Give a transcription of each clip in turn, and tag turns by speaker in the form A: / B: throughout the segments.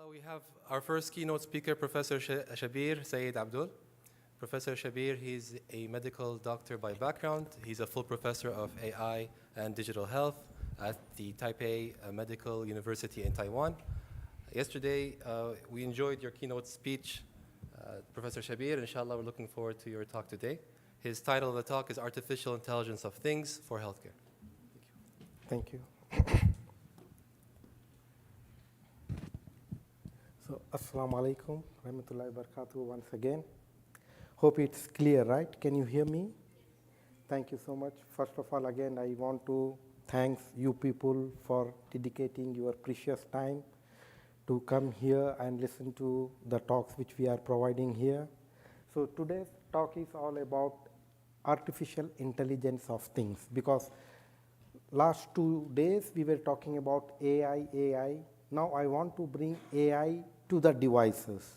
A: Inshallah, we have our first keynote speaker, Professor Shabir Saeed Abdul. Professor Shabir, he's a medical doctor by background. He's a full professor of AI and digital health at the Taipei Medical University in Taiwan. Yesterday, we enjoyed your keynote speech, Professor Shabir. Inshallah, we're looking forward to your talk today. His title of the talk is Artificial Intelligence of Things for Healthcare.
B: Thank you. So, Assalamu alaikum, rahmatullahi wa barakatuh once again. Hope it's clear, right? Can you hear me? Thank you so much. First of all, again, I want to thank you people for dedicating your precious time to come here and listen to the talks which we are providing here. So today's talk is all about artificial intelligence of things, because last 2 days we were talking about AI. Now I want to bring AI to the devices.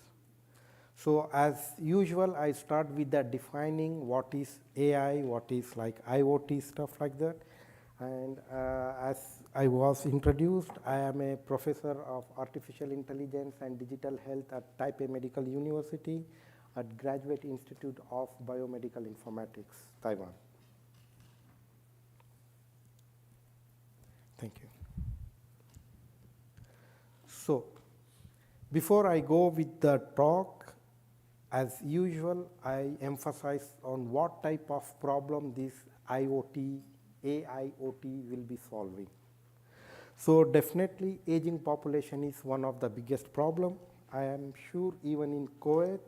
B: So as usual, I start with the defining what is AI, what is like IoT, stuff like that. And as I was introduced, I am a professor of artificial intelligence and digital health at Taipei Medical University at Graduate Institute of Biomedical Informatics, Taiwan. Thank you. So, before I go with the talk, as usual, I emphasize on what type of problem this IoT, AIoT will be solving. So definitely aging population is one of the biggest problem. I am sure even in Kuwait,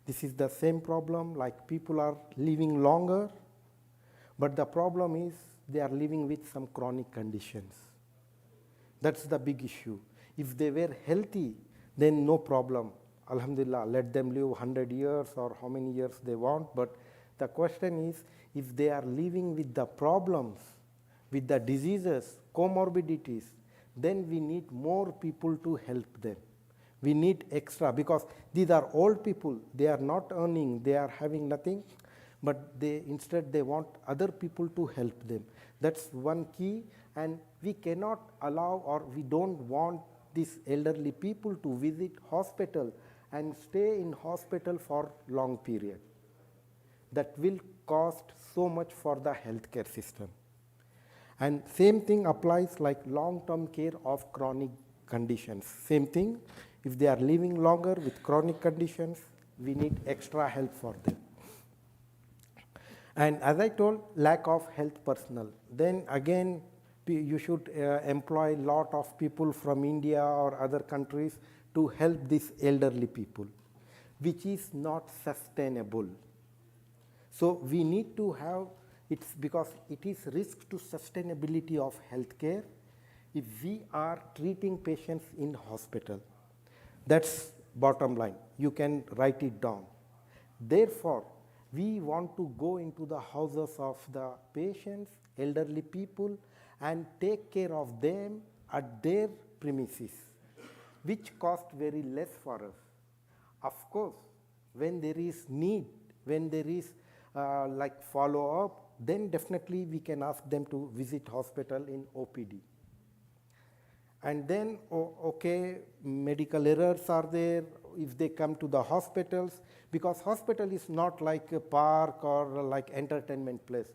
B: this is the same problem, like people are living longer, but the problem is they are living with some chronic conditions. That's the big issue. If they were healthy, then no problem. Alhamdulillah, let them live 100 years or how many years they want. But the question is, if they are living with the problems, with the diseases, comorbidities, then we need more people to help them. We need extra, because these are old people. They are not earning, they are having nothing, but instead they want other people to help them. That's one key, and we cannot allow, or we don't want these elderly people to visit hospital and stay in hospital for long period. That will cost so much for the healthcare system. And same thing applies like long-term care of chronic conditions. Same thing, if they are living longer with chronic conditions, we need extra help for them. And as I told, lack of health personnel. Then again, you should employ a lot of people from India or other countries to help these elderly people, which is not sustainable. So we need to have, it's because it is risk to sustainability of healthcare if we are treating patients in hospital. That's bottom line. You can write it down. Therefore, we want to go into the houses of the patients, elderly people, and take care of them at their premises, which cost very less for us. Of course, when there is need, when there is like follow-up, then definitely we can ask them to visit hospital in OPD. And then, okay, medical errors are there if they come to the hospitals, because hospital is not like a park or like entertainment place.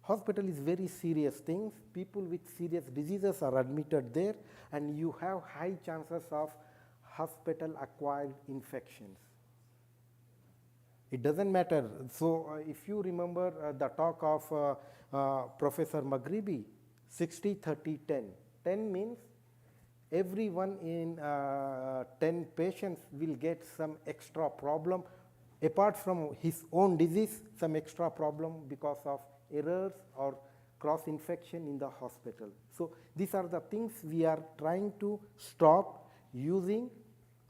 B: Hospital is very serious things. People with serious diseases are admitted there, and you have high chances of hospital-acquired infections. It doesn't matter. So if you remember the talk of Professor Maghribi, 60, 30, 10. 10 means everyone in 10 patients will get some extra problem, apart from his own disease, some extra problem because of errors or cross-infection in the hospital. So these are the things we are trying to stop using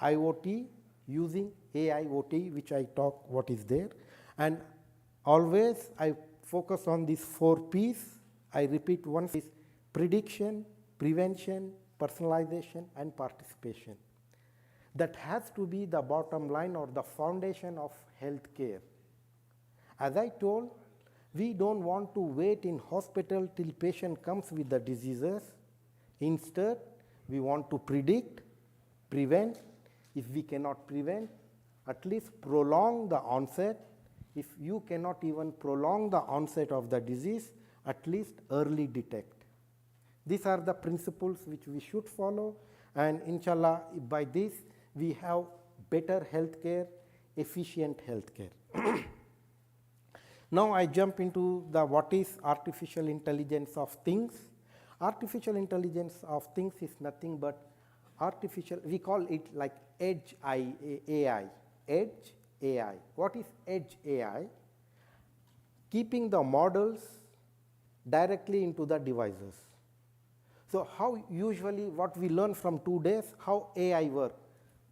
B: IoT, using AIoT, which I talk what is there. And always I focus on these 4 Ps. I repeat once, is prediction, prevention, personalization, and participation. That has to be the bottom line or the foundation of healthcare. As I told, we don't want to wait in hospital till patient comes with the diseases. Instead, we want to predict, prevent. If we cannot prevent, at least prolong the onset. If you cannot even prolong the onset of the disease, at least early detect. These are the principles which we should follow, and inshallah, by this, we have better healthcare, efficient healthcare. Now I jump into the what is artificial intelligence of things. Artificial intelligence of things is nothing but artificial, we call it like edge AI. Edge AI. What is edge AI? Keeping the models directly into the devices. So how usually what we learn from 2 days, how AI work?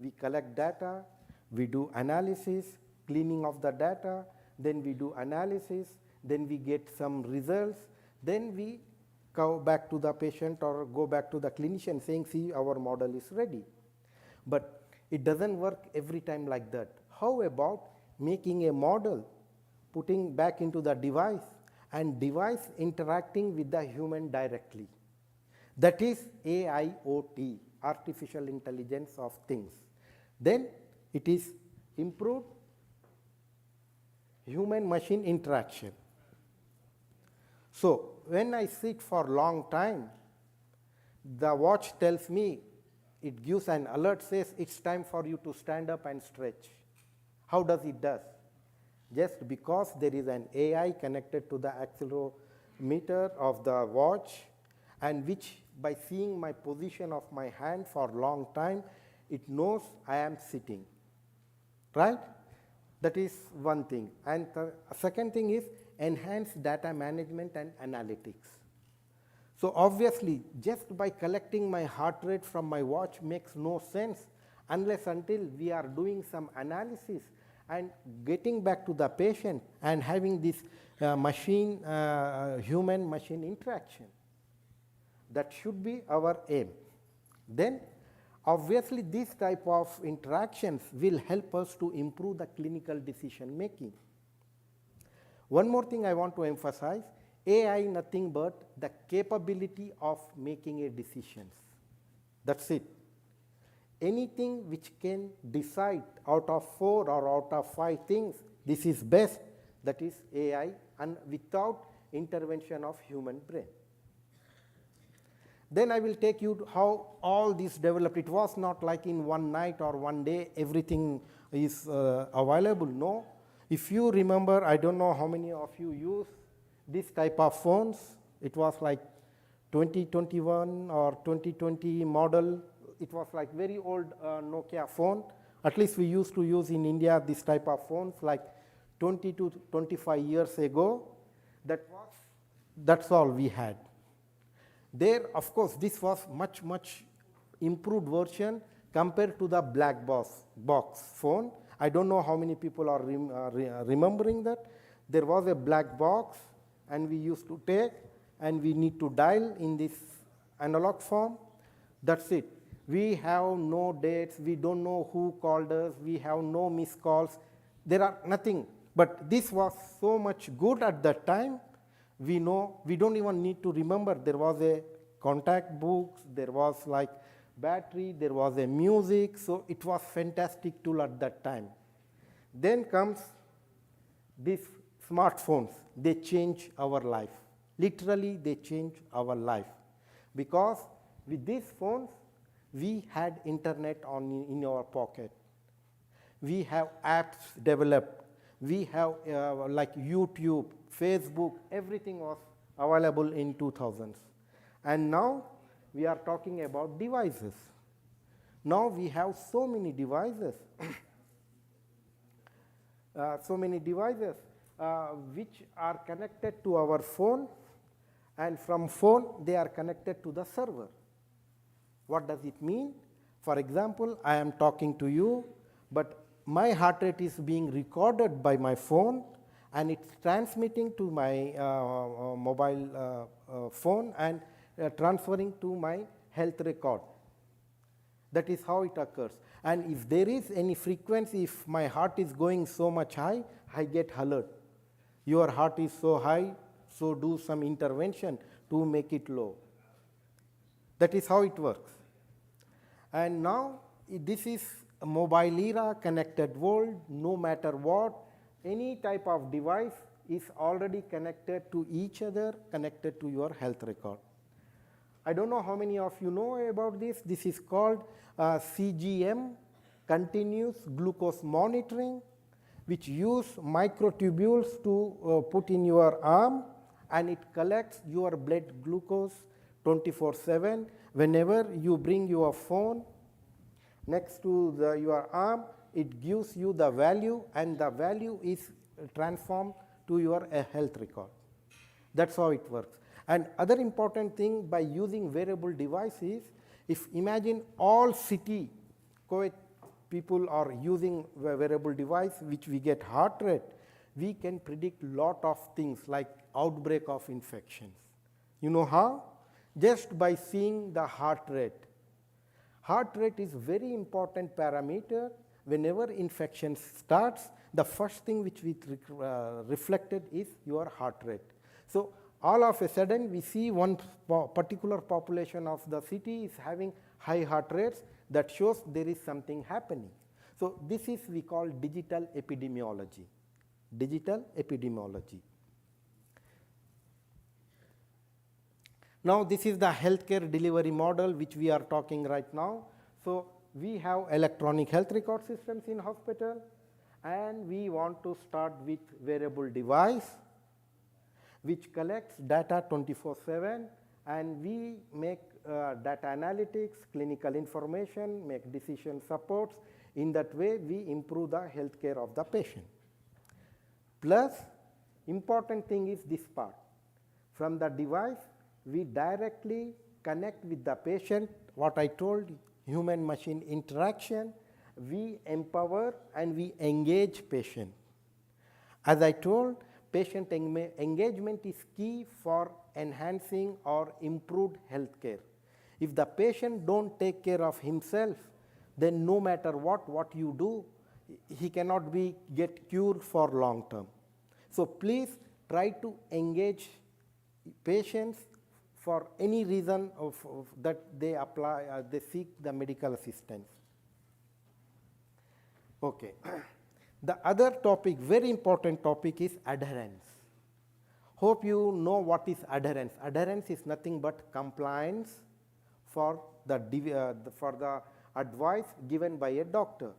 B: We collect data, we do analysis, cleaning of the data, then we do analysis, then we get some results, then we go back to the patient or go back to the clinician saying, see, our model is ready. But it doesn't work every time like that. How about making a model, putting back into the device, and device interacting with the human directly? That is AIoT, artificial intelligence of things. Then it is improved human-machine interaction. So when I sit for a long time, the watch tells me, it gives an alert, says it's time for you to stand up and stretch. How does it do? Just because there is an AI connected to the accelerometer of the watch, and which by seeing my position of my hand for a long time, it knows I am sitting, right? That is one thing. And the second thing is enhanced data management and analytics. So obviously, just by collecting my heart rate from my watch makes no sense unless until we are doing some analysis and getting back to the patient and having this human-machine interaction. That should be our aim. Then obviously, this type of interactions will help us to improve the clinical decision making. One more thing I want to emphasize, AI nothing but the capability of making a decisions. That's it. Anything which can decide out of 4 or out of 5 things, this is best, that is AI, and without intervention of human brain. Then I will take you to how all this developed. It was not like in one night or one day everything is available. No. If you remember, I don't know how many of you use this type of phones. It was like 2021 or 2020 model. It was like very old Nokia phone. At least we used to use in India this type of phones like 20 to 25 years ago. That's all we had. There, of course, this was much improved version compared to the black box phone. I don't know how many people are remembering that. There was a black box, and we used to take, and we need to dial in this analog form. That's it. We have no dates. We don't know who called us. We have no missed calls. There are nothing. But this was so much good at that time. We know, we don't even need to remember. There was a contact books, there was like battery, there was a music, so it was fantastic tool at that time. Then comes these smartphones. They change our life. Literally, they change our life. Because with these phones, we had internet in our pocket. We have apps developed. We have like YouTube, Facebook, everything was available in 2000s. And now we are talking about devices. Now we have so many devices, which are connected to our phone, and from phone they are connected to the server. What does it mean? For example, I am talking to you, but my heart rate is being recorded by my phone, and it's transmitting to my mobile phone and transferring to my health record. That is how it occurs. And if there is any frequency, if my heart is going so much high, I get alert. Your heart is so high, so do some intervention to make it low. That is how it works. And now this is a mobile era, connected world, no matter what, any type of device is already connected to each other, connected to your health record. I don't know how many of you know about this. This is called CGM, continuous glucose monitoring, which use microtubules to put in your arm, and it collects your blood glucose 24/7. Whenever you bring your phone next to your arm, it gives you the value, and the value is transformed to your health record. That's how it works. And other important thing by using wearable devices, if imagine all city Kuwait people are using a wearable device which we get heart rate, we can predict lot of things like outbreak of infections. You know how? Just by seeing the heart rate. Heart rate is very important parameter. Whenever infection starts, the first thing which we reflected is your heart rate. So all of a sudden we see one particular population of the city is having high heart rates. That shows there is something happening. So this is we call digital epidemiology. Digital epidemiology. Now this is the healthcare delivery model which we are talking right now. So we have electronic health record systems in hospital, and we want to start with wearable device which collects data 24/7, and we make data analytics, clinical information, make decision supports. In that way, we improve the healthcare of the patient. Plus, important thing is this part. From the device, we directly connect with the patient, what I told you, human-machine interaction, we empower and we engage patient. As I told, patient engagement is key for enhancing or improved healthcare. If the patient don't take care of himself, then no matter what you do, he cannot get cured for long term. So please try to engage patients for any reason that they apply, they seek the medical assistance. Okay. The other topic, very important topic, is adherence. Hope you know what is adherence. Adherence is nothing but compliance for the advice given by a doctor.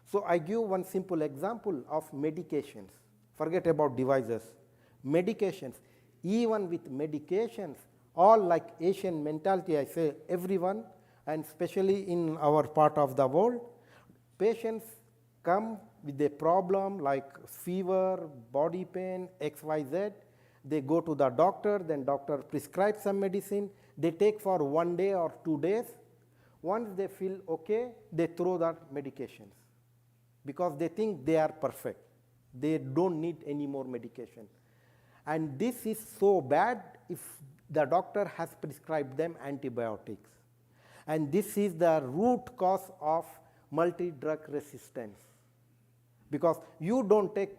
B: So I give one simple example of medications. Forget about devices. Medications. Even with medications, all like Asian mentality, I say everyone, and especially in our part of the world, patients come with a problem like fever, body pain, XYZ. They go to the doctor, then doctor prescribes some medicine. They take for 1 day or 2 days. Once they feel okay, they throw the medications because they think they are perfect. They don't need any more medication. And this is so bad if the doctor has prescribed them antibiotics. And this is the root cause of multi-drug resistance. Because you don't take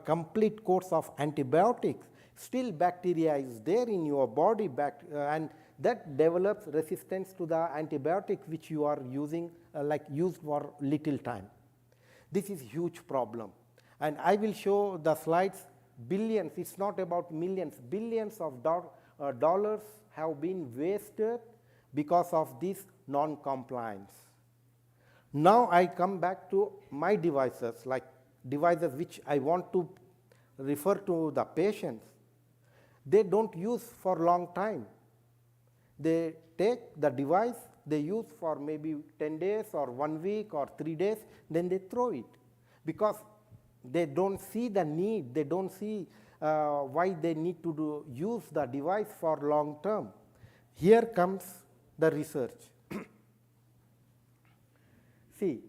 B: complete course of antibiotics, still bacteria is there in your body, and that develops resistance to the antibiotic which you are using, used for little time. This is huge problem. And I will show the slides. Billions, it's not about millions, billions of dollars have been wasted because of this non-compliance. Now I come back to my devices, like devices which I want to refer to the patients. They don't use for long time. They take the device, they use for maybe 10 days or 1 week or 3 days, then they throw it because they don't see the need, they don't see why they need to use the device for long term. Here comes the research. See,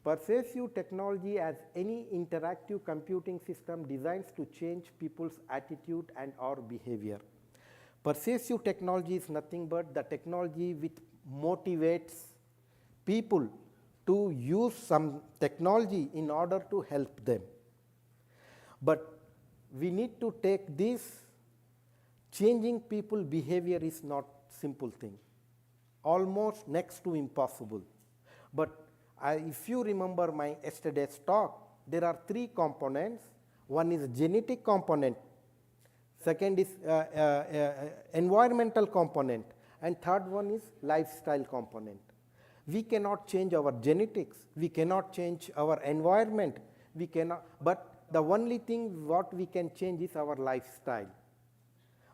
B: pervasive technology as any interactive computing system designed to change people's attitude and or behavior. Pervasive technology is nothing but the technology which motivates people to use some technology in order to help them. But we need to take this, changing people's behavior is not simple thing, almost next to impossible. But if you remember my yesterday's talk, there are three components. One is genetic component, second is environmental component, and third one is lifestyle component. We cannot change our genetics, we cannot change our environment, we cannot, but the only thing what we can change is our lifestyle.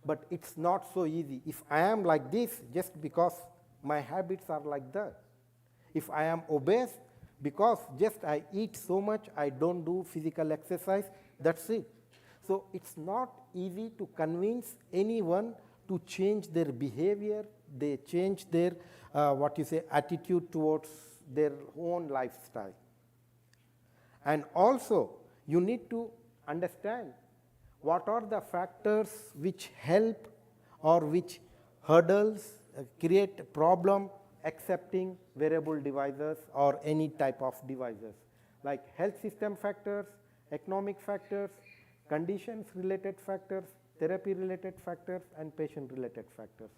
B: But it's not so easy. If I am like this, just because my habits are like that. If I am obese, because just I eat so much, I don't do physical exercise, that's it. So it's not easy to convince anyone to change their behavior, they change their attitude towards their own lifestyle. And also, you need to understand what are the factors which help or which hurdles create a problem accepting wearable devices or any type of devices, like health system factors, economic factors, conditions related factors, therapy related factors, and patient related factors.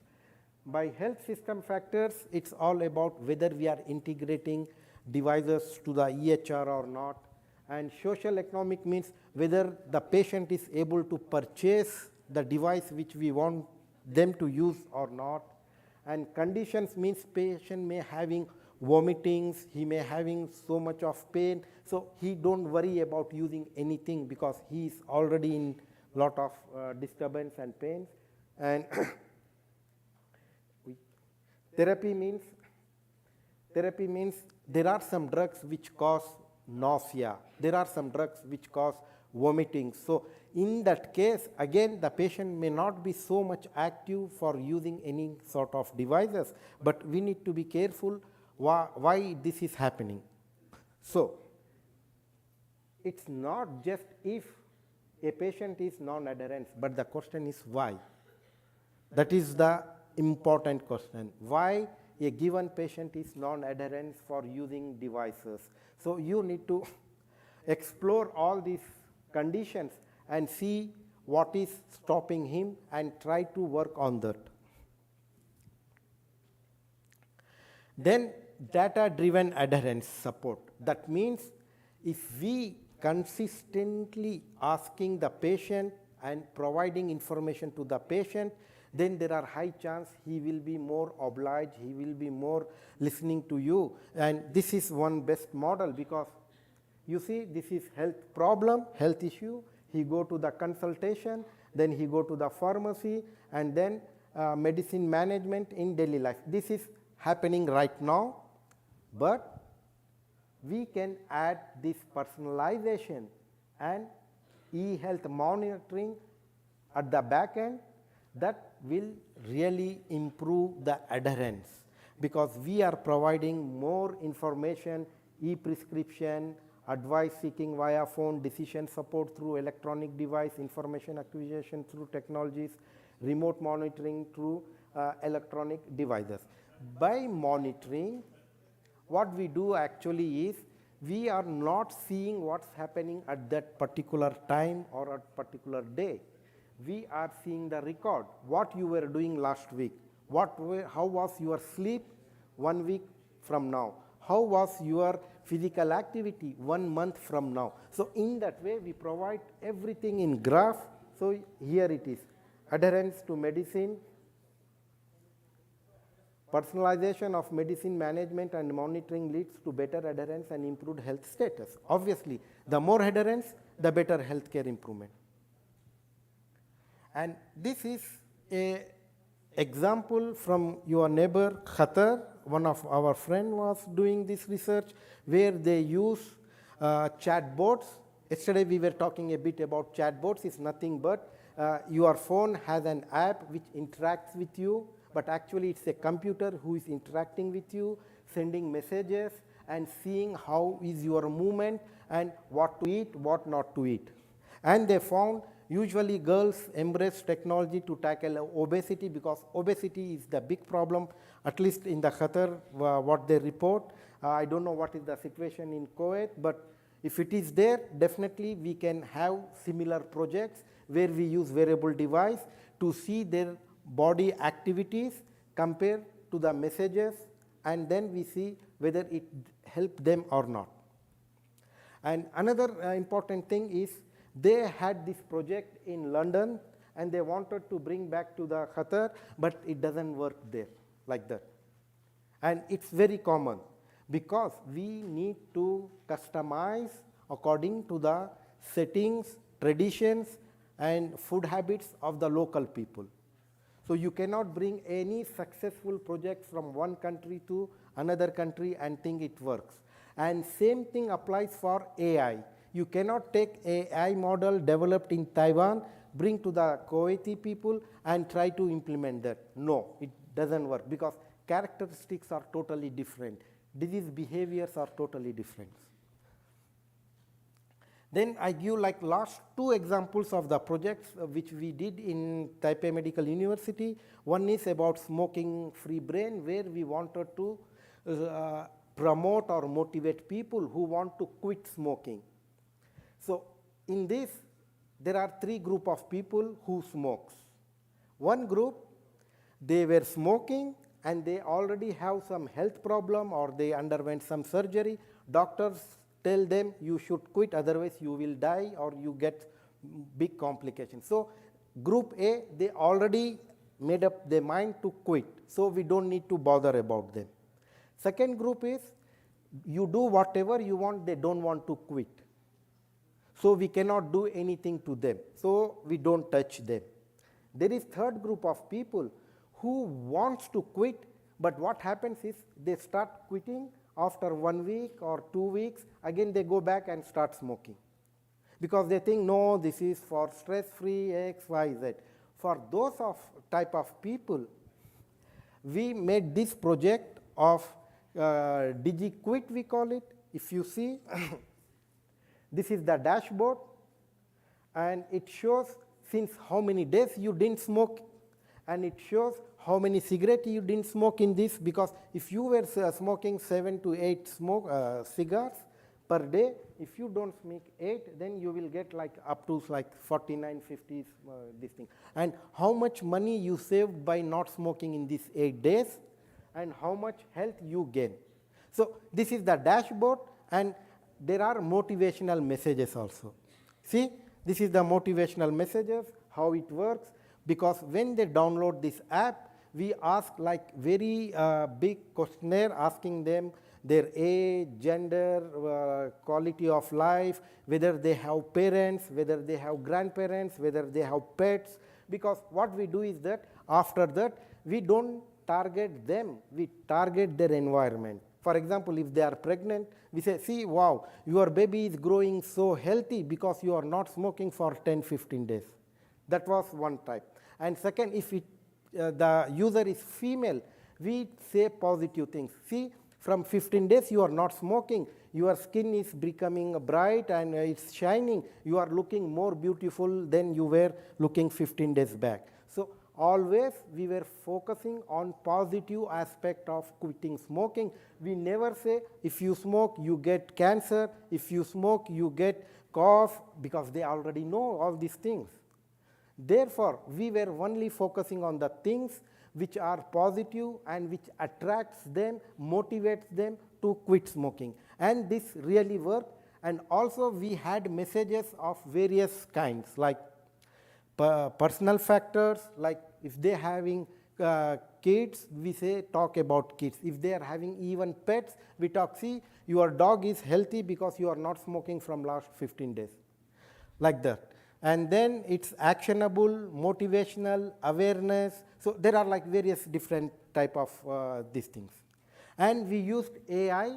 B: By health system factors, it's all about whether we are integrating devices to the EHR or not. And social economic means whether the patient is able to purchase the device which we want them to use or not. And conditions means patient may having vomitings, he may having so much of pain, so he don't worry about using anything because he is already in lot of disturbance and pains. And therapy means there are some drugs which cause nausea, there are some drugs which cause vomiting. So in that case, again, the patient may not be so much active for using any sort of devices, but we need to be careful why this is happening. So it's not just if a patient is non-adherent, but the question is why. That is the important question. Why a given patient is non-adherent for using devices? So you need to explore all these conditions and see what is stopping him and try to work on that. Then data-driven adherence support. That means if we consistently asking the patient and providing information to the patient, then there are high chance he will be more obliged, he will be more listening to you. And this is one best model because you see this is health problem, health issue, he go to the consultation, then he go to the pharmacy, and then medicine management in daily life. This is happening right now, but we can add this personalization and e-health monitoring at the back end. That will really improve the adherence because we are providing more information, e-prescription, advice seeking via phone, decision support through electronic device, information acquisition through technologies, remote monitoring through electronic devices. By monitoring, what we do actually is we are not seeing what's happening at that particular time or at particular day. We are seeing the record, what you were doing last week, how was your sleep 1 week from now, how was your physical activity 1 month from now. So in that way, we provide everything in graph. So here it is, adherence to medicine, personalization of medicine management and monitoring leads to better adherence and improved health status. Obviously, the more adherence, the better healthcare improvement. And this is an example from your neighbor, Qatar. One of our friends was doing this research where they use chatbots. Yesterday we were talking a bit about chatbots. It's nothing but your phone has an app which interacts with you, but actually it's a computer who is interacting with you, sending messages and seeing how is your movement and what to eat, what not to eat. And they found usually girls embrace technology to tackle obesity because obesity is the big problem, at least in the Qatar, what they report. I don't know what is the situation in Kuwait, but if it is there, definitely we can have similar projects where we use wearable device to see their body activities compared to the messages and then we see whether it helped them or not. And another important thing is they had this project in London and they wanted to bring back to the Qatar, but it doesn't work there like that. And it's very common because we need to customize according to the settings, traditions, and food habits of the local people. So you cannot bring any successful project from one country to another country and think it works. And same thing applies for AI. You cannot take AI model developed in Taiwan, bring to the Kuwaiti people and try to implement that. No, it doesn't work because characteristics are totally different. Disease behaviors are totally different. Then I give like last two examples of the projects which we did in Taipei Medical University. One is about smoking-free brain, where we wanted to promote or motivate people who want to quit smoking. So in this, there are three groups of people who smokes. One group, they were smoking and they already have some health problem or they underwent some surgery. Doctors tell them you should quit, otherwise you will die or you get big complications. So group A, they already made up their mind to quit, so we don't need to bother about them. Second group is, you do whatever you want, they don't want to quit. So we cannot do anything to them, so we don't touch them. There is third group of people who wants to quit, but what happens is they start quitting. After 1 week or 2 weeks, again they go back and start smoking. Because they think, no, this is for stress-free X, Y, Z. For those type of people, we made this project of DigiQuit, we call it. If you see, this is the dashboard, and it shows since how many days you didn't smoke, and it shows how many cigarettes you didn't smoke in this, because if you were smoking 7 to 8 cigars per day, if you don't smoke 8, then you will get like up to like 49, 50, this thing. And how much money you saved by not smoking in these 8 days, and how much health you gain. So this is the dashboard, and there are motivational messages also. See, this is the motivational messages, how it works, because when they download this app, we ask like very big questionnaire asking them their age, gender, quality of life, whether they have parents, whether they have grandparents, whether they have pets. Because what we do is that after that, we don't target them, we target their environment. For example, if they are pregnant, we say, see, wow, your baby is growing so healthy because you are not smoking for 10, 15 days. That was one type. And second, if the user is female, we say positive things. See, from 15 days you are not smoking, your skin is becoming bright and it's shining, you are looking more beautiful than you were looking 15 days back. So always we were focusing on positive aspect of quitting smoking. We never say if you smoke you get cancer, if you smoke you get cough, because they already know all these things. Therefore, we were only focusing on the things which are positive and which attracts them, motivates them to quit smoking. And this really worked. And also we had messages of various kinds, like personal factors, like if they're having kids, we say talk about kids. If they are having even pets, we talk, see, your dog is healthy because you are not smoking from last 15 days, like that. And then it's actionable, motivational, awareness. So there are like various different type of these things. And we used AI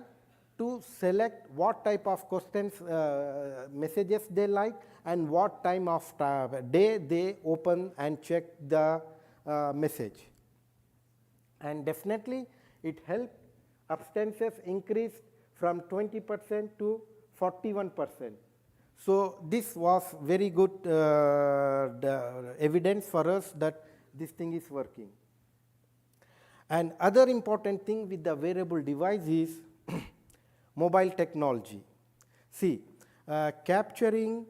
B: to select what type of questions, messages they like, and what time of day they open and check the message. And definitely it helped. Absences increased from 20% to 41%. So this was very good evidence for us that this thing is working. And other important thing with the wearable device is mobile technology. See, capturing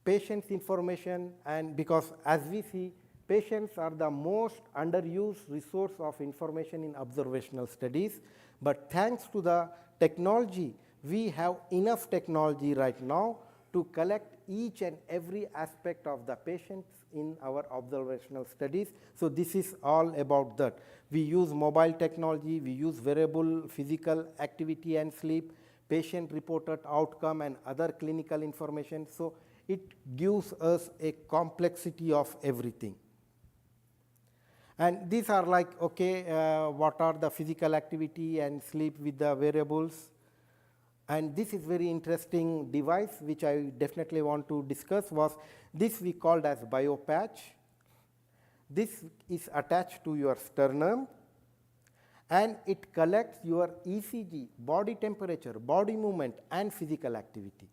B: patient's information, and because as we see, Patients are the most underused resource of information in observational studies, but thanks to the technology, we have enough technology right now to collect each and every aspect of the patients in our observational studies. So this is all about that. We use mobile technology, we use wearable physical activity and sleep, patient-reported outcome and other clinical information. So it gives us a complexity of everything. And these are like, okay, what are the physical activity and sleep with the wearables? And this is very interesting device which I definitely want to discuss was this we called as Biopatch. This is attached to your sternum and it collects your ECG, body temperature, body movement and physical activity.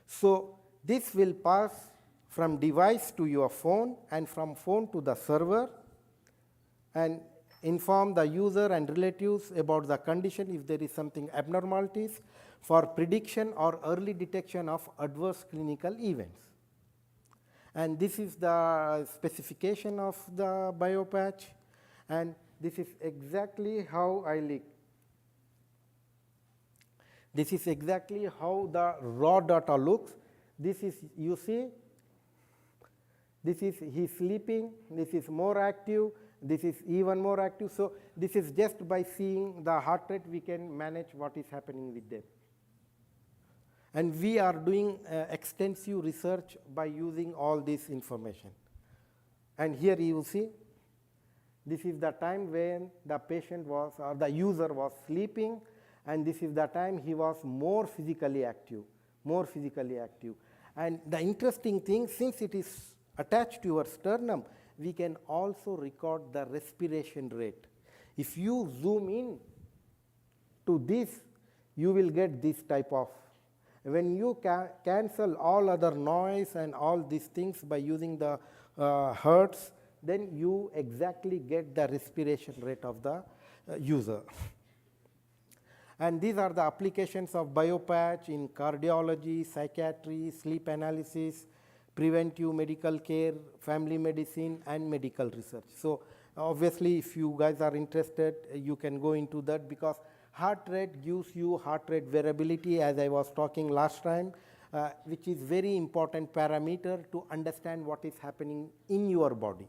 B: So this will pass from device to your phone and from phone to the server and inform the user and relatives about the condition if there is something abnormalities for prediction or early detection of adverse clinical events. And this is the specification of the Biopatch, and this is exactly how this is exactly how the raw data looks. This is, you see, this is he's sleeping, this is more active, this is even more active. So this is just by seeing the heart rate, we can manage what is happening with them. And we are doing extensive research by using all this information. And here you see, this is the time when the patient was, or the user was sleeping, and this is the time he was more physically active, more physically active. And the interesting thing, since it is attached to your sternum, we can also record the respiration rate. If you zoom in to this, you will get this type of, when you cancel all other noise and all these things by using the hertz, then you exactly get the respiration rate of the user. And these are the applications of Biopatch in cardiology, psychiatry, sleep analysis, preventive medical care, family medicine, and medical research. So obviously, if you guys are interested, you can go into that because heart rate gives you heart rate variability, as I was talking last time, which is very important parameter to understand what is happening in your body.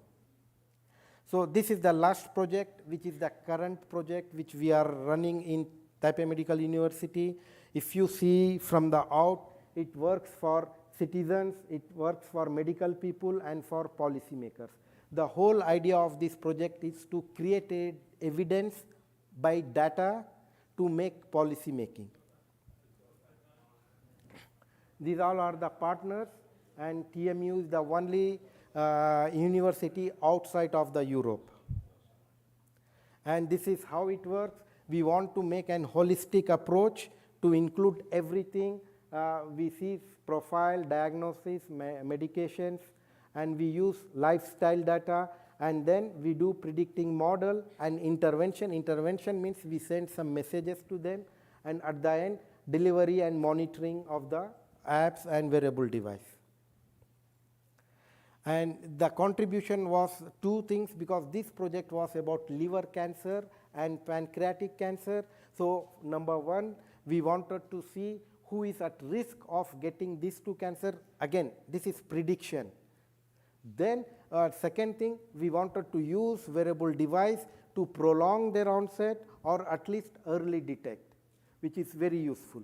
B: So this is the last project, which is the current project which we are running in Taipei Medical University. If you see from the out, it works for citizens, it works for medical people and for policymakers. The whole idea of this project is to create evidence by data to make policy making. These all are the partners, and TMU is the only university outside of the Europe. And this is how it works. We want to make an holistic approach to include everything. We see profile, diagnosis, medications, and we use lifestyle data, and then we do predicting model and intervention. Intervention means we send some messages to them, and at the end, delivery and monitoring of the apps and wearable device. And the contribution was two things, because this project was about liver cancer and pancreatic cancer. So number one, we wanted to see who is at risk of getting these two cancer. Again, this is prediction. Then second thing, we wanted to use wearable device to prolong their onset or at least early detect, which is very useful.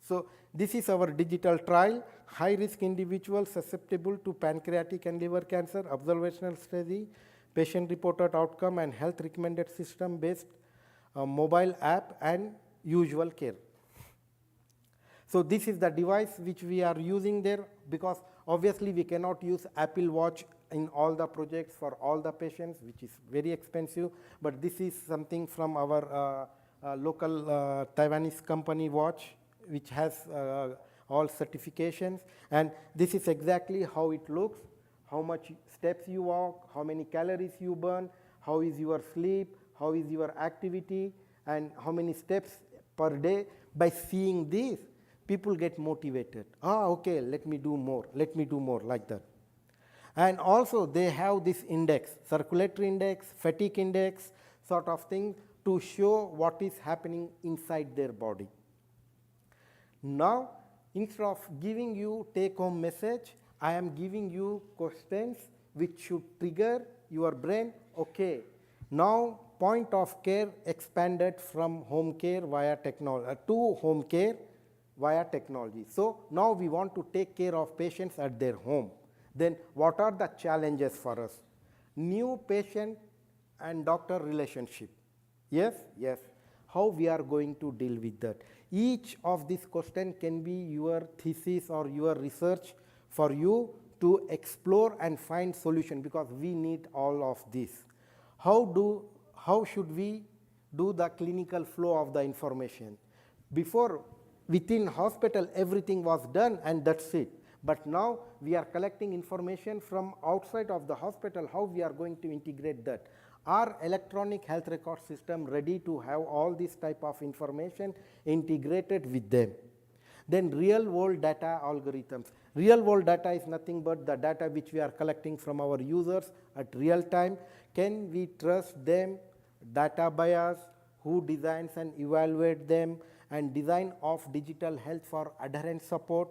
B: So this is our digital trial, high-risk individuals susceptible to pancreatic and liver cancer, observational study, patient-reported outcome, and health-recommended system-based mobile app and usual care. So this is the device which we are using there, because obviously we cannot use Apple Watch in all the projects for all the patients, which is very expensive, but this is something from our local Taiwanese company watch, which has all certifications, and this is exactly how it looks, how much steps you walk, how many calories you burn, how is your sleep, how is your activity, and how many steps per day. By seeing this, people get motivated. Okay, let me do more, like that. And also they have this index, circulatory index, fatigue index sort of thing to show what is happening inside their body. Now, instead of giving you take-home message, I am giving you questions which should trigger your brain, okay, now point of care expanded from home care via technology to home care via technology. So now we want to take care of patients at their home. Then what are the challenges for us? New patient and doctor relationship. Yes, yes. How we are going to deal with that? Each of these questions can be your thesis or your research for you to explore and find solution, because we need all of this. How should we do the clinical flow of the information? Before, within hospital, everything was done and that's it. But now we are collecting information from outside of the hospital. How we are going to integrate that? Are electronic health record system ready to have all this type of information integrated with them? Then real world data algorithms. Real world data is nothing but the data which we are collecting from our users at real time. Can we trust them? Data bias, who designs and evaluate them, and design of digital health for adherence support.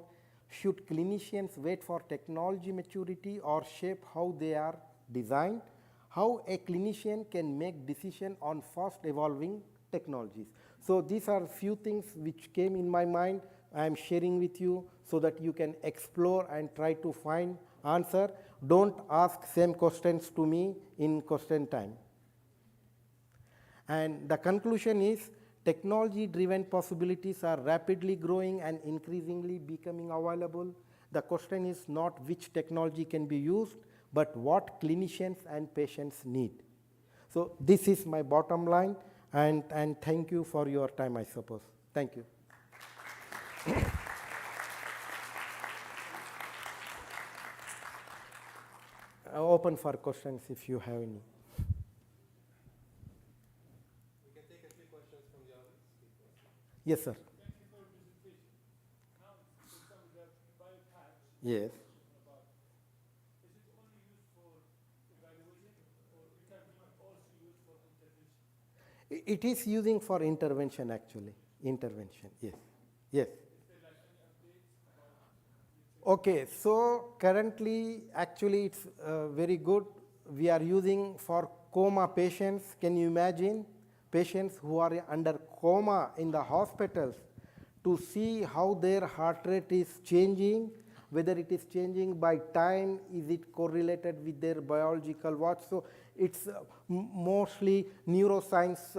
B: Should clinicians wait for technology maturity or shape how they are designed? How a clinician can make decision on fast evolving technologies. So these are few things which came in my mind. I am sharing with you so that you can explore and try to find answer. Don't ask same questions to me in question time. And the conclusion is, technology-driven possibilities are rapidly growing and increasingly becoming available. The question is not which technology can be used, but what clinicians and patients need. So this is my bottom line, and thank you for your time, I suppose. Thank you. Open for questions if you have any.
A: We can take a few questions from the audience.
B: Yes, sir.
C: Thank you for your presentation. Now, for example, the Biopatch,
B: Yes.
C: is it only used for evaluation, or it can be also used for intervention?
B: It is using for intervention, actually. Intervention, yes. Yes.
C: Is there like any updates about?
B: Okay, so currently, actually, it's very good. We are using for coma patients. Can you imagine patients who are under coma in the hospitals, to see how their heart rate is changing, whether it is changing by time, is it correlated with their biological watch? So it's mostly neuroscience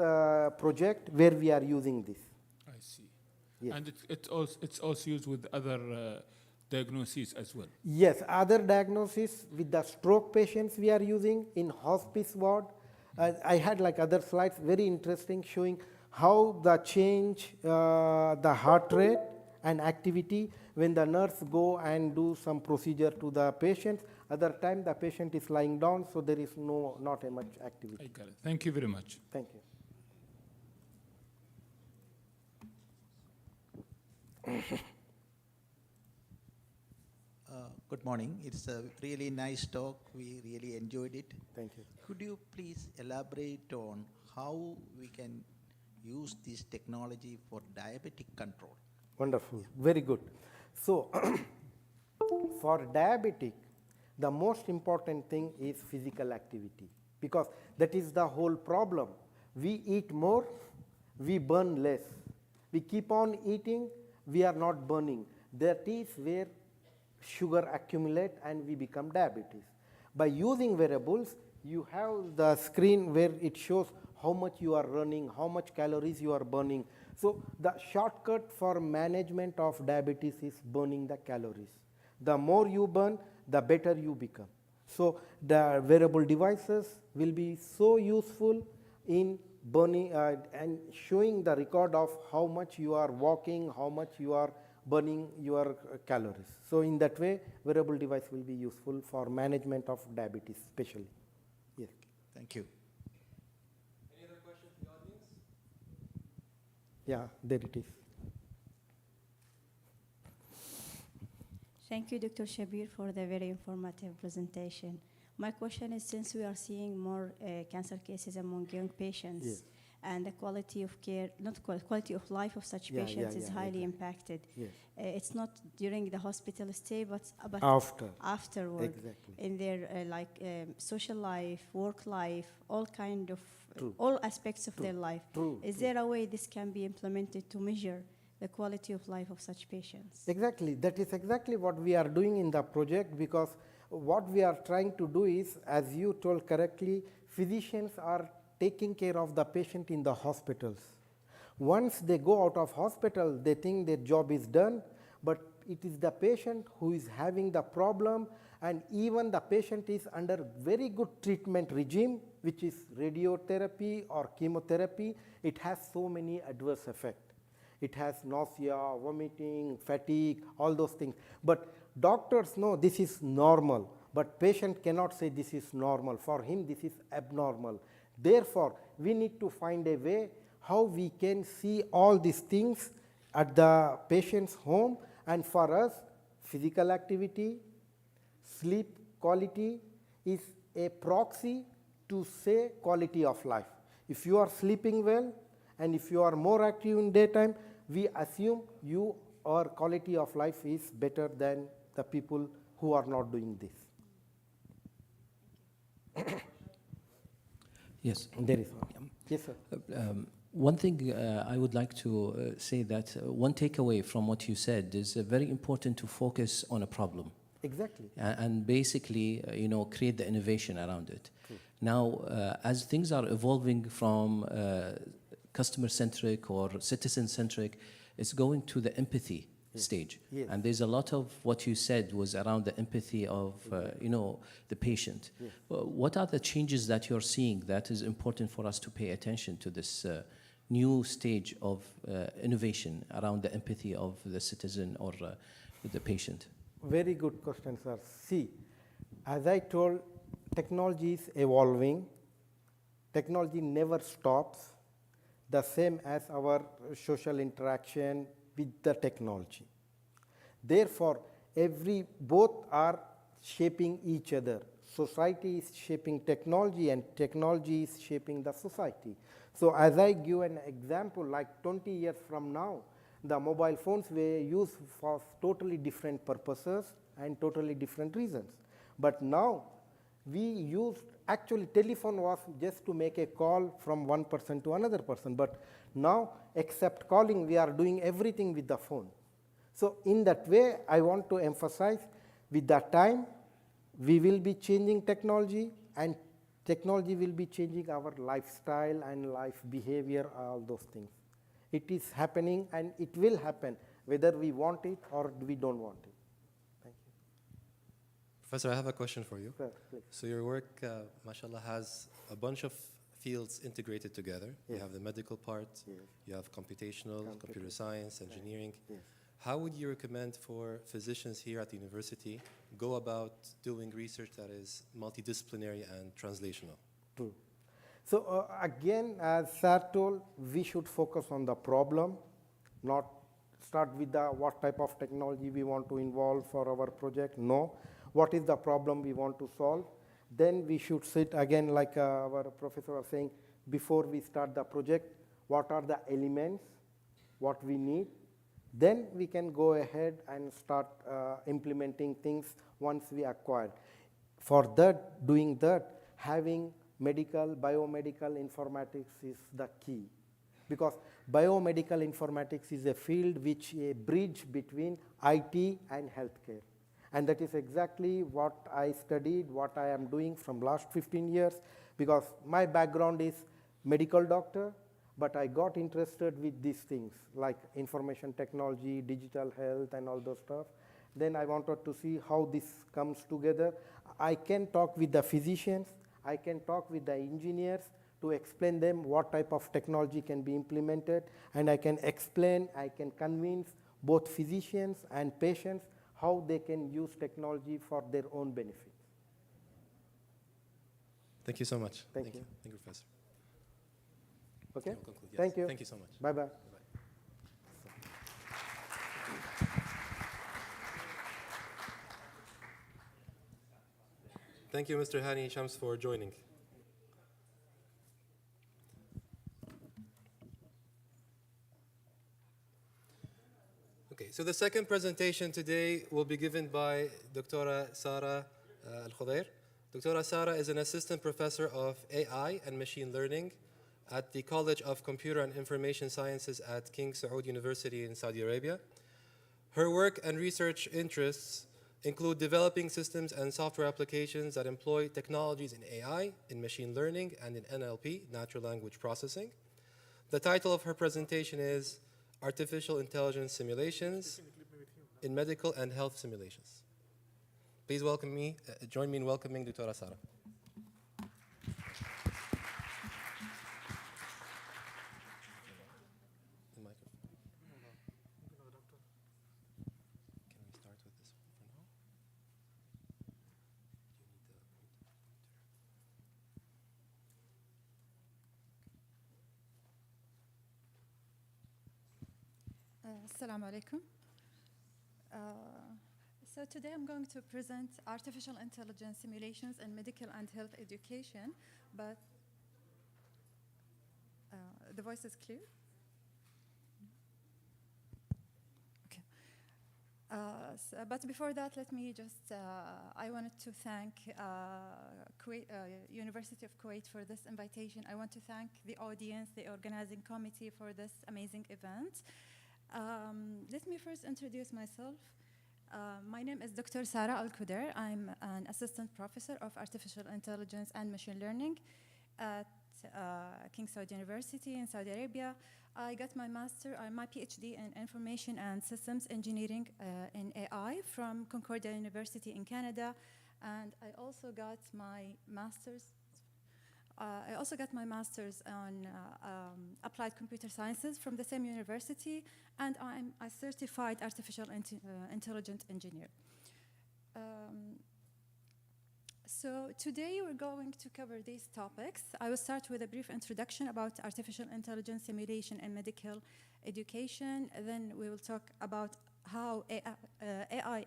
B: project where we are using this.
C: I see.
B: Yes.
C: And it's also used with other diagnoses as well.
B: Yes, other diagnosis with the stroke patients we are using in hospice ward. I had like other slides, very interesting, showing how the change, the heart rate and activity when the nurse go and do some procedure to the patient. Other time the patient is lying down, so there is not a much activity.
C: I got it. Thank you very much.
B: Thank you.
D: Good morning. It's a really nice talk. We really enjoyed it.
B: Thank you.
D: Could you please elaborate on how we can use this technology for diabetic control?
B: Wonderful, very good. So for diabetic, the most important thing is physical activity, because that is the whole problem. We eat more, we burn less. We keep on eating, we are not burning. That is where sugar accumulate and we become diabetes. By using wearables, you have the screen where it shows how much you are running, how much calories you are burning. So the shortcut for management of diabetes is burning the calories. The more you burn, the better you become. So the wearable devices will be so useful in burning and showing the record of how much you are walking, how much you are burning your calories. So in that way, wearable device will be useful for management of diabetes especially. Yes.
D: Thank you.
A: Any other questions from the audience?
B: Yeah, there it is.
E: Thank you, Dr. Shabir, for the very informative presentation. My question is, since we are seeing more cancer cases among young patients,
B: Yes.
E: and the quality of care, not quality of life of such patients is highly impacted.
B: Yes.
E: It's not during the hospital stay, but afterward,
B: Exactly.
E: in their social life, work life, all kind of
B: True.
E: all aspects of their life.
B: True.
E: Is there a way this can be implemented to measure the quality of life of such patients?
B: Exactly. That is exactly what we are doing in the project, because what we are trying to do is, as you told correctly, physicians are taking care of the patient in the hospitals. Once they go out of hospital, they think their job is done, but it is the patient who is having the problem, and even the patient is under very good treatment regime, which is radiotherapy or chemotherapy. It has so many adverse effects. It has nausea, vomiting, fatigue, all those things. But doctors know this is normal, but patient cannot say this is normal. For him, this is abnormal. Therefore, we need to find a way how we can see all these things at the patient's home. And for us, physical activity, sleep quality is a proxy to say quality of life. If you are sleeping well and if you are more active in daytime, we assume your quality of life is better than the people who are not doing this.
F: Yes.
B: There is one. Yes, sir.
F: One thing I would like to say that one takeaway from what you said is very important to focus on a problem.
B: Exactly.
F: And basically, create the innovation around it.
B: True.
F: Now, as things are evolving from customer-centric or citizen-centric, it's going to the empathy stage.
B: Yes.
F: And there's a lot of what you said was around the empathy of, the patient.
B: Yes.
F: What are the changes that you're seeing that is important for us to pay attention to this new stage of innovation around the empathy of the citizen or the patient?
B: Very good question, sir. See, as I told, technology is evolving. Technology never stops, the same as our social interaction with the technology. Therefore, both are shaping each other. Society is shaping technology and technology is shaping the society. So as I give an example, like 20 years from now, the mobile phones were used for totally different purposes and totally different reasons. But now actually telephone was just to make a call from one person to another person. But now, except calling, we are doing everything with the phone. So in that way, I want to emphasize, with the time, we will be changing technology, and technology will be changing our lifestyle and life behavior, all those things. It is happening and it will happen, whether we want it or we don't want it. Thank you.
A: Professor, I have a question for you.
B: Sir, please.
A: So your work, mashallah, has a bunch of fields integrated together. You
B: Yes.
A: have the medical part,
B: Yes.
A: you have computational, computer science, engineering.
B: Yes.
A: How would you recommend for physicians here at the university go about doing research that is multidisciplinary and translational?
B: True. So again, as Sir told, we should focus on the problem, not start with what type of technology we want to involve for our project. No, what is the problem we want to solve? Then we should sit again, like our professor was saying, before we start the project, what are the elements, what we need? Then we can go ahead and start implementing things once we acquire. For that, doing that, having biomedical informatics is the key. Because biomedical informatics is a field which is a bridge between IT and healthcare. And that is exactly what I studied, what I am doing from last 15 years, because my background is medical doctor, but I got interested with these things like information technology, digital health, and all those stuff. Then I wanted to see how this comes together. I can talk with the physicians, I can talk with the engineers to explain them what type of technology can be implemented, and I can explain, I can convince both physicians and patients how they can use technology for their own benefit.
A: Thank you so much.
B: Thank you.
A: Thank you, Professor.
B: Okay?
A: We'll conclude. Yes.
B: Thank you.
A: Thank you so much.
B: Bye-bye.
A: Bye-bye. Thank you, Mr. Hani Shams, for joining. Okay, so the second presentation today will be given by Dr. Sara Al-Khudair. Dr. Sara is an assistant professor of AI and machine learning at the College of Computer and Information Sciences at King Saud University in Saudi Arabia. Her work and research interests include developing systems and software applications that employ technologies in AI, in machine learning, and in NLP, natural language processing. The title of her presentation is Artificial Intelligence Simulations in Medical and Health Simulations. Please join me in welcoming Dr. Sara.
G: Assalamu alaikum. So today I'm going to present artificial intelligence simulations in medical and health education, but the voice is clear? Okay. But before that, let me just, I wanted to thank University of Kuwait for this invitation. I want to thank the audience, the organizing committee for this amazing event. Let me first introduce myself. My name is Dr. Sara Al-Khudair. I'm an assistant professor of artificial intelligence and machine learning at King Saud University in Saudi Arabia. I got my PhD in information and systems engineering in AI from Concordia University in Canada, and I also got my master's. On applied computer sciences from the same university, and I'm a certified artificial intelligence engineer. So today we're going to cover these topics. I will start with a brief introduction about artificial intelligence simulation in medical education. Then we will talk about how AI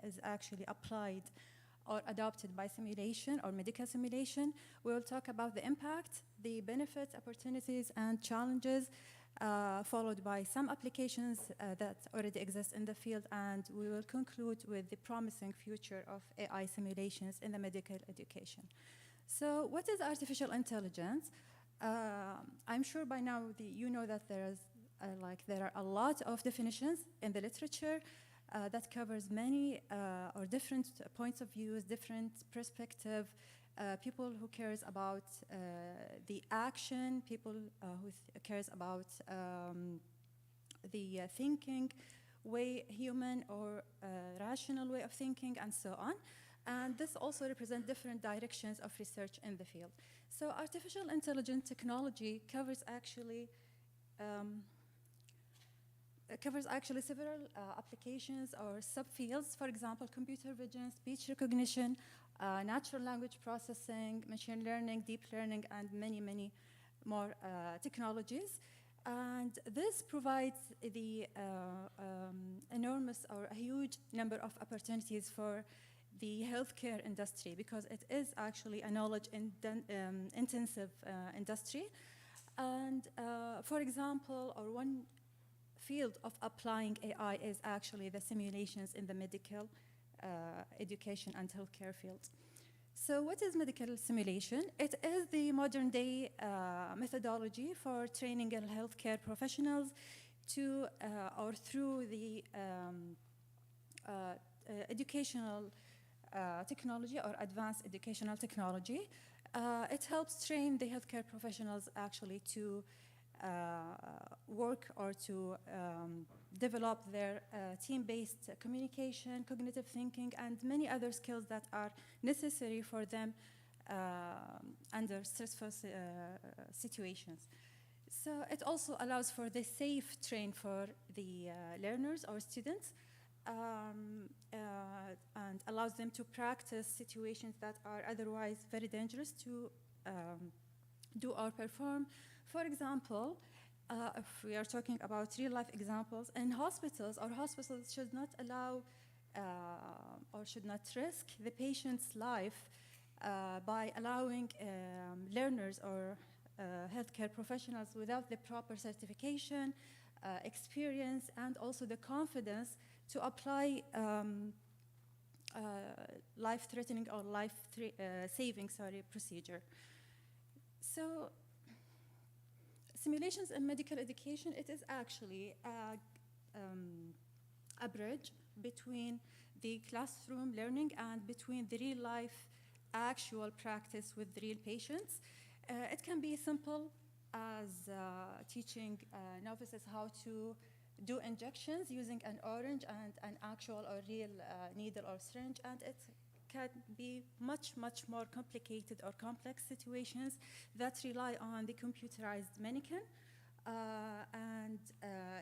G: is actually applied or adopted by simulation or medical simulation. We will talk about the impact, the benefits, opportunities, and challenges, followed by some applications that already exist in the field, and we will conclude with the promising future of AI simulations in the medical education. So what is artificial intelligence? I'm sure by now you know that there are a lot of definitions in the literature that covers many or different points of view, different perspective, people who cares about the action, people who cares about the thinking way, human or rational way of thinking, and so on. And this also represents different directions of research in the field. So artificial intelligence technology covers actually several applications or subfields. For example, computer vision, speech recognition, natural language processing, machine learning, deep learning, and many, many more technologies. And this provides the enormous or a huge number of opportunities for the healthcare industry, because it is actually a knowledge intensive industry. And for example, or one field of applying AI is actually the simulations in the medical education and healthcare field. So what is medical simulation? It is the modern day methodology for training healthcare professionals to or through the educational technology or advanced educational technology. It helps train the healthcare professionals actually to work or to develop their team-based communication, cognitive thinking, and many other skills that are necessary for them under stressful situations. So it also allows for the safe train for the learners or students, and allows them to practice situations that are otherwise very dangerous to do or perform. For example, if we are talking about real-life examples, in hospitals, our hospitals should not allow or should not risk the patient's life by allowing learners or healthcare professionals without the proper certification, experience, and also the confidence to apply life-threatening or life-saving procedure. So simulations in medical education, it is actually a bridge between the classroom learning and between the real-life actual practice with real patients. It can be simple as teaching novices how to do injections using an orange and an actual or real needle or syringe, and it can be much, much more complicated or complex situations that rely on the computerized mannequin, and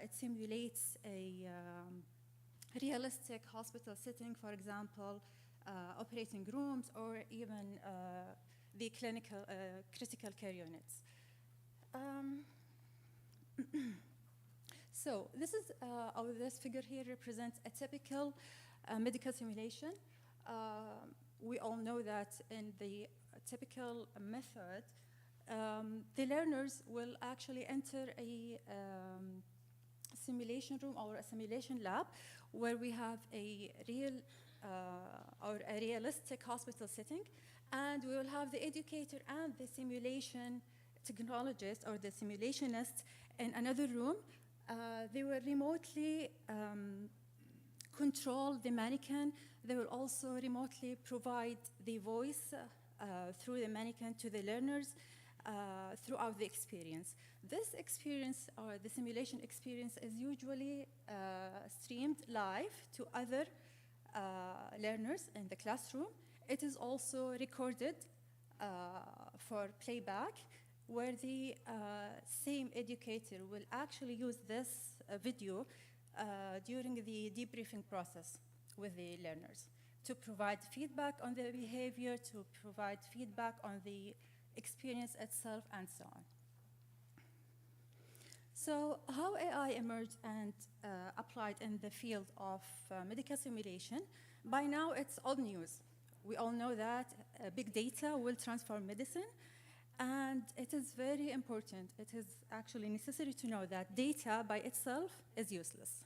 G: it simulates a realistic hospital setting, for example, operating rooms or even the clinical critical care units. So this is, this figure here represents a typical medical simulation. We all know that in the typical method, the learners will actually enter a simulation room or a simulation lab where we have a real or a realistic hospital setting, and we will have the educator and the simulation technologist or the simulationist in another room. They will remotely control the mannequin. They will also remotely provide the voice through the mannequin to the learners throughout the experience. This experience, or the simulation experience, is usually streamed live to other learners in the classroom. It is also recorded for playback, where the same educator will actually use this video during the debriefing process with the learners to provide feedback on their behavior, to provide feedback on the experience itself, and so on. So how AI emerged and applied in the field of medical simulation? By now, it's old news. We all know that big data will transform medicine, and it is very important. It is actually necessary to know that data by itself is useless.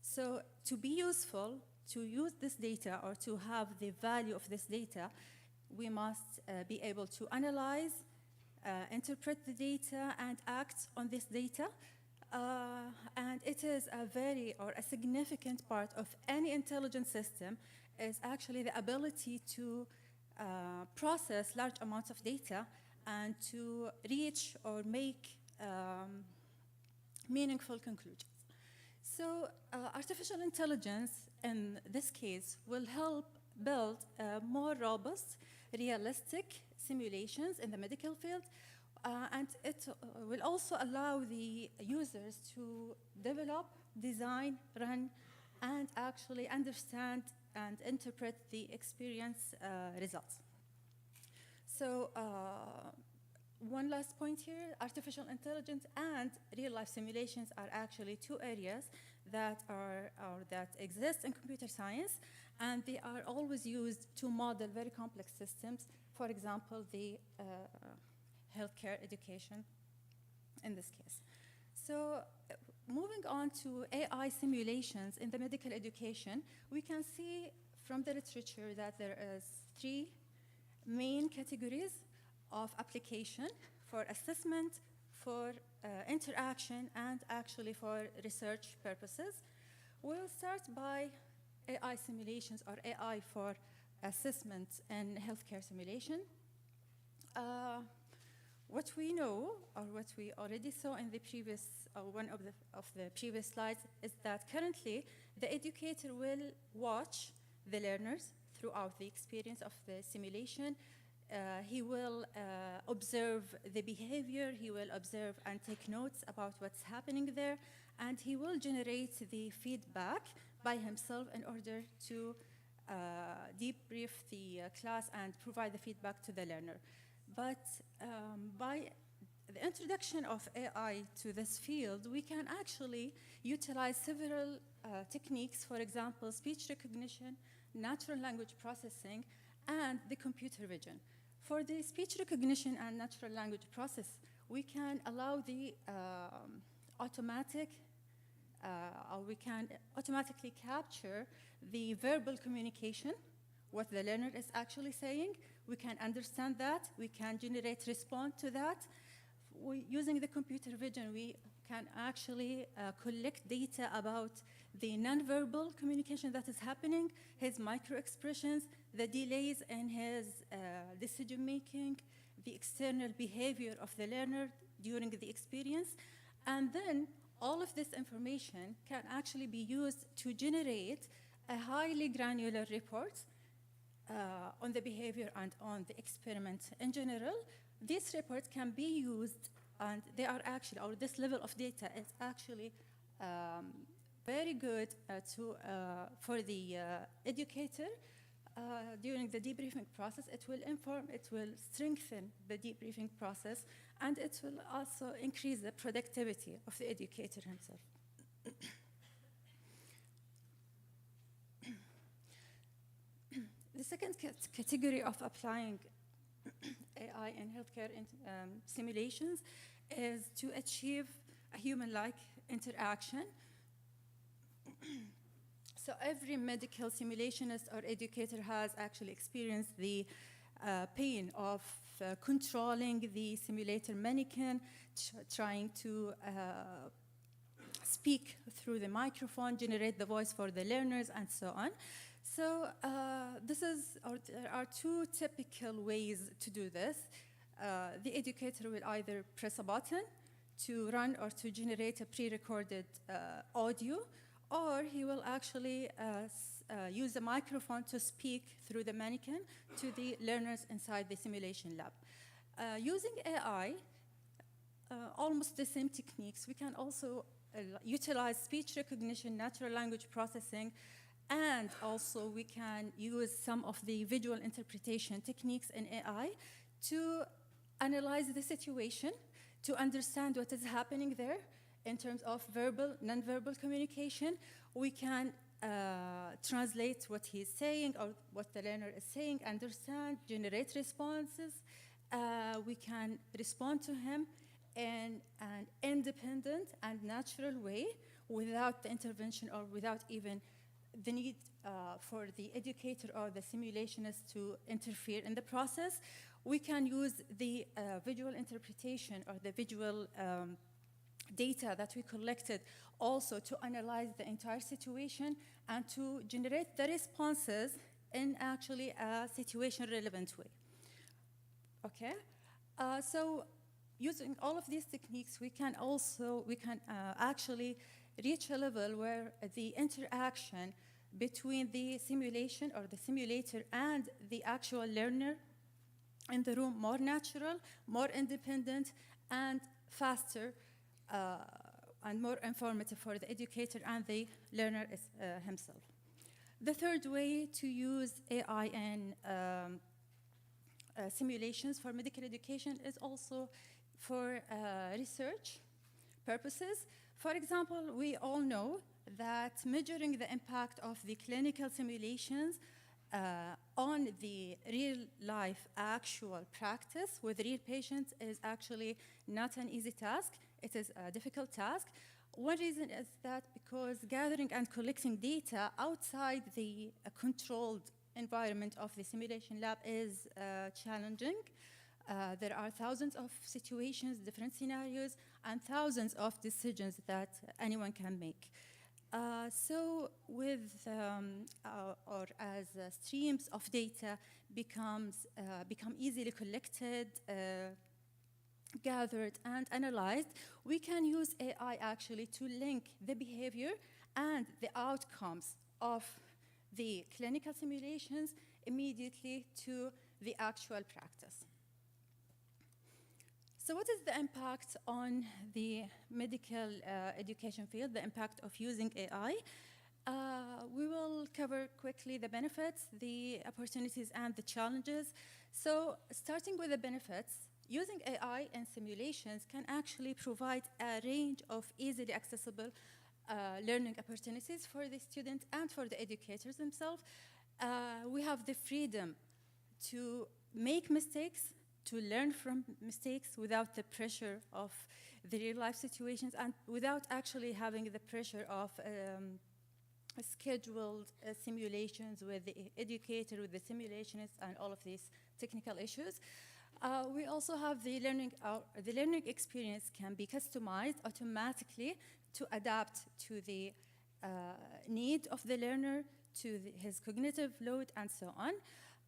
G: So to be useful, to use this data or to have the value of this data, we must be able to analyze, interpret the data, and act on this data. And it is a significant part of any intelligent system is actually the ability to process large amounts of data and to reach or make meaningful conclusions. So artificial intelligence, in this case, will help build more robust, realistic simulations in the medical field, and it will also allow the users to develop, design, run, and actually understand and interpret the experience results. So one last point here, artificial intelligence and real-life simulations are actually two areas that exist in computer science, and they are always used to model very complex systems, for example, the healthcare education in this case. So moving on to AI simulations in the medical education, we can see from the literature that there is 3 main categories of application: for assessment, for interaction, and actually for research purposes. We'll start by AI simulations, or AI for assessment and healthcare simulation. What we know, or what we already saw in the previous, one of the previous slides, is that currently the educator will watch the learners throughout the experience of the simulation. He will observe the behavior, he will observe and take notes about what's happening there, and he will generate the feedback by himself in order to debrief the class and provide the feedback to the learner. But by the introduction of AI to this field, we can actually utilize several techniques, for example, speech recognition, natural language processing, and the computer vision. For the speech recognition and natural language process, we can allow the or we can automatically capture the verbal communication, what the learner is actually saying. We can understand that. We can generate response to that. Using the computer vision, we can actually collect data about the nonverbal communication that is happening, his micro-expressions, the delays in his decision-making, the external behavior of the learner during the experience. And then all of this information can actually be used to generate a highly granular report on the behavior and on the experiment in general. This report can be used, and they are actually, or this level of data is actually very good for the educator during the debriefing process. It will inform, it will strengthen the debriefing process, and it will also increase the productivity of the educator himself. The second category of applying AI in healthcare simulations is to achieve a human-like interaction. So every medical simulationist or educator has actually experienced the pain of controlling the simulator mannequin, trying to speak through the microphone, generate the voice for the learners, and so on. So there are two typical ways to do this. The educator will either press a button to run or to generate a pre-recorded audio, or he will actually use a microphone to speak through the mannequin to the learners inside the simulation lab. Using AI, almost the same techniques, we can also utilize speech recognition, natural language processing, and also we can use some of the visual interpretation techniques in AI to analyze the situation, to understand what is happening there in terms of verbal, non-verbal communication. We can translate what he's saying or what the learner is saying, understand, generate responses. We can respond to him in an independent and natural way without the intervention or without even the need for the educator or the simulationist to interfere in the process. We can use the visual interpretation or the visual data that we collected also to analyze the entire situation and to generate the responses in actually a situation-relevant way. Okay, so using all of these techniques, we can actually reach a level where the interaction between the simulation or the simulator and the actual learner in the room more natural, more independent, and faster and more informative for the educator and the learner himself. The third way to use AI in simulations for medical education is also for research purposes. For example, we all know that measuring the impact of the clinical simulations on the real-life actual practice with real patients is actually not an easy task. It is a difficult task. One reason is that because gathering and collecting data outside the controlled environment of the simulation lab is challenging. There are thousands of situations, different scenarios, and thousands of decisions that anyone can make. So as streams of data become easily collected, gathered, and analyzed, we can use AI actually to link the behavior and the outcomes of the clinical simulations immediately to the actual practice. So what is the impact on the medical education field, the impact of using AI? We will cover quickly the benefits, the opportunities, and the challenges. So starting with the benefits, using AI in simulations can actually provide a range of easily accessible learning opportunities for the student and for the educators themselves. We have the freedom to make mistakes, to learn from mistakes without the pressure of the real life situations and without actually having the pressure of scheduled simulations with the educator, with the simulationists, and all of these technical issues. We also have the learning experience can be customized automatically to adapt to the need of the learner, to his cognitive load, and so on.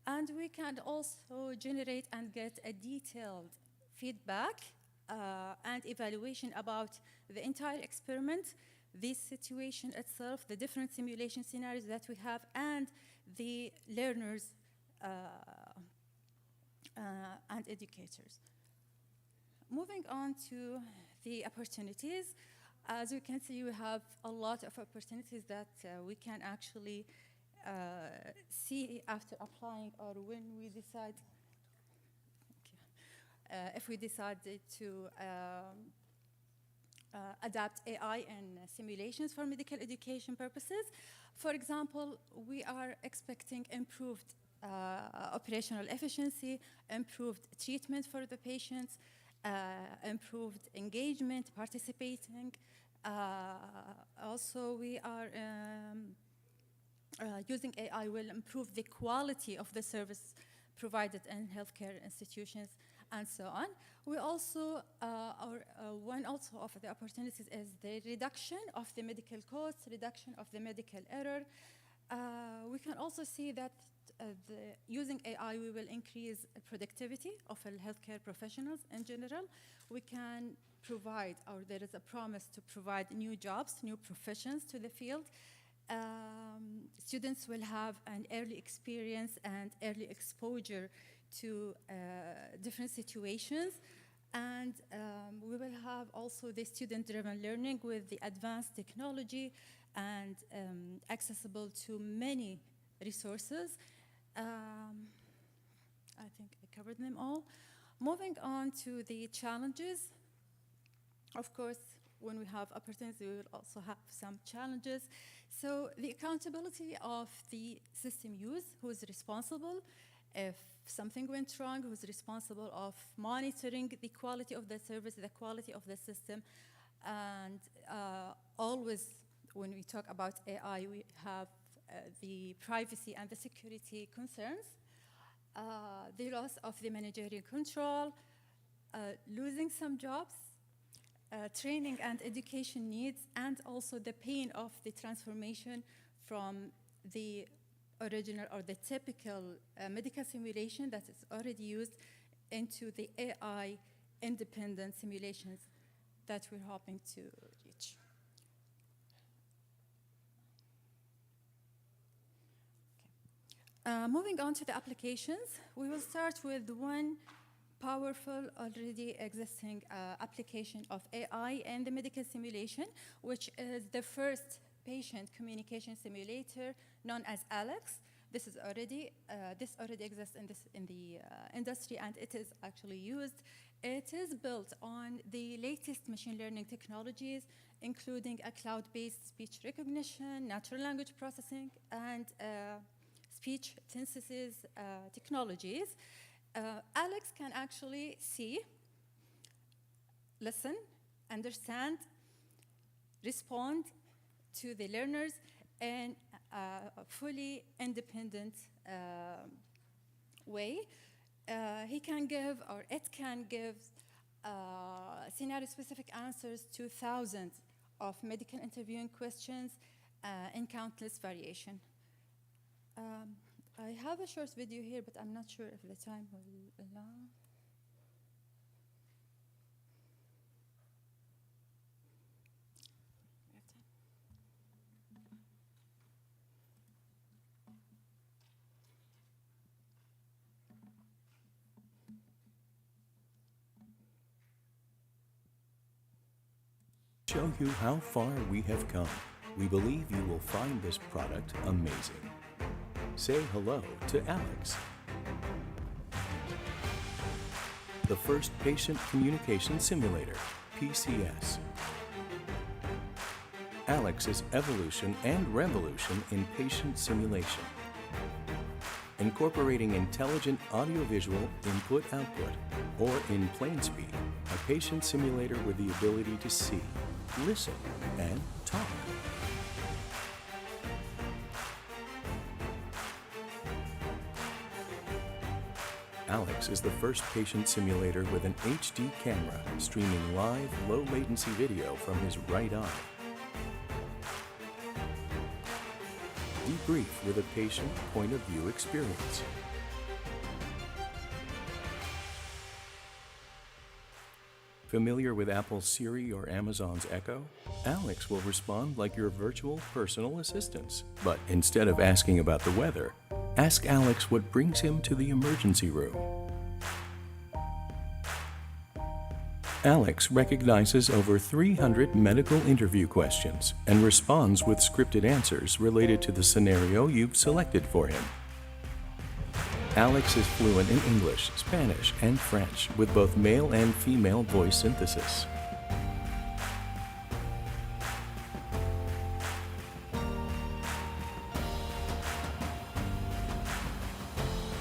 G: And we can also generate and get a detailed feedback and evaluation about the entire experiment, this situation itself, the different simulation scenarios that we have, and the learners and educators. Moving on to the opportunities, as you can see, we have a lot of opportunities that we can actually see after applying, or when we decide, if we decided to adapt AI and simulations for medical education purposes. For example, we are expecting improved operational efficiency, improved treatment for the patients, improved engagement, participating. Also, we are using AI will improve the quality of the service provided in healthcare institutions, and so on. We also, one also of the opportunities is the reduction of the medical costs, reduction of the medical error. We can also see that using AI, we will increase productivity of healthcare professionals in general. We can provide, or there is a promise to provide new jobs, new professions to the field. Students will have an early experience and early exposure to different situations. And we will have also the student-driven learning with the advanced technology and accessible to many resources. I think I covered them all. Moving on to the challenges. Of course, when we have opportunities, we will also have some challenges. So the accountability of the system use, who is responsible if something went wrong, who's responsible of monitoring the quality of the service, the quality of the system. And always when we talk about AI, we have the privacy and the security concerns, the loss of the managerial control, losing some jobs, training and education needs, and also the pain of the transformation from the original or the typical medical simulation that is already used into the AI independent simulations that we're hoping to reach. Okay. Moving on to the applications, we will start with one powerful, already existing application of AI in the medical simulation, which is the first patient communication simulator known as Alex. This already exists in the industry, and it is actually used. It is built on the latest machine learning technologies, including a cloud-based speech recognition, natural language processing, and speech synthesis technologies. Alex can actually see, listen, understand, respond to the learners in a fully independent way. He can give, or it can give, scenario-specific answers to thousands of medical interviewing questions in countless variation. I have a short video here, but I'm not sure if the time will allow.
H: Show you how far we have come. We believe you will find this product amazing. Say hello to Alex, the first patient communication simulator, PCS. Alex's evolution and revolution in patient simulation. incorporating intelligent audiovisual input-output, or in plain speak, a patient simulator with the ability to see, listen, and talk. Alex is the first patient simulator with an HD camera streaming live, low-latency video from his right eye. Debrief with a patient point-of-view experience. Familiar with Apple's Siri or Amazon's Echo? Alex will respond like your virtual personal assistant. But instead of asking about the weather, ask Alex what brings him to the emergency room. Alex recognizes over 300 medical interview questions and responds with scripted answers related to the scenario you've selected for him. Alex is fluent in English, Spanish, and French with both male and female voice synthesis.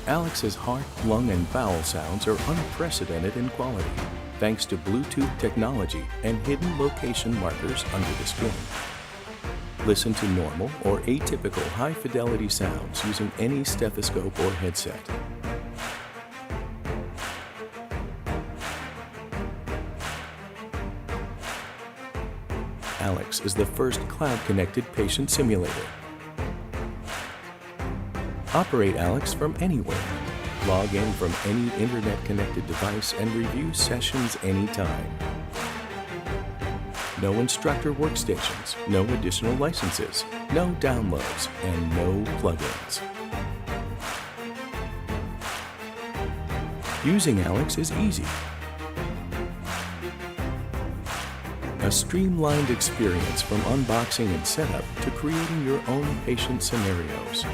H: Alex's heart, lung, and bowel sounds are unprecedented in quality, thanks to Bluetooth technology and hidden location markers under the skin. Listen to normal or atypical high-fidelity sounds using any stethoscope or headset. Alex is the first cloud-connected patient simulator. Operate Alex from anywhere. Log in from any internet-connected device and review sessions anytime. No instructor workstations, no additional licenses, no downloads, and no plugins. Using Alex is easy. A streamlined experience from unboxing and setup to creating your own patient scenarios.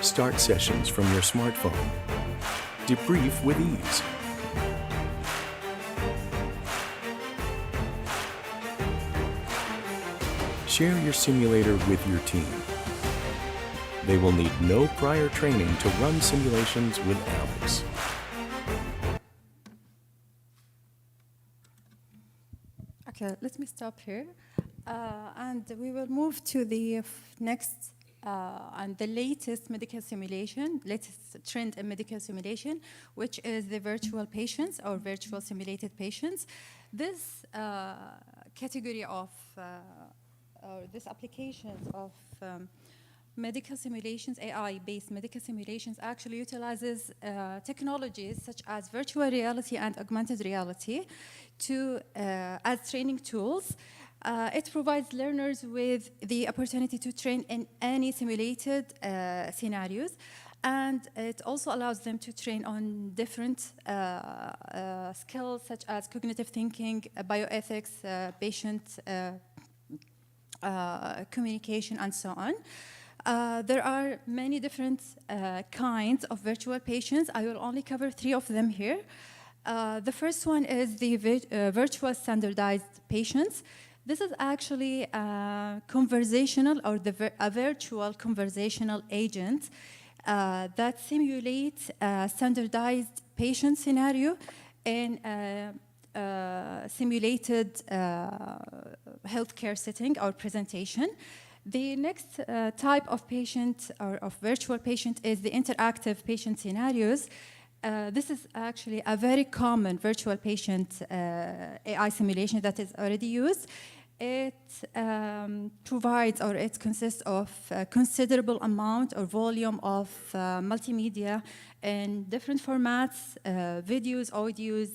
H: Start sessions from your smartphone. Debrief with ease. Share your simulator with your team. They will need no prior training to run simulations with Alex.
G: Okay, let me stop here. And we will move to the next and the latest medical simulation, latest trend in medical simulation, which is the virtual patients or virtual simulated patients. This category of, or this application of medical simulations, AI-based medical simulations, actually utilizes technologies such as virtual reality and augmented reality to as training tools. It provides learners with the opportunity to train in any simulated scenarios, and it also allows them to train on different skills such as cognitive thinking, bioethics, patient communication, and so on. There are many different kinds of virtual patients. I will only cover 3 of them here. The first one is the virtual standardized patients. This is actually conversational or a virtual conversational agent that simulates a standardized patient scenario in a simulated healthcare setting or presentation. The next type of patient or of virtual patient is the interactive patient scenarios. This is actually a very common virtual patient AI simulation that is already used. It provides, or it consists of a considerable amount or volume of multimedia in different formats, videos, audios,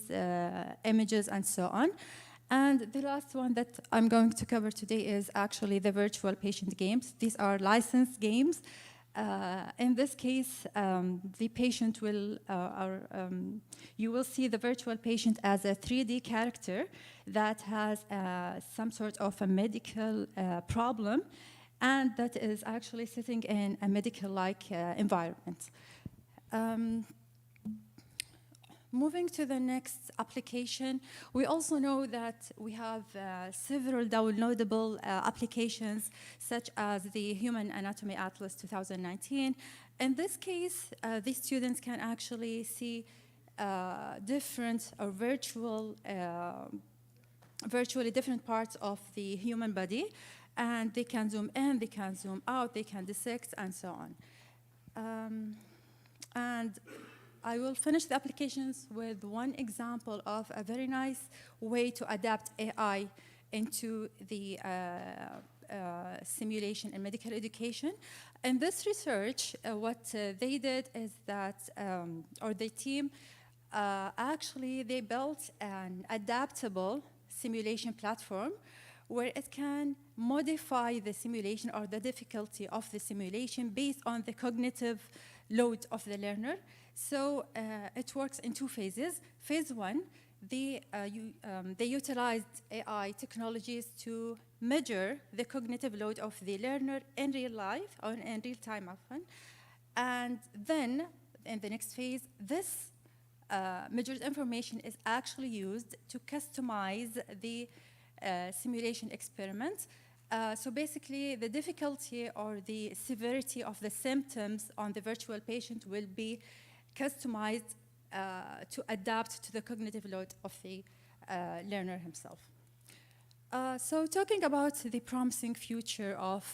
G: images, and so on. And the last one that I'm going to cover today is actually the virtual patient games. These are licensed games. In this case, the patient will, you will see the virtual patient as a 3D character that has some sort of a medical problem, and that is actually sitting in a medical-like environment. Moving to the next application, we also know that we have several downloadable applications, such as the Human Anatomy Atlas 2019. In this case, these students can actually see different or virtually different parts of the human body, and they can zoom in, they can zoom out, they can dissect, and so on. And I will finish the applications with one example of a very nice way to adapt AI into the simulation in medical education. In this research, what they did is that, or the team, actually they built an adaptable simulation platform where it can modify the simulation or the difficulty of the simulation based on the cognitive load of the learner. So it works in two phases. Phase one, they utilized AI technologies to measure the cognitive load of the learner in real life, or in real time often. And then, in the next phase, this measured information is actually used to customize the simulation experiment. So basically, the difficulty or the severity of the symptoms on the virtual patient will be customized to adapt to the cognitive load of the learner himself. So talking about the promising future of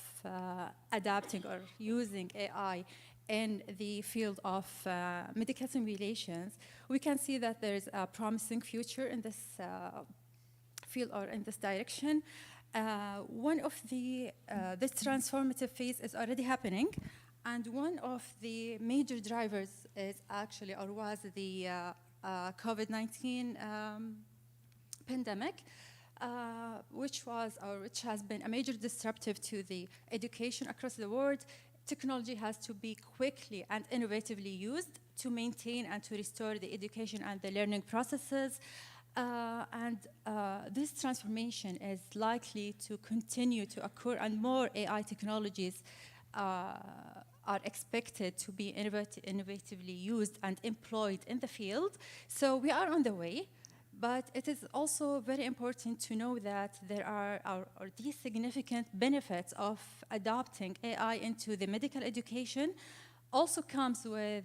G: adapting or using AI in the field of medical simulations, we can see that there is a promising future in this field or in this direction. One of this transformative phase is already happening, and one of the major drivers is actually, or was, the COVID-19 pandemic, which has been a major disruptive to the education across the world. Technology has to be quickly and innovatively used to maintain and to restore the education and the learning processes. This transformation is likely to continue to occur, and more AI technologies are expected to be innovatively used and employed in the field. So we are on the way, but it is also very important to know that there are these significant benefits of adopting AI into the medical education also comes with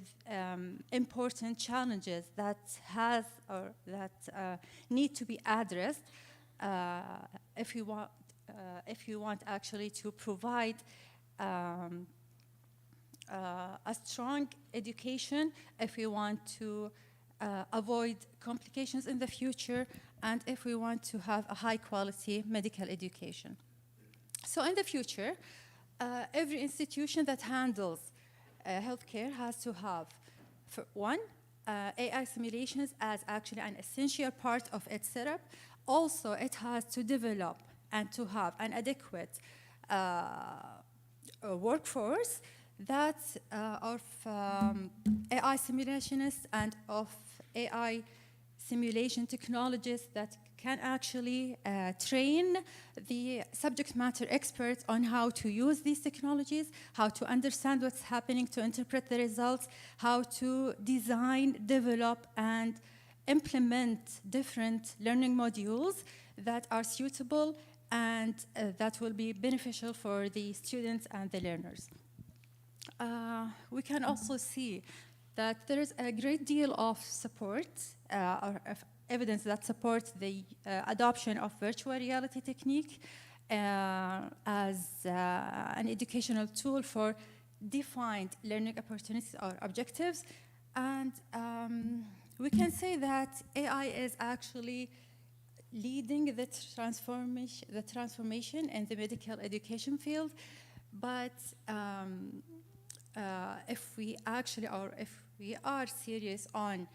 G: important challenges that need to be addressed if you want actually to provide a strong education, if we want to avoid complications in the future, and if we want to have a high quality medical education. So in the future, every institution that handles healthcare has to have, for one, AI simulations as actually an essential part of its setup. Also, it has to develop and to have an adequate workforce that of AI simulationists and of AI simulation technologists that can actually train the subject matter experts on how to use these technologies, how to understand what's happening, to interpret the results, how to design, develop, and implement different learning modules that are suitable and that will be beneficial for the students and the learners. We can also see that there is a great deal of support or of evidence that supports the adoption of virtual reality technique as an educational tool for defined learning opportunities or objectives. And we can say that AI is actually leading the transformation in the medical education field. But if we are serious on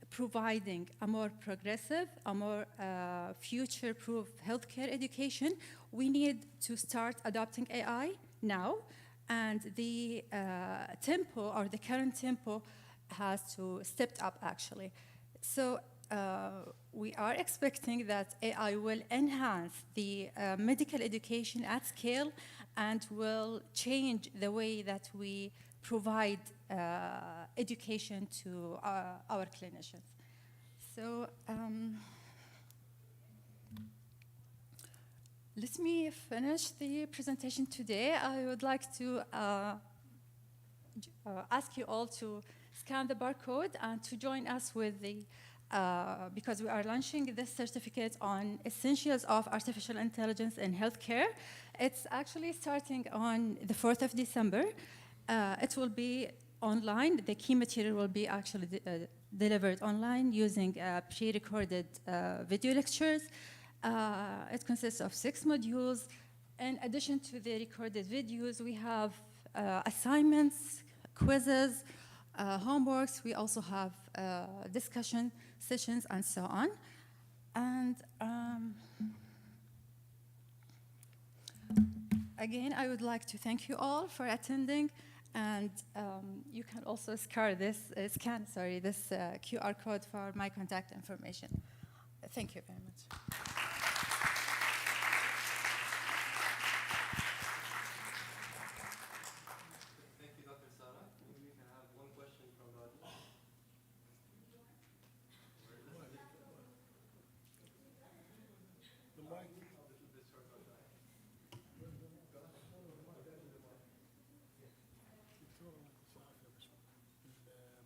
G: providing a more progressive, a more future-proof healthcare education, we need to start adopting AI now, and the tempo, or the current tempo, has to step up actually. So we are expecting that AI will enhance the medical education at scale and will change the way that we provide education to our clinicians. So let me finish the presentation today. I would like to ask you all to scan the barcode and to join us with the, because we are launching this certificate on essentials of artificial intelligence in healthcare. It's actually starting on the 4th of December. It will be online. The key material will be actually delivered online using pre-recorded video lectures. It consists of 6 modules. In addition to the recorded videos, we have assignments, quizzes, homeworks. We also have discussion sessions and so on. And again, I would like to thank you all for attending. And you can also scan this QR code for my contact information. Thank you very much.
A: Thank you, Dr. Sarah. Maybe we can have one question from the audience.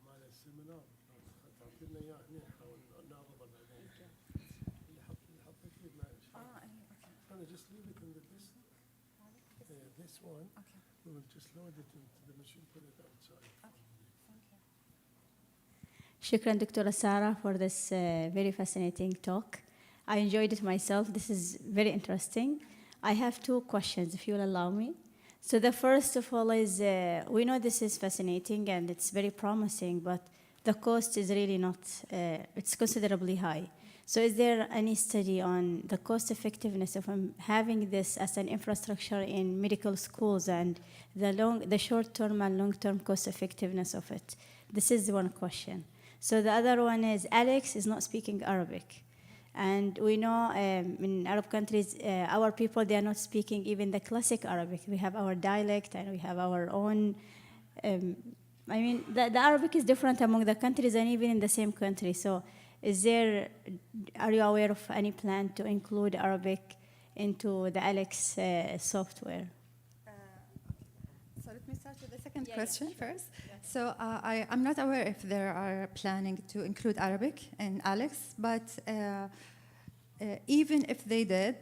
C: مال السيمينار تعطي لنا اياه هنا نحاول نعرضه بعدين اللي حطيت لي انا just leave it in the list. This one we will just load it into the machine, put it outside.
E: شكرا دكتورة سارة for this very fascinating talk. I enjoyed it myself. This is very interesting. I have 2 questions, if you'll allow me. So the first of all is, we know this is fascinating and it's very promising, but the cost is really not, it's considerably high. So is there any study on the cost effectiveness of having this as an infrastructure in medical schools and the short-term and long-term cost effectiveness of it? This is one question. So the other one is, Alex is not speaking Arabic. And we know in Arab countries, our people, they are not speaking even the classic Arabic. We have our dialect and we have our own, I mean, the Arabic is different among the countries and even in the same country. So are you aware of any plan to include Arabic into the Alex software?
G: So let me start with the second question first. So I'm not aware if there are planning to include Arabic in Alex, but even if they did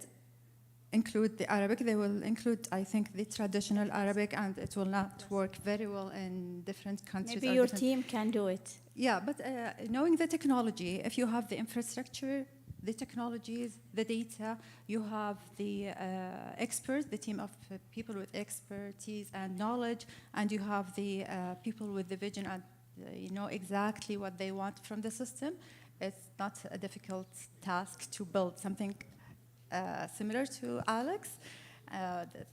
G: include the Arabic, they will include, I think, the traditional Arabic, and it will not work very well in different countries.
E: Maybe your team can do it.
G: Yeah, but knowing the technology, if you have the infrastructure, the technologies, the data, you have the experts, the team of people with expertise and knowledge, and you have the people with the vision and you know exactly what they want from the system. It's not a difficult task to build something similar to Alex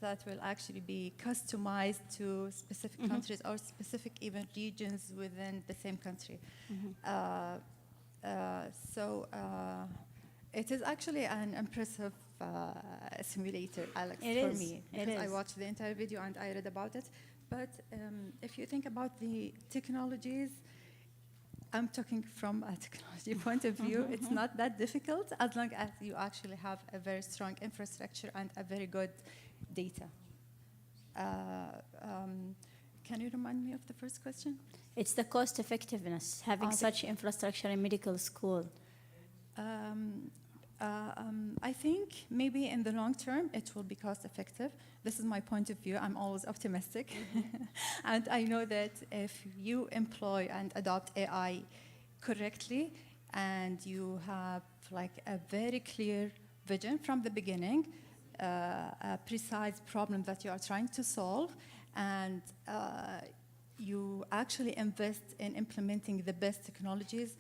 G: that will actually be customized to specific countries or specific even regions within the same country. It is actually an impressive simulator, Alex, for me. Because I watched the entire video and I read about it. But if you think about the technologies, I'm talking from a technology point of view. It's not that difficult as long as you actually have a very strong infrastructure and a very good data. Can you remind me of the first question?
E: It's the cost effectiveness, having such infrastructure in medical school.
G: I think maybe in the long term it will be cost effective. This is my point of view. I'm always optimistic. And I know that if you employ and adopt AI correctly and you have like a very clear vision from the beginning, a precise problem that you are trying to solve, and you actually invest in implementing the best technologies,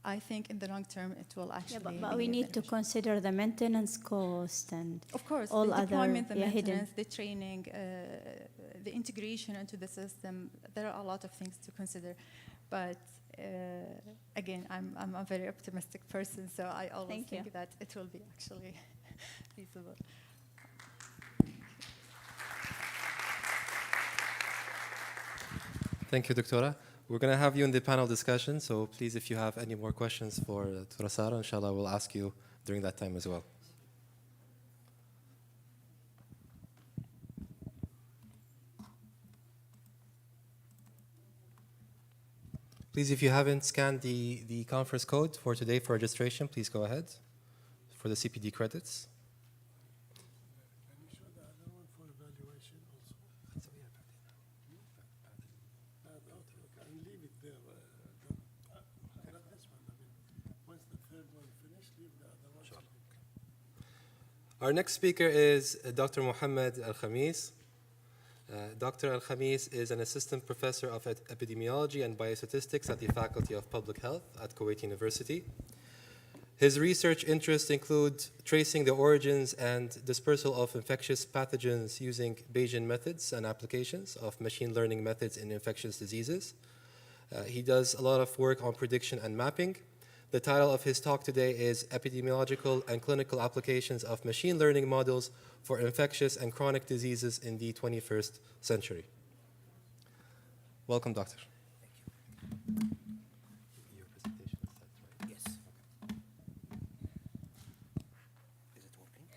G: I think in the long term it will actually.
E: But we need to consider the maintenance cost and
G: of course
E: all
G: the deployment,
E: other
G: the maintenance, the training, the integration into the system. There are a lot of things to consider, but again, I'm a very optimistic person, so I always think that it will be actually feasible.
A: Thank you, Doctora. We're going to have you in the panel discussion, so please, if you have any more questions for Dr. Sara, inshallah, we'll ask you during that time as well. Please, if you haven't scanned the conference code for today for registration, please go ahead for the CPD credits.
C: Can you show the other one for evaluation also? And leave it there. Not this one. I mean, once the third one finished, leave the other one.
A: Our next speaker is Dr. Mohammed Al-Khamis. Dr. Al-Khamis is an assistant professor of epidemiology and biostatistics at the Faculty of Public Health at Kuwait University. His research interests include tracing the origins and dispersal of infectious pathogens using Bayesian methods and applications of machine learning methods in infectious diseases. He does a lot of work on prediction and mapping. The title of his talk today is Epidemiological and Clinical Applications of Machine Learning Models for Infectious and Chronic Diseases in the 21st Century. Welcome, Doctor.
I: Thank you.
A: Your presentation is that, right?
I: Yes. Is it working?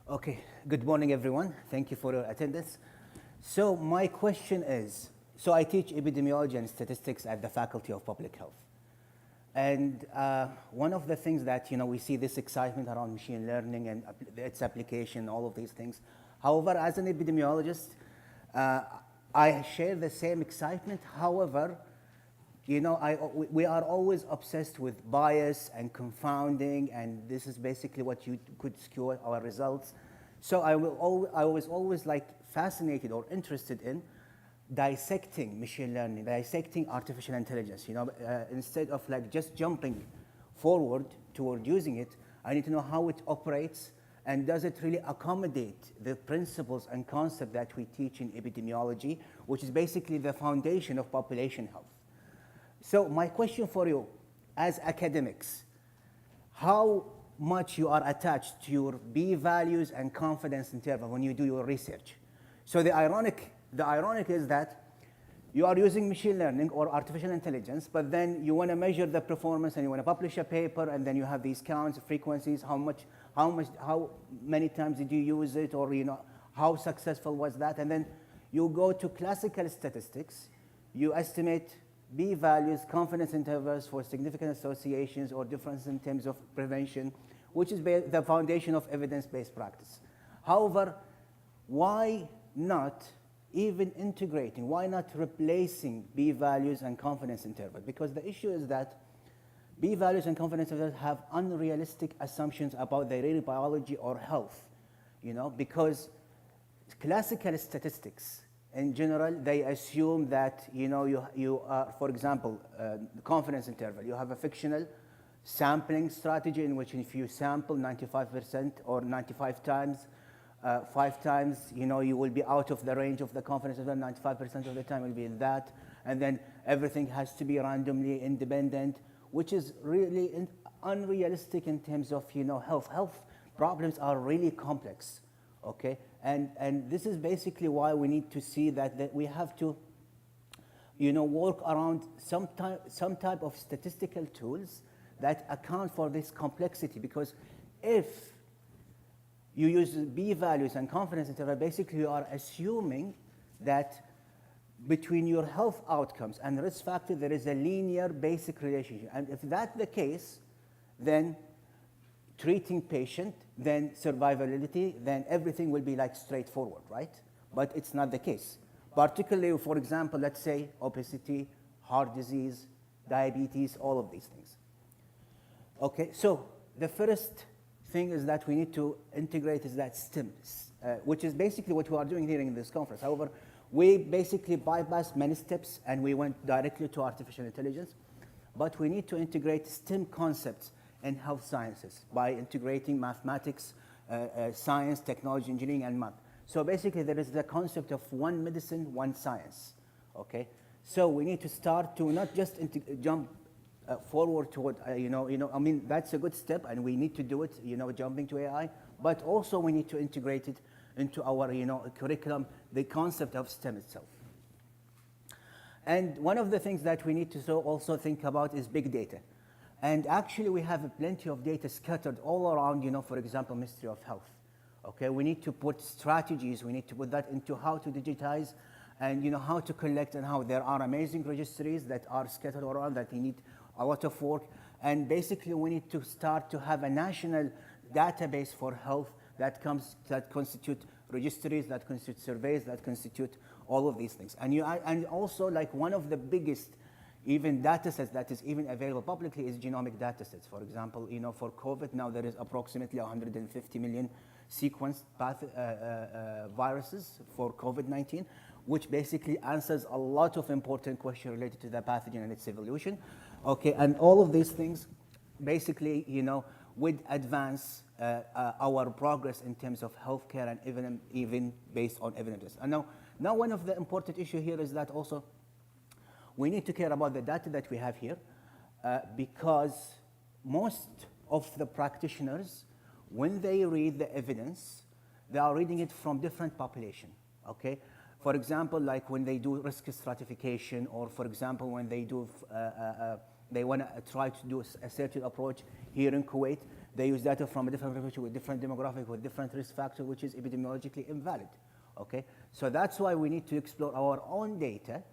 I: Okay, good morning everyone. Thank you for your attendance. So my question is, so I teach epidemiology and statistics at the Faculty of Public Health. And one of the things that, we see this excitement around machine learning and its application, all of these things. However, as an epidemiologist, I share the same excitement. However, we are always obsessed with bias and confounding, and this is basically what could skew our results. So I was always fascinated or interested in dissecting machine learning, dissecting artificial intelligence. Instead of just jumping forward toward using it, I need to know how it operates and does it really accommodate the principles and concepts that we teach in epidemiology, which is basically the foundation of population health. So my question for you, as academics, how much you are attached to your B-values and confidence interval when you do your research? So the ironic is that you are using machine learning or artificial intelligence, but then you want to measure the performance and you want to publish a paper, and then you have these counts, frequencies, how many times did you use it, or how successful was that? And then you go to classical statistics, you estimate B-values, confidence intervals for significant associations or differences in terms of prevention, which is the foundation of evidence-based practice. However, why not even integrating, why not replacing B-values and confidence intervals? Because the issue is that B-values and confidence intervals have unrealistic assumptions about their real biology or health, because classical statistics, in general, they assume that you are, for example, the confidence interval. You have a fictional sampling strategy in which if you sample 95% or 95 times, 5 times, you will be out of the range of the confidence interval. 95% of the time will be in that, and then everything has to be randomly independent, which is really unrealistic in terms of health. Health problems are really complex. Okay, and this is basically why we need to see that we have to, work around some type of statistical tools that account for this complexity. Because if you use B-values and confidence interval, basically you are assuming that between your health outcomes and risk factor there is a linear basic relationship. And if that's the case, then treating patient, then survivability, then everything will be straightforward, right? But it's not the case. Particularly, for example, let's say obesity, heart disease, diabetes, all of these things. Okay, so the first thing is that we need to integrate is that STEM, which is basically what we are doing here in this conference. However, we basically bypassed many steps and we went directly to artificial intelligence, but we need to integrate STEM concepts in health sciences by integrating mathematics, science, technology, engineering, and math. So basically, there is the concept of one medicine, one science. Okay, so we need to start to not just jump forward toward, I mean, that's a good step, and we need to do it, jumping to AI. but also we need to integrate it into our curriculum, the concept of STEM itself. And one of the things that we need to also think about is big data. And actually we have plenty of data scattered all around, for example, Ministry of Health. Okay, we need to put strategies, we need to put that into how to digitize and how to collect, and how there are amazing registries that are scattered around that need a lot of work. And basically we need to start to have a national database for health that constitute registries, that constitute surveys, that constitute all of these things. And also, like, one of the biggest even data sets that is even available publicly is genomic data sets. For example, for COVID now there is approximately 150 million sequenced viruses for COVID-19, which basically answers a lot of important questions related to the pathogen and its evolution. Okay, and all of these things basically, would advance our progress in terms of healthcare, and even based on evidence. And now one of the important issue here is that also we need to care about the data that we have here, because most of the practitioners, when they read the evidence, they are reading it from different population, okay? For example, like when they do risk stratification, or for example, when they do, they want to try to do a certain approach here in Kuwait, they use data from a different population with different demographic, with different risk factor, which is epidemiologically invalid, okay? So that's why we need to explore our own data,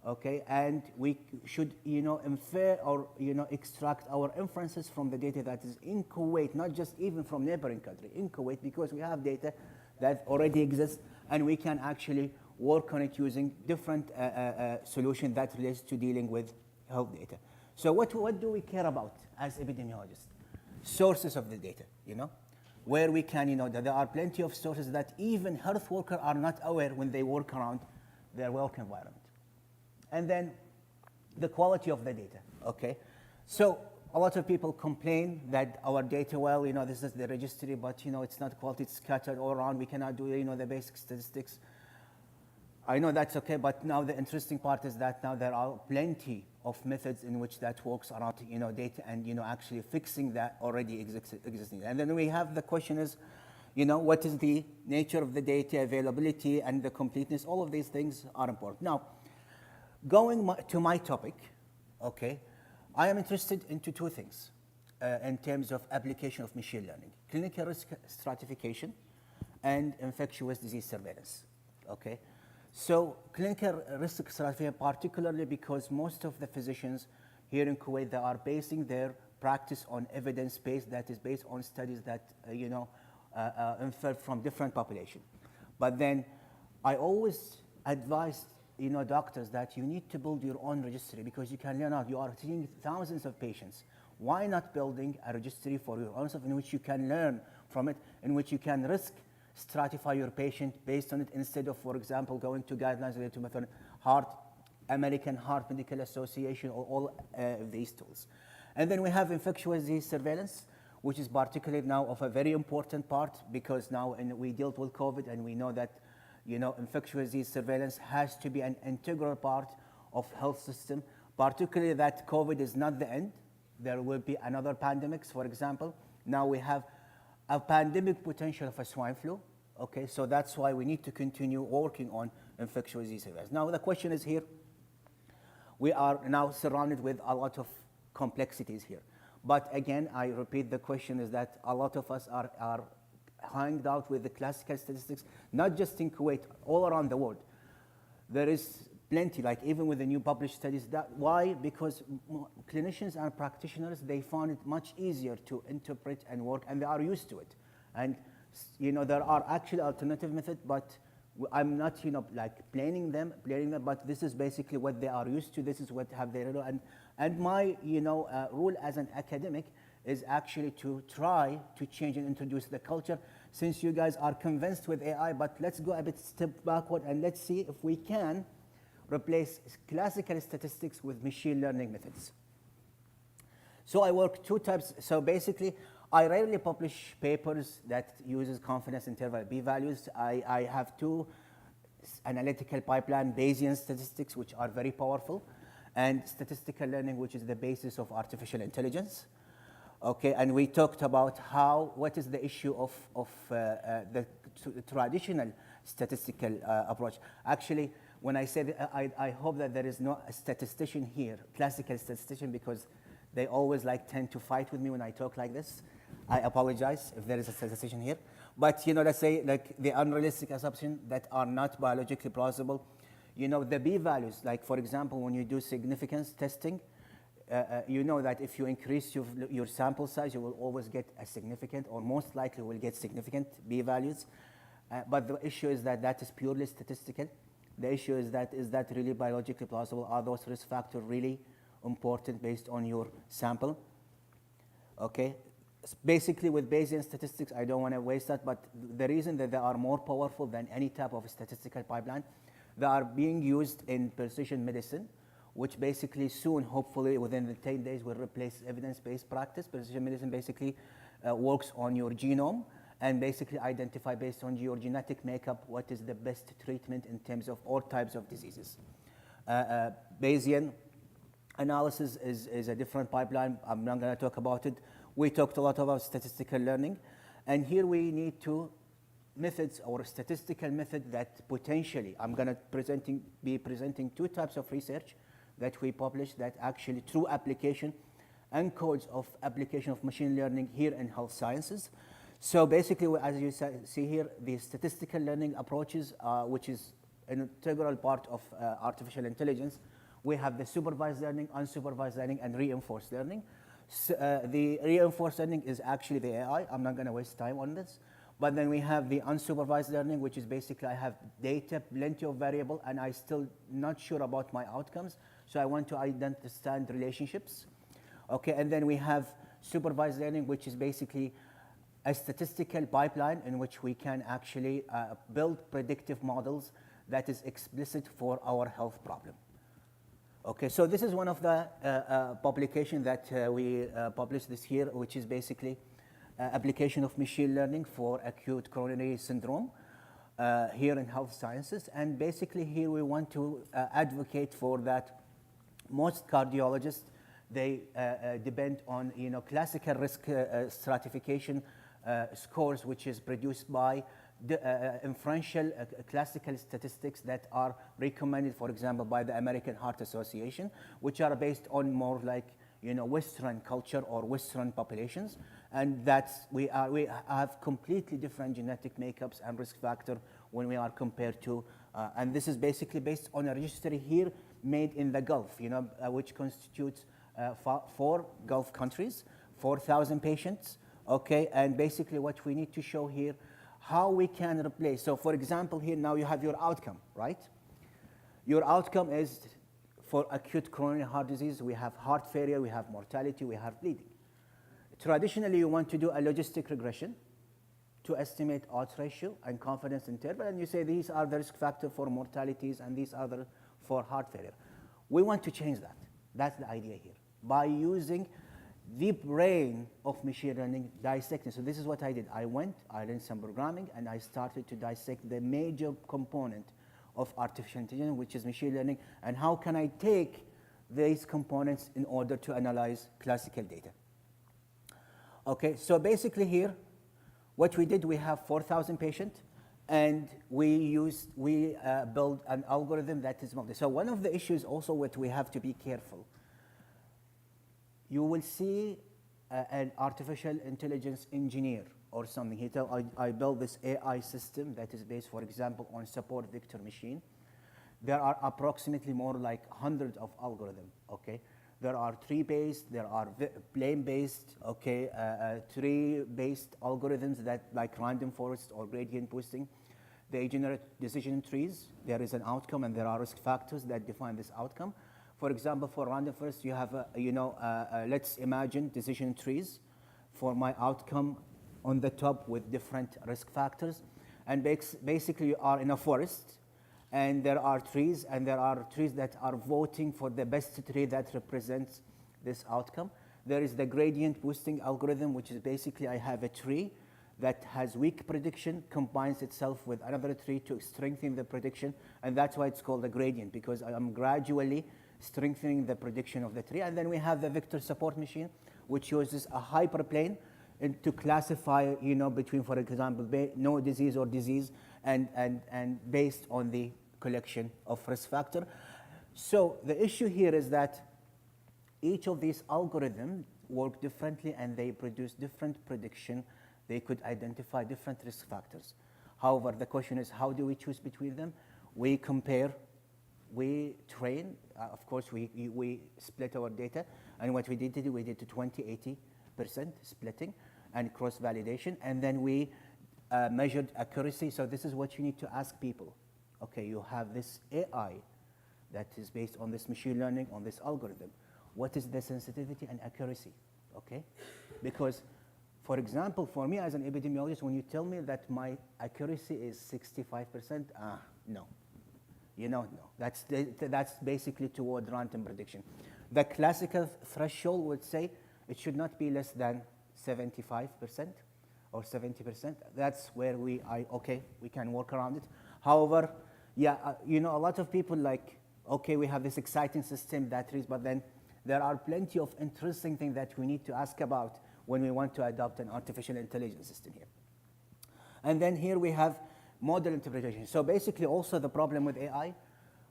I: okay? And we should, infer or, extract our inferences from the data that is in Kuwait, not just even from neighboring country, in Kuwait, because we have data that already exists, and we can actually work on it using different solution that relates to dealing with health data. So what do we care about as epidemiologists? Sources of the data, where we can, that there are plenty of sources that even health workers are not aware when they work around their work environment. And then the quality of the data, okay? So a lot of people complain that our data, well, this is the registry, but it's not quality, it's scattered all around, we cannot do, the basic statistics. I know that's okay, but now the interesting part is that now there are plenty of methods in which that works around, data and, actually fixing that already existing. And then we have the question is, what is the nature of the data, availability, and the completeness? All of these things are important. Now, going to my topic, okay, I am interested into two things in terms of application of machine learning: clinical risk stratification and infectious disease surveillance, okay? So clinical risk stratification, particularly because most of the physicians here in Kuwait, they are basing their practice on evidence-based, that is based on studies that, inferred from different population. But then I always advise, doctors that you need to build your own registry, because you can learn out. You are seeing thousands of patients. Why not building a registry for your own self in which you can learn from it, in which you can risk stratify your patient based on it, instead of, for example, going to guidelines related to American Heart Medical Association, or all these tools. And then we have infectious disease surveillance, which is particularly now of a very important part, because now we dealt with COVID, and we know that infectious disease surveillance has to be an integral part of health system, particularly that COVID is not the end. There will be another pandemics, for example. Now we have a pandemic potential of a swine flu, okay? So that's why we need to continue working on infectious disease surveillance. Now the question is here, we are now surrounded with a lot of complexities here. But again, I repeat, the question is that a lot of us are hanged out with the classical statistics, not just in Kuwait, all around the world. There is plenty, like even with the new published studies. Why? Because clinicians and practitioners, they found it much easier to interpret and work, and they are used to it. And there are actually alternative methods, but I'm not like blaming them, but this is basically what they are used to. This is what have they learned. And my role as an academic is actually to try to change and introduce the culture. Since you guys are convinced with AI, but let's go a bit step backward, and let's see if we can replace classical statistics with machine learning methods. So I work two types. So basically, I rarely publish papers that uses confidence interval p-values. I have two analytical pipeline, Bayesian statistics, which are very powerful, and statistical learning, which is the basis of artificial intelligence. Okay, and we talked about what is the issue of the traditional statistical approach. Actually, when I said I hope that there is no statistician here, classical statistician, because they always tend to fight with me when I talk like this. I apologize if there is a statistician here. But let's say the unrealistic assumptions that are not biologically plausible. The p-values, for example, when you do significance testing, you know that if you increase your sample size, you will always get a significant, or most likely will get significant p-values. But the issue is that is purely statistical. The issue is that really biologically plausible? Are those risk factors really important based on your sample? Okay. Basically, with Bayesian statistics, I don't want to waste that, but the reason that they are more powerful than any type of statistical pipeline, they are being used in precision medicine, which basically soon, hopefully within the 10 days, will replace evidence-based practice. Precision medicine basically works on your genome and basically identify based on your genetic makeup what is the best treatment in terms of all types of diseases. Bayesian analysis is a different pipeline. I'm not going to talk about it. We talked a lot about statistical learning, and here we need two methods or statistical method that potentially, I'm going to be presenting two types of research that we published that actually through application and codes of application of machine learning here in health sciences. So basically, as you see here, the statistical learning approaches, which is an integral part of artificial intelligence, we have the supervised learning, unsupervised learning, and reinforced learning. So, the reinforced learning is actually the AI. I'm not going to waste time on this. But then we have the unsupervised learning, which is basically I have data, plenty of variable, and I'm still not sure about my outcomes. So I want to understand relationships. Okay, and then we have supervised learning, which is basically a statistical pipeline in which we can actually build predictive models that is explicit for our health problem. Okay, so this is one of the publications that we published this year, which is basically application of machine learning for acute coronary syndrome here in health sciences. And basically here we want to advocate for that most cardiologists, they depend on classical risk stratification scores, which is produced by the inferential classical statistics that are recommended, for example, by the American Heart Association, which are based on more Western culture or Western populations, and we have completely different genetic makeups and risk factor when we are compared to, and this is basically based on a registry here made in the Gulf, which constitutes 4 Gulf countries, 4,000 patients. Okay, and basically what we need to show here, how we can replace. So for example, here now you have your outcome, right? Your outcome is for acute coronary heart disease, we have heart failure, we have mortality, we have bleeding. Traditionally, you want to do a logistic regression to estimate odds ratio and confidence interval, and you say these are the risk factors for mortalities and these are for heart failure. We want to change that. That's the idea here. By using the brain of machine learning, dissecting. So this is what I did. I learned some programming, and I started to dissect the major component of artificial intelligence, which is machine learning, and how can I take these components in order to analyze classical data. Okay, so basically here, what we did, we have 4,000 patients, and we build an algorithm that is multi. So one of the issues also what we have to be careful. You will see an artificial intelligence engineer or something. He tell, I built this AI system that is based, for example, on support vector machine. There are approximately more like hundreds of algorithms, okay? There are tree-based, there are plane-based, okay, tree-based algorithms that like random forest or gradient boosting. They generate decision trees. There is an outcome, and there are risk factors that define this outcome. For example, for random forest, you have, let's imagine decision trees for my outcome on the top with different risk factors. And basically, you are in a forest, and there are trees that are voting for the best tree that represents this outcome. There is the gradient boosting algorithm, which is basically I have a tree that has weak prediction, combines itself with another tree to strengthen the prediction, and that's why it's called a gradient, because I am gradually strengthening the prediction of the tree. And then we have the vector support machine, which uses a hyperplane to classify, between, for example, no disease or disease, and based on the collection of risk factor. So the issue here is that each of these algorithms work differently and they produce different prediction. They could identify different risk factors. However, the question is, how do we choose between them? We compare, we train, of course, we split our data, and what we did to 20-80% splitting and cross-validation, and then we measured accuracy. So this is what you need to ask people. Okay, you have this AI that is based on this machine learning, on this algorithm. What is the sensitivity and accuracy? Okay, because, for example, for me as an epidemiologist, when you tell me that my accuracy is 65%, no. No. That's basically toward random prediction. The classical threshold would say it should not be less than 75% or 70%. That's where we can work around it. However, a lot of people we have this exciting system that is, but then there are plenty of interesting things that we need to ask about when we want to adopt an artificial intelligence system here. And then here we have model interpretation. So basically also the problem with AI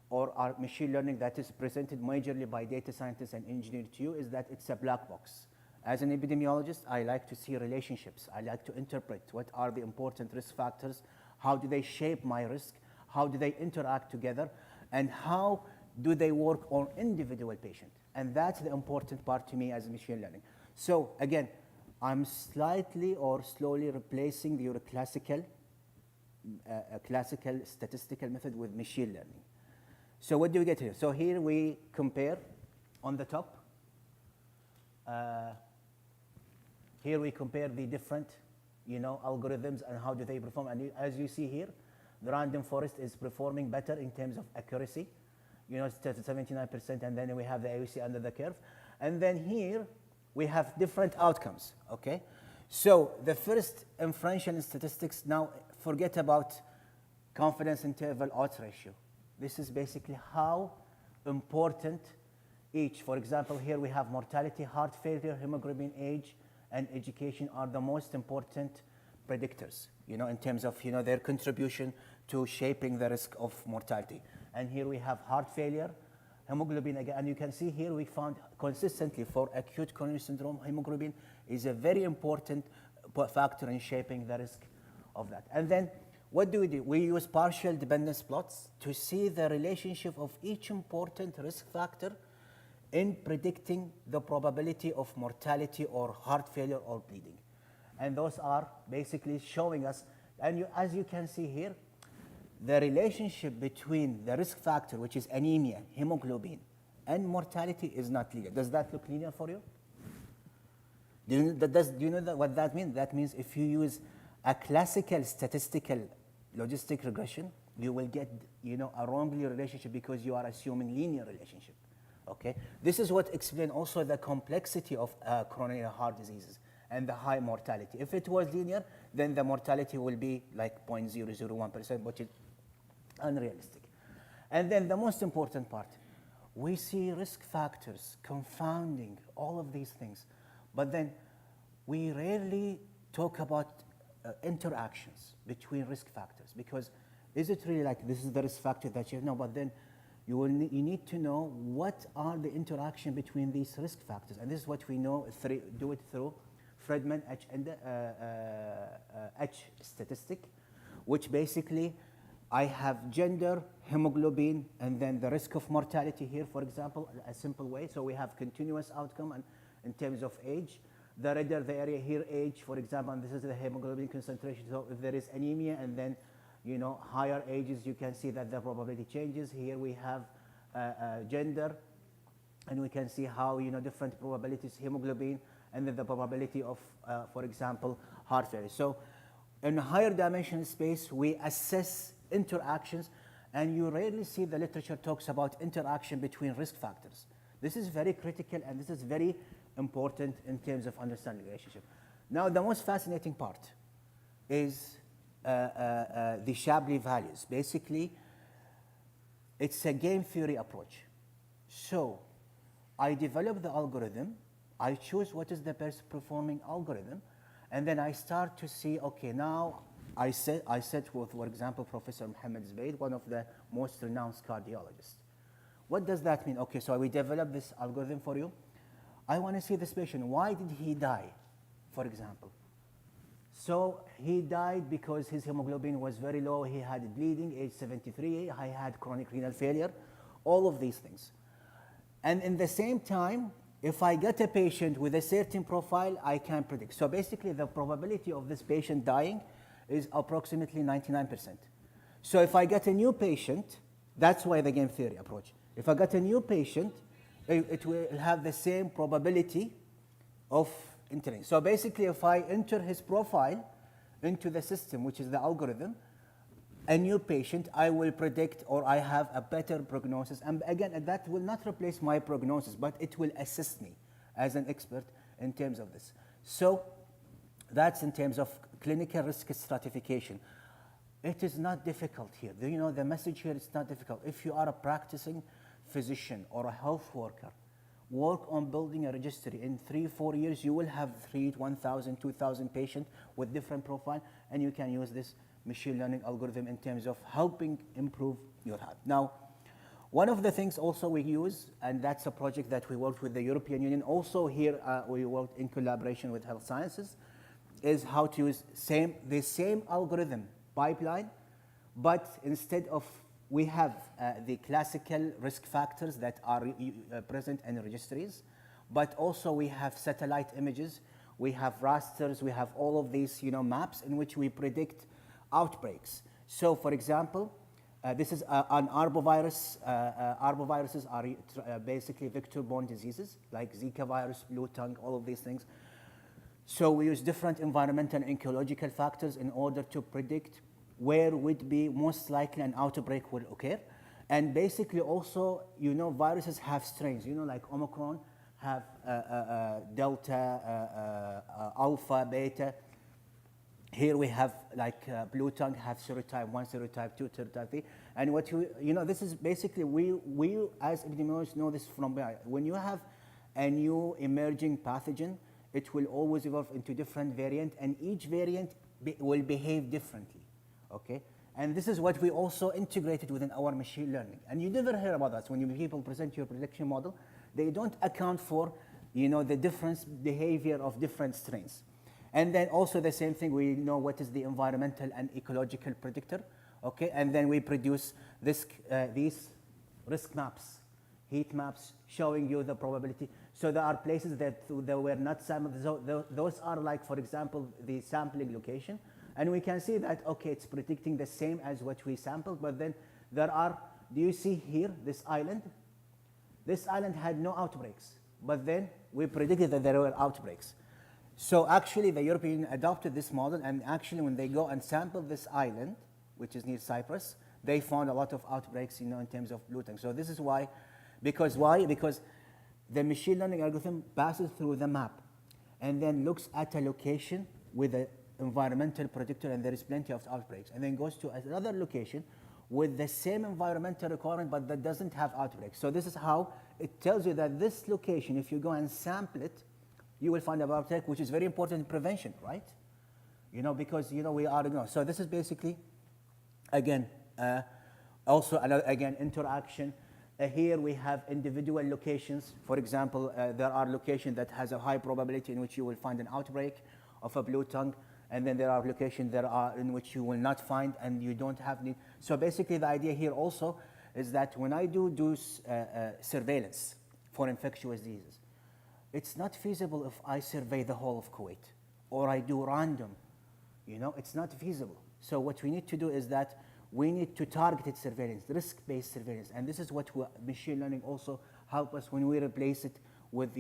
I: or our machine learning that is presented majorly by data scientists and engineers to you is that it's a black box. As an epidemiologist, I like to see relationships. I like to interpret what are the important risk factors, how do they shape my risk, how do they interact together, and how do they work on individual patient. And that's the important part to me as machine learning. So again, I'm slightly or slowly replacing your classical statistical method with machine learning. So what do we get here? So here we compare on the top. Here we compare the different, algorithms and how do they perform. And as you see here, the random forest is performing better in terms of accuracy. It's 79%, and then we have the AUC under the curve. And then here we have different outcomes, okay? So the first inferential in statistics, now forget about confidence interval odds ratio. This is basically how important each, for example, here we have mortality, heart failure, hemoglobin, age, and education are the most important predictors, in terms of, their contribution to shaping the risk of mortality. And here we have heart failure, hemoglobin again, and you can see here we found consistently for acute coronary syndrome, hemoglobin is a very important factor in shaping the risk of that. And then what do? We use partial dependence plots to see the relationship of each important risk factor in predicting the probability of mortality or heart failure or bleeding. And those are basically showing us, and as you can see here, the relationship between the risk factor, which is anemia, hemoglobin, and mortality is not linear. Does that look linear for you? Do you know what that means? That means if you use a classical statistical logistic regression, you will get a wrongly relationship because you are assuming linear relationship. Okay, this is what explains also the complexity of coronary heart diseases and the high mortality. If it was linear, then the mortality will be like 0.001%, which is unrealistic. And then the most important part, we see risk factors confounding all of these things, but then we rarely talk about interactions between risk factors, because is it really like this is the risk factor that you know, but then you need to know what are the interaction between these risk factors, and this is what we know do it through Friedman H statistic, which basically I have gender, hemoglobin, and then the risk of mortality here, for example, a simple way. So we have continuous outcome and in terms of age. The redder the area here, age, for example, and this is the hemoglobin concentration. So if there is anemia and then higher ages, you can see that the probability changes. Here we have gender, and we can see how different probabilities, hemoglobin, and then the probability of, for example, heart failure. So in a higher dimensional space, we assess interactions, and you rarely see the literature talks about interaction between risk factors. This is very critical, and this is very important in terms of understanding the relationship. Now, the most fascinating part is the Shapley values. Basically, it's a game theory approach. So I develop the algorithm, I choose what is the best performing algorithm, and then I start to see, okay, now I sit with, for example, Professor Mohammed Zbaid, one of the most renowned cardiologists. What does that mean? Okay, so we develop this algorithm for you. I want to see this patient. Why did he die, for example? So he died because his hemoglobin was very low, he had bleeding, age 73, he had chronic renal failure, all of these things. And in the same time, if I get a patient with a certain profile, I can predict. So basically, the probability of this patient dying is approximately 99%. So if I get a new patient, that's why the game theory approach. If I get a new patient, it will have the same probability of entering. So basically, if I enter his profile into the system, which is the algorithm, a new patient, I will predict, or I have a better prognosis. And again, that will not replace my prognosis, but it will assist me as an expert in terms of this. So that's in terms of clinical risk stratification. It is not difficult here. You know, the message here is not difficult. If you are a practicing physician or a health worker, work on building a registry. In 3-4 years, you will have 1,000, 2,000 patients with different profile, and you can use this machine learning algorithm in terms of helping improve your health. Now, one of the things also we use, and that's a project that we worked with the European Union, also here we worked in collaboration with health sciences, is how to use the same algorithm pipeline, but instead of, we have the classical risk factors that are present in registries, but also we have satellite images, we have rasters, we have all of these maps in which we predict outbreaks. So for example, this is an arbovirus. Arboviruses are basically vector-borne diseases like Zika virus, blue tongue, all of these things. So we use different environmental and ecological factors in order to predict where would be most likely an outbreak will occur. And basically also, viruses have strains, like Omicron have Delta, Alpha, Beta. Here we have like blue tongue have serotype 1, serotype 2, serotype 3. And what this is basically, we as epidemiologists know this from when you have a new emerging pathogen, it will always evolve into different variant, and each variant will behave differently, okay? And this is what we also integrated within our machine learning. And you never hear about that. When people present your prediction model, they don't account for, the different behavior of different strains. And then also the same thing, we know what is the environmental and ecological predictor, okay? And then we produce these risk maps, heat maps, showing you the probability. So there are places that were not sampled. So those are like, for example, the sampling location. And we can see that, okay, it's predicting the same as what we sampled, but then there are, do you see here, this island? This island had no outbreaks, but then we predicted that there were outbreaks. So actually, the European Union adopted this model, and actually when they go and sample this island, which is near Cyprus, they found a lot of outbreaks, in terms of blue tongue. So this is why, because the machine learning algorithm passes through the map and then looks at a location with an environmental predictor, and there is plenty of outbreaks, and then goes to another location with the same environmental requirement, but that doesn't have outbreaks. So this is how it tells you that this location, if you go and sample it, you will find an outbreak, which is very important in prevention, right? Because, we are, so this is basically, again, also, again, interaction. Here we have individual locations. For example, there are locations that has a high probability in which you will find an outbreak of a blue tongue, and then there are locations that are in which you will not find and you don't have need. So basically the idea here also is that when I do surveillance for infectious diseases, it's not feasible if I survey the whole of Kuwait or I do random, it's not feasible. So what we need to do is that we need to targeted surveillance, risk-based surveillance, and this is what machine learning also help us when we replace it with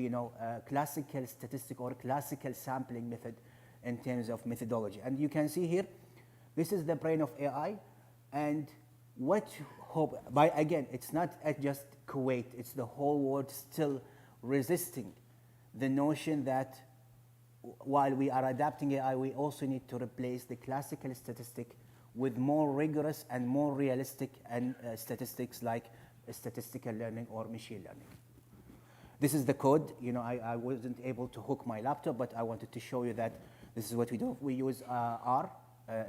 I: classical statistic or classical sampling method in terms of methodology. And you can see here, this is the brain of AI, and again, it's not just Kuwait, it's the whole world still resisting the notion that while we are adapting AI, we also need to replace the classical statistic with more rigorous and more realistic statistics like statistical learning or machine learning. This is the code. You know, I wasn't able to hook my laptop, but I wanted to show you that this is what we do. We use R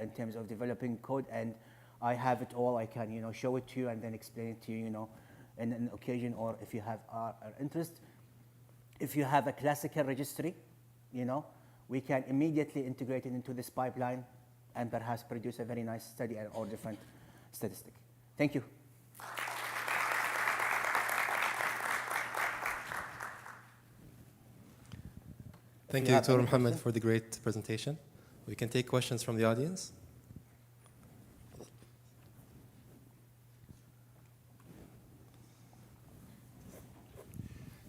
I: in terms of developing code, and I have it all. I can, you know, show it to you and then explain it to you, you know, in an occasion, or if you have interest. If you have a classical registry, you know, we can immediately integrate it into this pipeline and perhaps produce a very nice study or different statistic. Thank you.
A: Thank you, Dr. Mohammed, for the great presentation. We can take questions from the audience.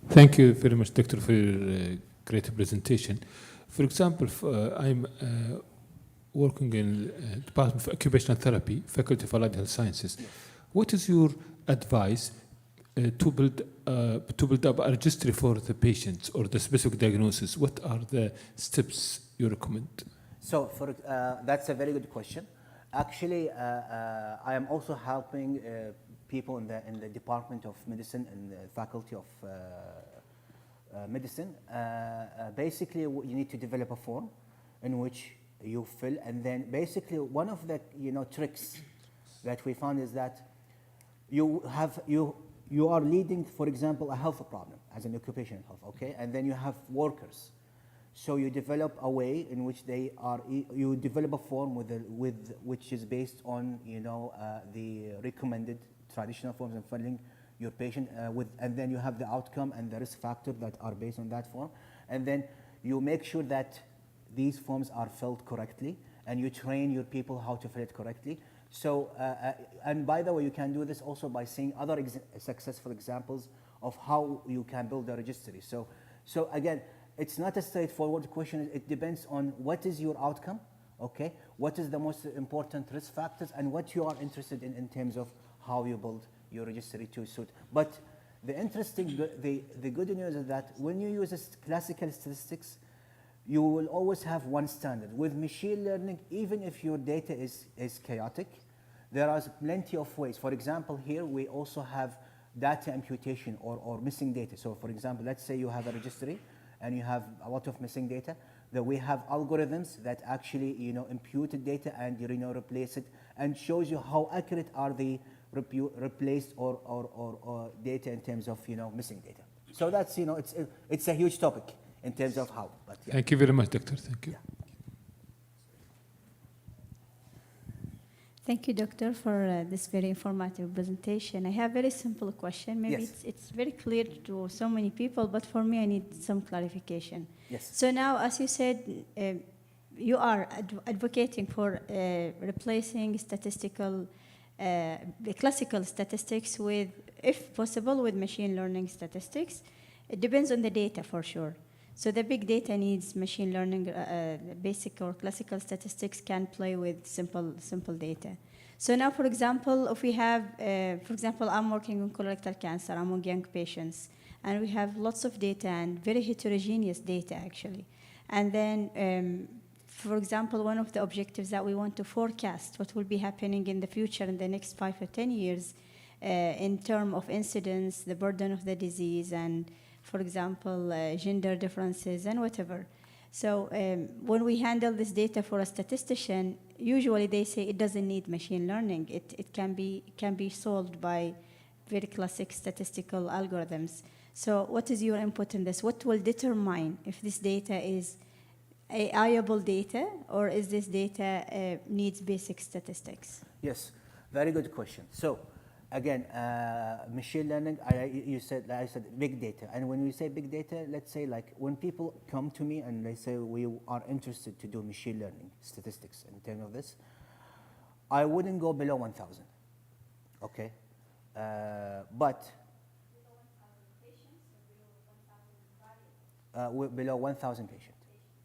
J: Thank you very much, Doctor, for your great presentation. For example, I'm working in the Department of Occupational Therapy, Faculty of Allied Health Sciences.
I: Yes.
J: What is your advice to build up a registry for the patients or the specific diagnosis? What are the steps you recommend?
I: So that's a very good question. Actually, I am also helping people in the Department of Medicine and the Faculty of Medicine. Basically, you need to develop a form in which you fill, and then basically one of the tricks that we found is that you are leading, for example, a health problem as an occupational health, okay, and then you have workers. So you develop a way in which you develop a form which is based on the recommended traditional forms and filling your patient and then you have the outcome and the risk factor that are based on that form, and then you make sure that these forms are filled correctly, and you train your people how to fill it correctly. So, and by the way, you can do this also by seeing other successful examples of how you can build a registry. So again, it's not a straightforward question. It depends on what is your outcome, okay? What is the most important risk factors, and what you are interested in terms of how you build your registry to suit. But the good news is that when you use classical statistics, you will always have one standard. With machine learning, even if your data is chaotic, there are plenty of ways. For example, here we also have data imputation or missing data. So for example, let's say you have a registry and you have a lot of missing data, that we have algorithms that actually imputed data and replace it, and shows you how accurate are the replaced or data in terms of missing data. So that's it's a huge topic in terms of how. But yeah.
J: Thank you very much, Doctor. Thank you.
I: Yeah.
E: Thank you, Doctor, for this very informative presentation. I have a very simple question. Maybe
I: Yes.
E: it's very clear to so many people, but for me, I need some clarification.
I: Yes.
E: So now, as you said, you are advocating for replacing classical statistics with, if possible, with machine learning statistics. It depends on the data, for sure. So the big data needs machine learning. Basic or classical statistics can play with simple data. So now, for example, if we have, for example, I'm working on colorectal cancer among young patients, and we have lots of data and very heterogeneous data, actually. And then, for example, one of the objectives that we want to forecast what will be happening in the future in the next 5 or 10 years in terms of incidence, the burden of the disease, and for example, gender differences and whatever. So when we handle this data for a statistician, usually they say it doesn't need machine learning. It can be solved by very classic statistical algorithms. So what is your input in this? What will determine if this data is AI-able data, or is this data needs basic statistics?
I: Yes, very good question. So again, machine learning, I said big data. And when we say big data, let's say like when people come to me and they say we are interested to do machine learning statistics in terms of this, I wouldn't go below 1,000, okay? But below 1,000 patients.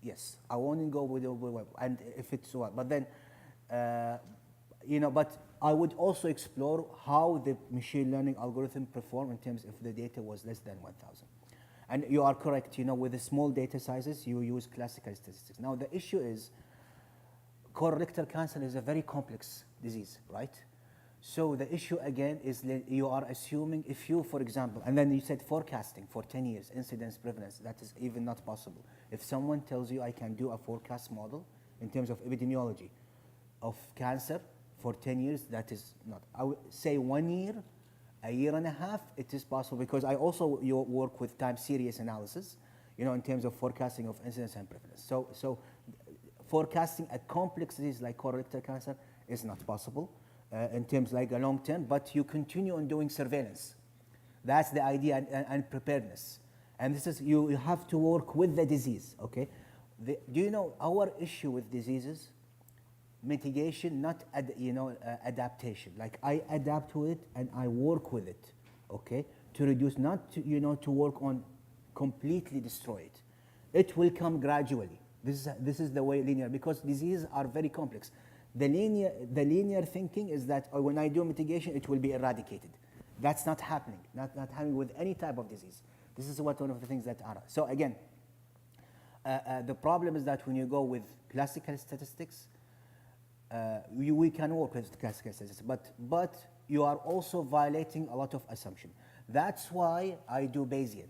I: Yes, I won't go below, and if it's what, but then, but I would also explore how the machine learning algorithm perform in terms if the data was less than 1,000. And you are correct, with the small data sizes, you use classical statistics. Now the issue is colorectal cancer is a very complex disease, right? So the issue again is that you are assuming if you, for example, and then you said forecasting for 10 years, incidence prevalence, that is even not possible. If someone tells you I can do a forecast model in terms of epidemiology of cancer for 10 years, that is not. I would say 1 year, a year and a half, it is possible because I also work with time series analysis, you know, in terms of forecasting of incidence and prevalence. So forecasting a complex disease like colorectal cancer is not possible in terms like a long term, but you continue on doing surveillance. That's the idea and preparedness. And this is, you have to work with the disease, okay? Do you know our issue with diseases? Mitigation, not adaptation. Like I adapt to it and I work with it, okay? To reduce, not to, to work on completely destroy it. It will come gradually. This is the way linear, because diseases are very complex. The linear thinking is that when I do mitigation, it will be eradicated. That's not happening. Not happening with any type of disease. This is one of the things that are. So again, the problem is that when you go with classical statistics, we can work with classical statistics, but you are also violating a lot of assumptions. That's why I do Bayesian.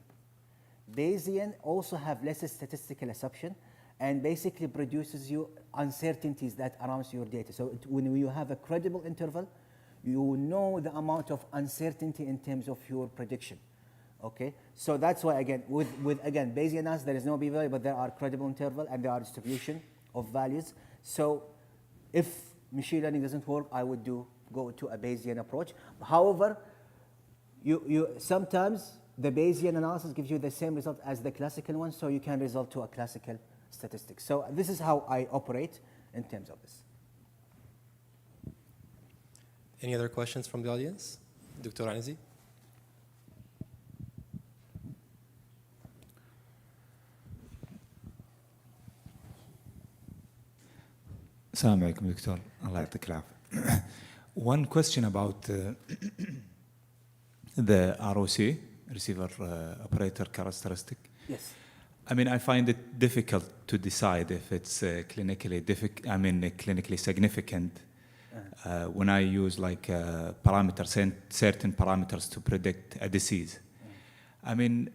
I: Bayesian also have less statistical assumption and basically produces you uncertainties that surrounds your data. So when you have a credible interval, you know the amount of uncertainty in terms of your prediction. Okay, so that's why again with again Bayesian analysis there is no p-value, but there are credible interval and there are distribution of values. So if machine learning doesn't work, I would go to a Bayesian approach. However, you sometimes the Bayesian analysis gives you the same result as the classical one, so you can result to a classical statistics. So this is how I operate in terms of this.
A: Any other questions from the audience? Dr. Anizi?
K: Assalamu alaikum, Doctor. Allah يعطيك العافية. One question about the ROC, receiver operator characteristic.
I: Yes.
K: I mean, I find it difficult to decide if it's clinically significant when I use like certain parameters to predict a disease. I mean,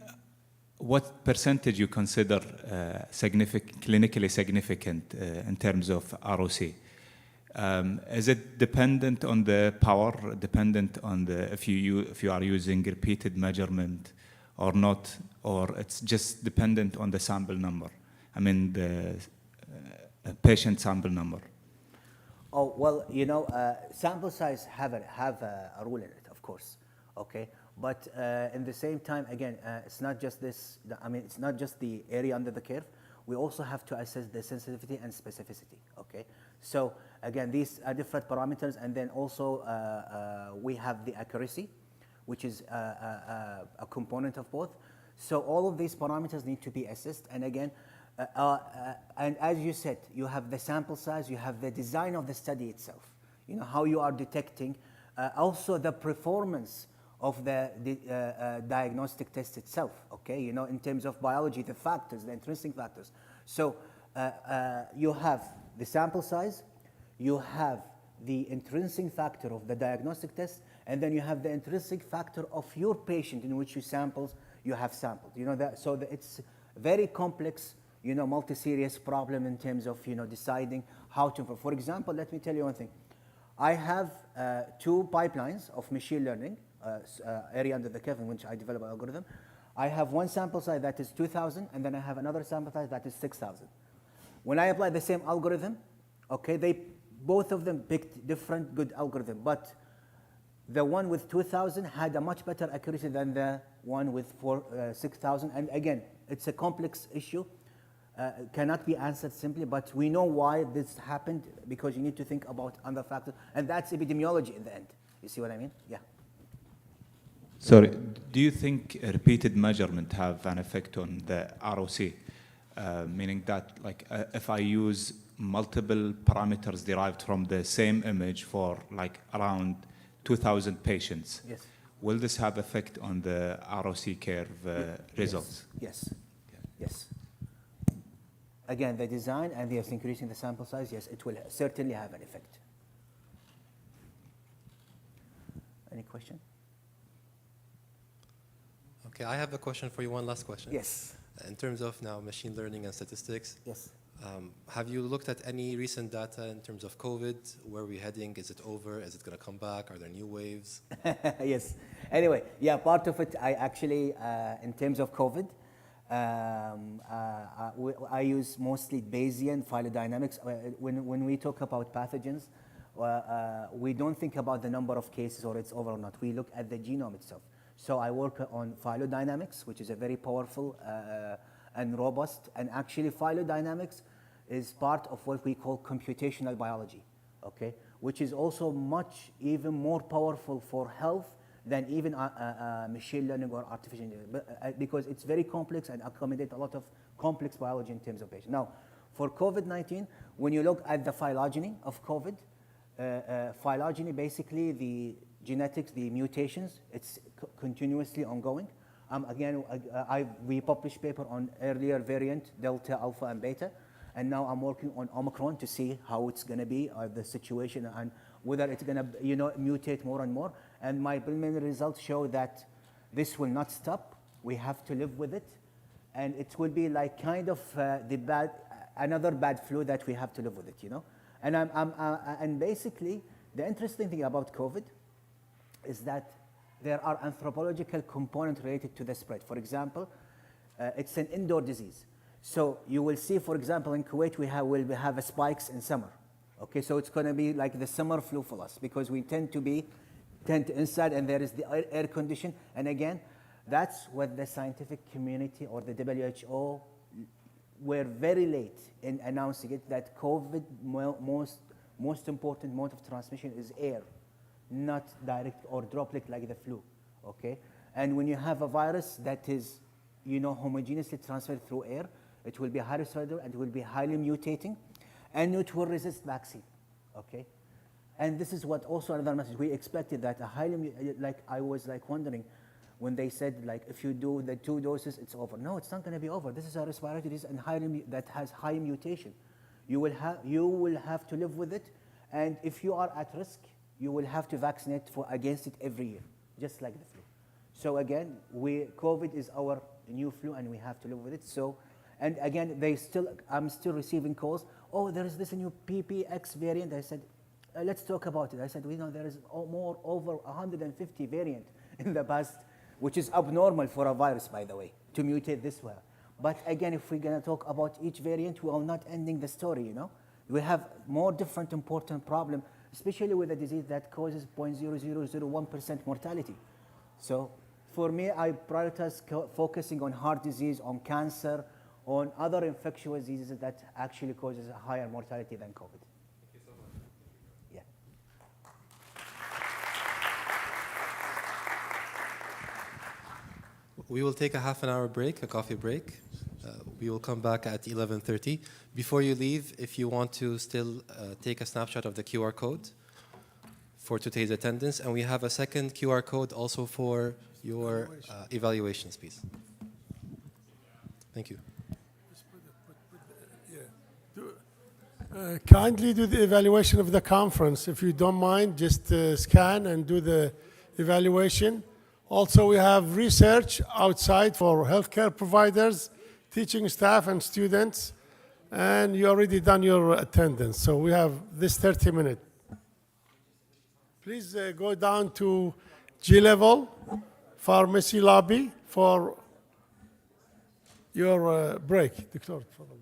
K: what percentage you consider clinically significant in terms of ROC? Is it dependent on the power, dependent on if you are using repeated measurement or not, or it's just dependent on the sample number? I mean, the patient sample number.
I: Oh, well, sample size have a rule in it, of course, okay? But in the same time, again, it's not just this, it's not just the area under the curve. We also have to assess the sensitivity and specificity, okay? So again, these are different parameters, and then also we have the accuracy, which is a component of both. So all of these parameters need to be assessed, and again, and as you said, you have the sample size, you have the design of the study itself, how you are detecting, also the performance of the diagnostic test itself, okay? In terms of biology, the factors, the intrinsic factors. So you have the sample size, you have the intrinsic factor of the diagnostic test, and then you have the intrinsic factor of your patient in which you have sampled. So it's very complex, multi-series problem in terms of, deciding how to, for example, let me tell you one thing. I have 2 pipelines of machine learning, area under the curve in which I develop an algorithm. I have one sample size that is 2,000, and then I have another sample size that is 6,000. When I apply the same algorithm, okay, both of them picked different good algorithm, but the one with 2,000 had a much better accuracy than the one with 6,000. And again, it's a complex issue, cannot be answered simply, but we know why this happened, because you need to think about other factors, and that's epidemiology in the end. You see what I mean? Yeah.
K: Sorry, do you think repeated measurement have an effect on the ROC? Meaning that, like, if I use multiple parameters derived from the same image for like around 2,000 patients,
I: yes,
K: will this have effect on the ROC curve results?
I: Yes. Yes. Again, the design and the increasing the sample size, yes, it will certainly have an effect. question?
A: Okay, I have a question for you, one last question.
I: Yes.
A: In terms of now machine learning and statistics,
I: Yes.
A: have you looked at any recent data in terms of COVID? Where are we heading? Is it over? Is it going to come back? Are there new waves?
I: Yes. Anyway, yeah, part of it, I actually, in terms of COVID, I use mostly Bayesian phylogenetic. When we talk about pathogens, we don't think about the number of cases or it's over or not. We look at the genome itself. So I work on phylogenetic, which is a very powerful and robust. And actually, phylogenetic is part of what we call computational biology, okay? Which is also even more powerful for health than even machine learning or artificial intelligence, because it's very complex and accommodate a lot of complex biology in terms of patient. Now, for COVID-19, when you look at the phylogeny of COVID, phylogeny, basically the genetics, the mutations, it's continuously ongoing. Again, we published paper on earlier variant, Delta, Alpha, and Beta, and now I'm working on Omicron to see how it's going to be, the situation, and whether it's going to, mutate more and more. And my preliminary results show that this will not stop. We have to live with it, and it will be like kind of another bad flu that we have to live with it, And and basically, the interesting thing about COVID is that there are anthropological components related to the spread. For example, it's an indoor disease. So you will see, for example, in Kuwait, we have spikes in summer. Okay, so it's going to be like the summer flu for us because we tend to inside and there is the air condition. And again, that's what the scientific community or the WHO were very late in announcing it, that COVID most important mode of transmission is air, not direct or droplet like the flu, okay? And when you have a virus that is, homogeneously transferred through air, it will be highly soluble and it will be highly mutating, and it will resist vaccine, okay? And this is what also another message, we expected that I was wondering when they said if you do the 2 doses, it's over. No, it's not gonna be over. This is a respiratory disease and that has high mutation. You will have to live with it, and if you are at risk, you will have to vaccinate against it every year, just like the flu. So again, COVID is our new flu, and we have to live with it. So, and again, I'm still receiving calls. Oh, there is this new PPX variant. I said, let's talk about it. I said, there is over 150 variant in the past, which is abnormal for a virus, by the way, to mutate this way. But again, if we're gonna talk about each variant, we are not ending the story, We have more different important problem, especially with a disease that causes 0.0001% mortality. So for me, I prioritize focusing on heart disease, on cancer, on other infectious diseases that actually causes a higher mortality than COVID.
A: Thank you so much.
I: Yeah.
A: We will take a half an hour break, a coffee break. We will come back at 11:30. Before you leave, if you want to still take a snapshot of the QR code for today's attendance, and we have a second QR code also for your evaluations, please. Thank you.
C: Kindly do the evaluation of the conference. If you don't mind, just scan and do the evaluation. Also, we have research outside for healthcare providers, teaching staff and students, and you already done your attendance. So we have this 30 minutes. Please go down to G-level pharmacy lobby for your break. دكتور تفضل.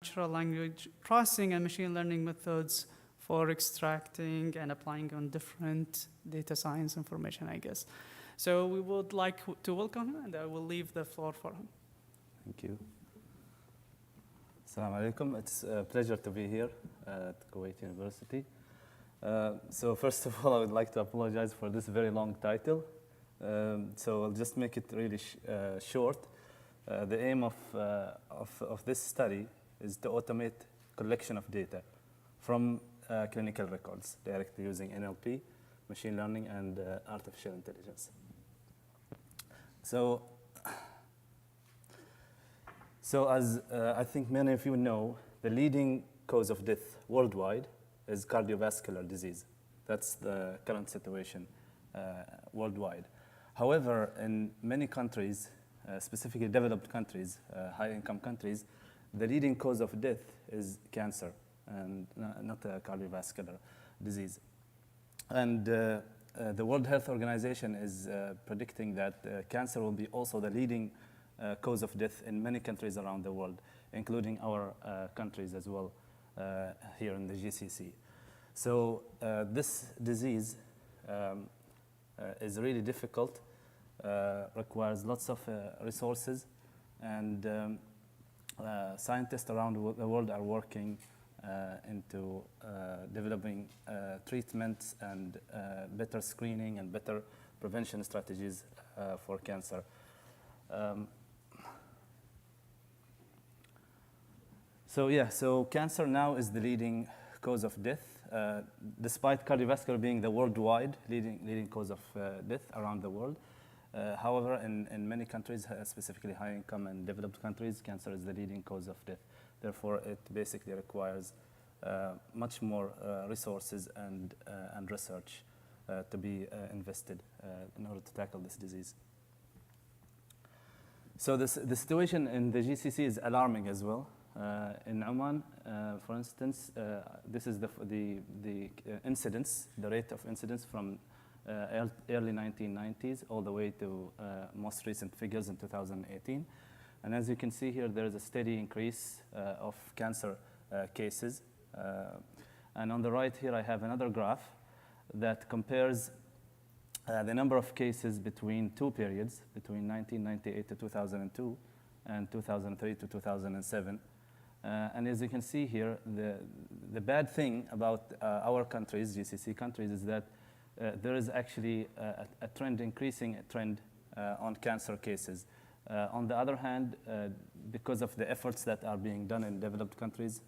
L: natural language processing and machine learning methods for extracting and applying on different data science information, I guess. So we would like to welcome him, and I will leave the floor for him.
M: Thank you. Assalamu alaikum. It's a pleasure to be here at Kuwait University. So first of all, I would like to apologize for this very long title. So I'll just make it really short. The aim of this study is to automate collection of data from clinical records directly using NLP, machine learning, and artificial intelligence. So as I think many of you know, the leading cause of death worldwide is cardiovascular disease. That's the current situation worldwide. However, in many countries, specifically developed countries, high-income countries, the leading cause of death is cancer and not a cardiovascular disease. And the World Health Organization is predicting that cancer will be also the leading cause of death in many countries around the world, including our countries as well here in the GCC. So this disease is really difficult, requires lots of resources, and scientists around the world are working into developing treatments and better screening and better prevention strategies for cancer. So cancer now is the leading cause of death, despite cardiovascular being the worldwide leading cause of death around the world. However, in many countries, specifically high-income and developed countries, cancer is the leading cause of death. Therefore, it basically requires much more resources and research to be invested in order to tackle this disease. So the situation in the GCC is alarming as well. In Oman, for instance, this is the incidence, the rate of incidence from early 1990s all the way to most recent figures in 2018. And as you can see here, there is a steady increase of cancer cases. And on the right here, I have another graph that compares the number of cases between two periods, between 1998 to 2002 and 2003 to 2007. And as you can see here, the bad thing about our countries, GCC countries, is that there is actually a trend, increasing trend on cancer cases. On the other hand, because of the efforts that are being done in developed countries,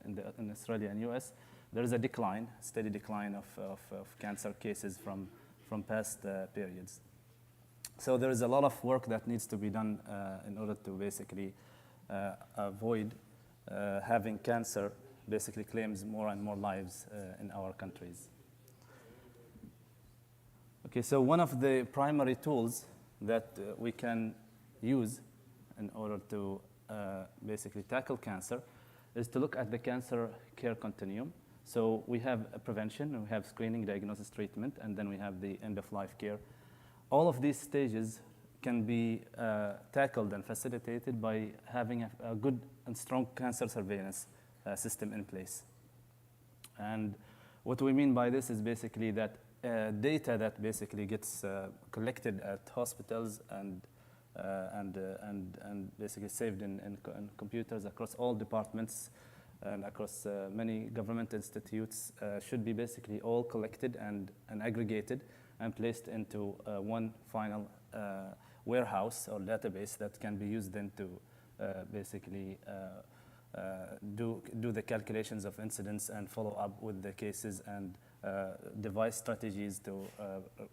M: in Australia and US, there is a decline, steady decline of cancer cases from past periods. So there is a lot of work that needs to be done in order to basically avoid having cancer basically claims more and more lives in our countries. Okay, so one of the primary tools that we can use in order to basically tackle cancer is to look at the cancer care continuum. So we have a prevention, we have screening, diagnosis, treatment, and then we have the end-of-life care. All of these stages can be tackled and facilitated by having a good and strong cancer surveillance system in place. And what we mean by this is basically that data that basically gets collected at hospitals and basically saved in computers across all departments and across many government institutes should be basically all collected and aggregated and placed into one final warehouse or database that can be used then to basically do the calculations of incidence and follow up with the cases and devise strategies to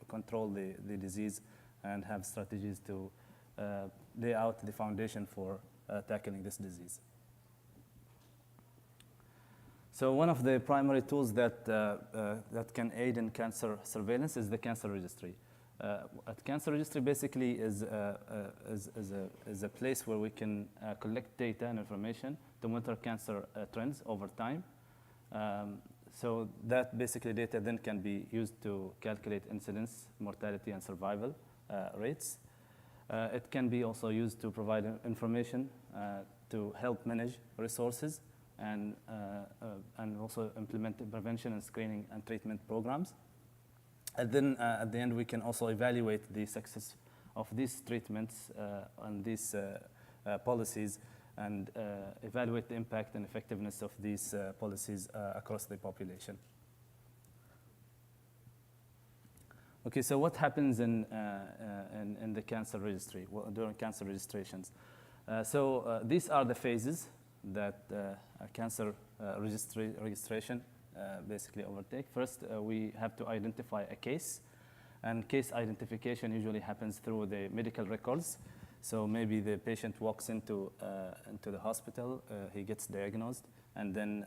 M: control the disease and have strategies to lay out the foundation for tackling this disease. So one of the primary tools that can aid in cancer surveillance is the cancer registry. A cancer registry basically is a place where we can collect data and information to monitor cancer trends over time. So that basically data then can be used to calculate incidence, mortality, and survival rates. It can be also used to provide information to help manage resources and also implement the prevention and screening and treatment programs. And then at the end, we can also evaluate the success of these treatments and these policies and evaluate the impact and effectiveness of these policies across the population. Okay, so what happens in the cancer registry, during cancer registrations? These are the phases that a cancer registration basically overtake. First, we have to identify a case, and case identification usually happens through the medical records. So maybe the patient walks into the hospital, he gets diagnosed, and then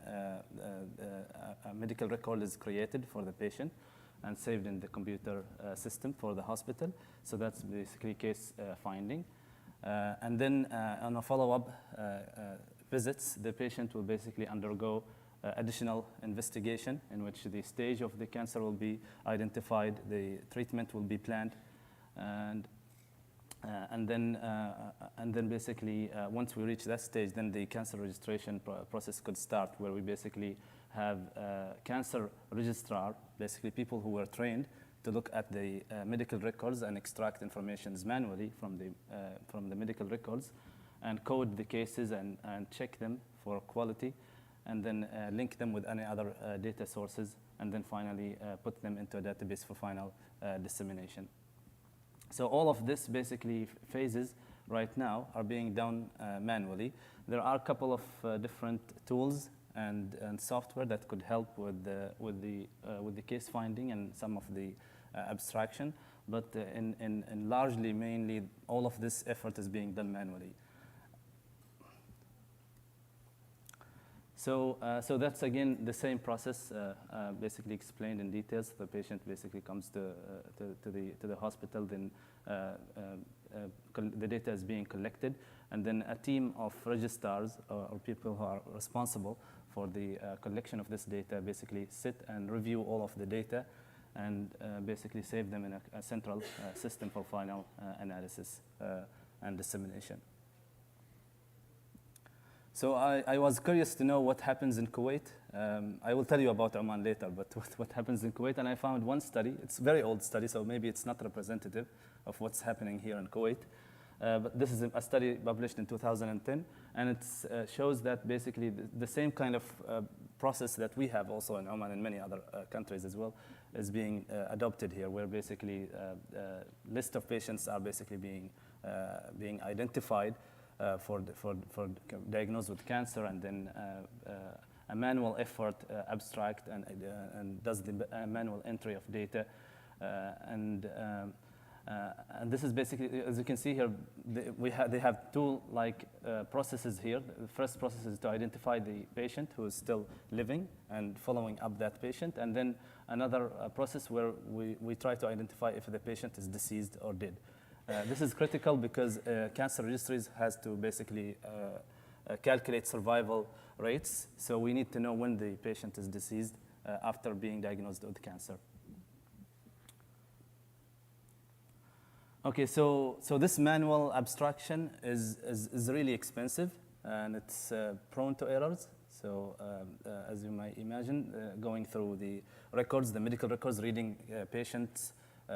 M: a medical record is created for the patient and saved in the computer system for the hospital. So that's basically case finding. And then on a follow-up visits, the patient will basically undergo additional investigation in which the stage of the cancer will be identified, the treatment will be planned, and then basically once we reach that stage, then the cancer registration process could start, where we basically have cancer registrar, basically people who were trained to look at the medical records and extract information manually from the medical records and code the cases and check them for quality, and then link them with any other data sources, and then finally put them into a database for final dissemination. So all of this basically phases right now are being done manually. There are a couple of different tools and software that could help with the case finding and some of the abstraction, but in largely, mainly, all of this effort is being done manually. So that's again the same process, basically explained in details. The patient basically comes to the hospital, then the data is being collected, and then a team of registrars or people who are responsible for the collection of this data basically sit and review all of the data and basically save them in a central system for final analysis and dissemination. So I was curious to know what happens in Kuwait. I will tell you about Oman later, but what happens in Kuwait, and I found one study. It's a very old study, so maybe it's not representative of what's happening here in Kuwait. But this is a study published in 2010, and it shows that basically the same kind of process that we have also in Oman and many other countries as well is being adopted here, where basically list of patients are basically being identified for diagnosed with cancer, and then a manual effort abstract and does the manual entry of data, and this is basically, as you can see here, they have two processes here. The first process is to identify the patient who is still living and following up that patient, and then another process where we try to identify if the patient is deceased or dead. This is critical because cancer registries has to basically calculate survival rates, so we need to know when the patient is deceased after being diagnosed with cancer. Okay, so this manual abstraction is really expensive, and it's prone to errors. So as you might imagine, going through the records, the medical records, reading patients'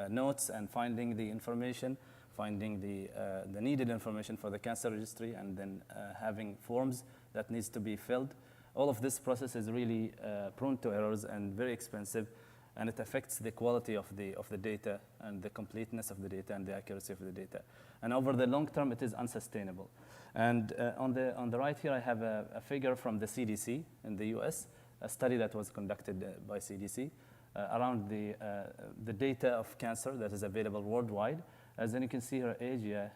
M: notes and finding the information, finding the needed information for the cancer registry, and then having forms that needs to be filled. All of this process is really prone to errors and very expensive, and it affects the quality of the data and the completeness of the data and the accuracy of the data. And over the long term, it is unsustainable. And on the right here, I have a figure from the CDC in the US, a study that was conducted by CDC around the data of cancer that is available worldwide. As then you can see here, Asia,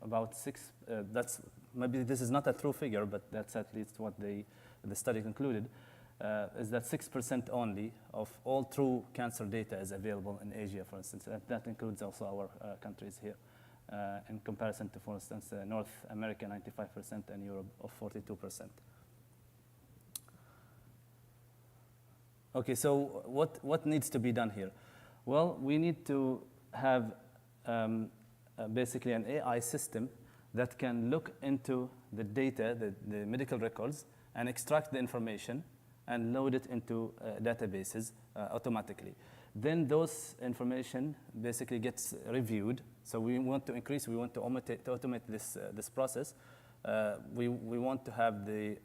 M: about 6, that's, maybe this is not a true figure, but that's at least what the study concluded, is that 6% only of all true cancer data is available in Asia, for instance. That includes also our countries here, in comparison to, for instance, North America, 95%, and Europe of 42%. Okay, so what needs to be done here? Well, we need to have basically an AI system that can look into the data, the medical records, and extract the information and load it into databases automatically. Then those information basically gets reviewed. So we want to increase, we want to automate this process. We want to have the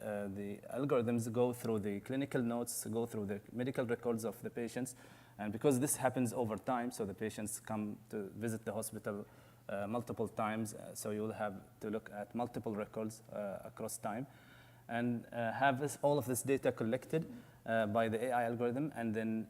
M: algorithms go through the clinical notes, go through the medical records of the patients. And because this happens over time, so the patients come to visit the hospital multiple times, so you'll have to look at multiple records across time, and have all of this data collected by the AI algorithm, and then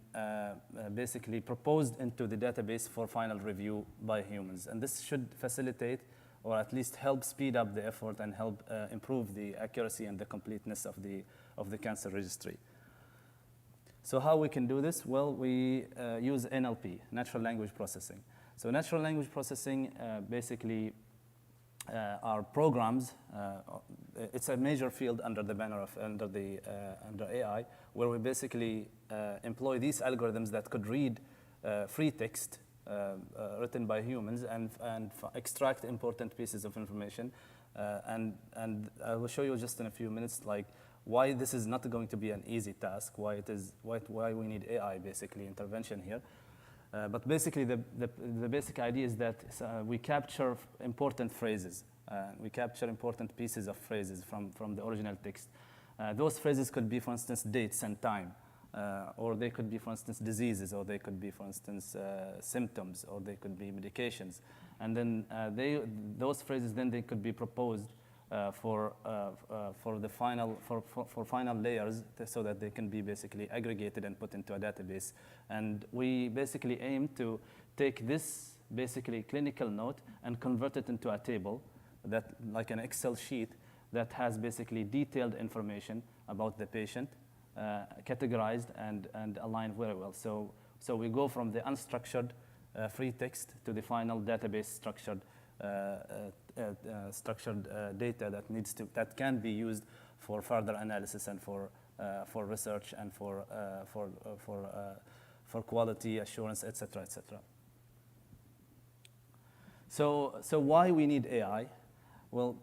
M: basically proposed into the database for final review by humans. And this should facilitate, or at least help speed up the effort and help improve the accuracy and the completeness of the cancer registry. So how we can do this? Well, we use NLP, natural language processing. So natural language processing basically are programs. It's a major field under the banner of under AI, where we basically employ these algorithms that could read free text written by humans and extract important pieces of information. And I will show you just in a few minutes like why this is not going to be an easy task, why we need AI basically intervention here. But basically the basic idea is that we capture important phrases. We capture important pieces of phrases from the original text. Those phrases could be, for instance, dates and time, or they could be, for instance, diseases, or they could be, for instance, symptoms, or they could be medications. And then those phrases then they could be proposed for the final layers, so that they can be basically aggregated and put into a database. And we basically aim to take this basically clinical note and convert it into a table, that like an Excel sheet that has basically detailed information about the patient, categorized and aligned very well. So we go from the unstructured free text to the final database structured data that can be used for further analysis and for research and for quality assurance, etc., etc. So why we need AI? Well,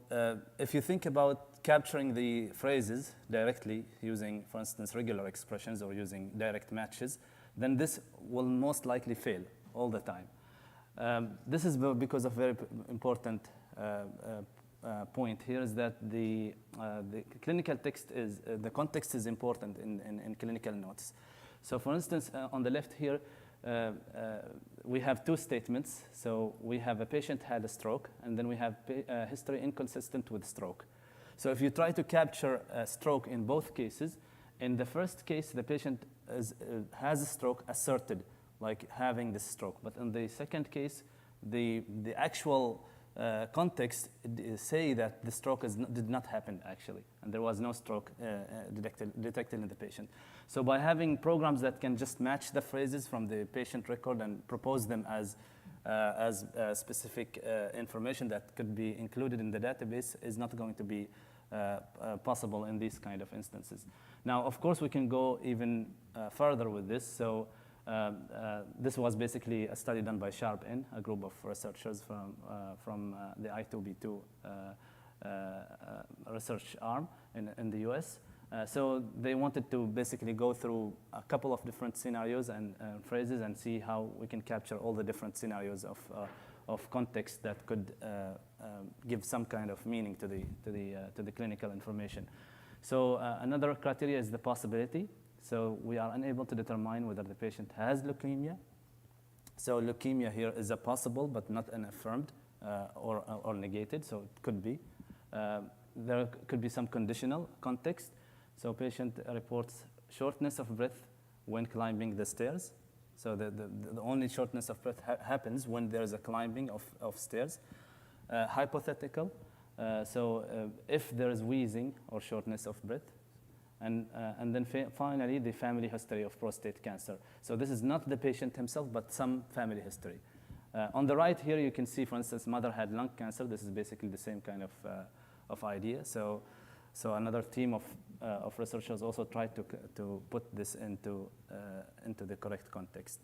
M: if you think about capturing the phrases directly using, for instance, regular expressions or using direct matches, then this will most likely fail all the time. This is because of very important point here is that the clinical text is, the context is important in clinical notes. So for instance, on the left here, we have two statements. So we have a patient had a stroke, and then we have history inconsistent with stroke. So if you try to capture a stroke in both cases, in the first case, the patient has a stroke asserted, like having this stroke. But in the second case, the actual context say that the stroke did not happen actually, and there was no stroke detected in the patient. So by having programs that can just match the phrases from the patient record and propose them as specific information that could be included in the database is not going to be possible in these kind of instances. Now, of course, we can go even further with this. So this was basically a study done by SharpN, a group of researchers from the I2B2 research arm in the US. So they wanted to basically go through a couple of different scenarios and phrases and see how we can capture all the different scenarios of context that could give some kind of meaning to the clinical information. So another criteria is the possibility. So we are unable to determine whether the patient has leukemia. So leukemia here is a possible but not an affirmed or negated, so it could be. There could be some conditional context. So patient reports shortness of breath when climbing the stairs. So the only shortness of breath happens when there is a climbing of stairs. Hypothetical, so if there is wheezing or shortness of breath. And then finally, the family history of prostate cancer. So this is not the patient himself, but some family history. On the right here, you can see, for instance, mother had lung cancer. This is basically the same kind of idea. So another team of researchers also tried to put this into the correct context.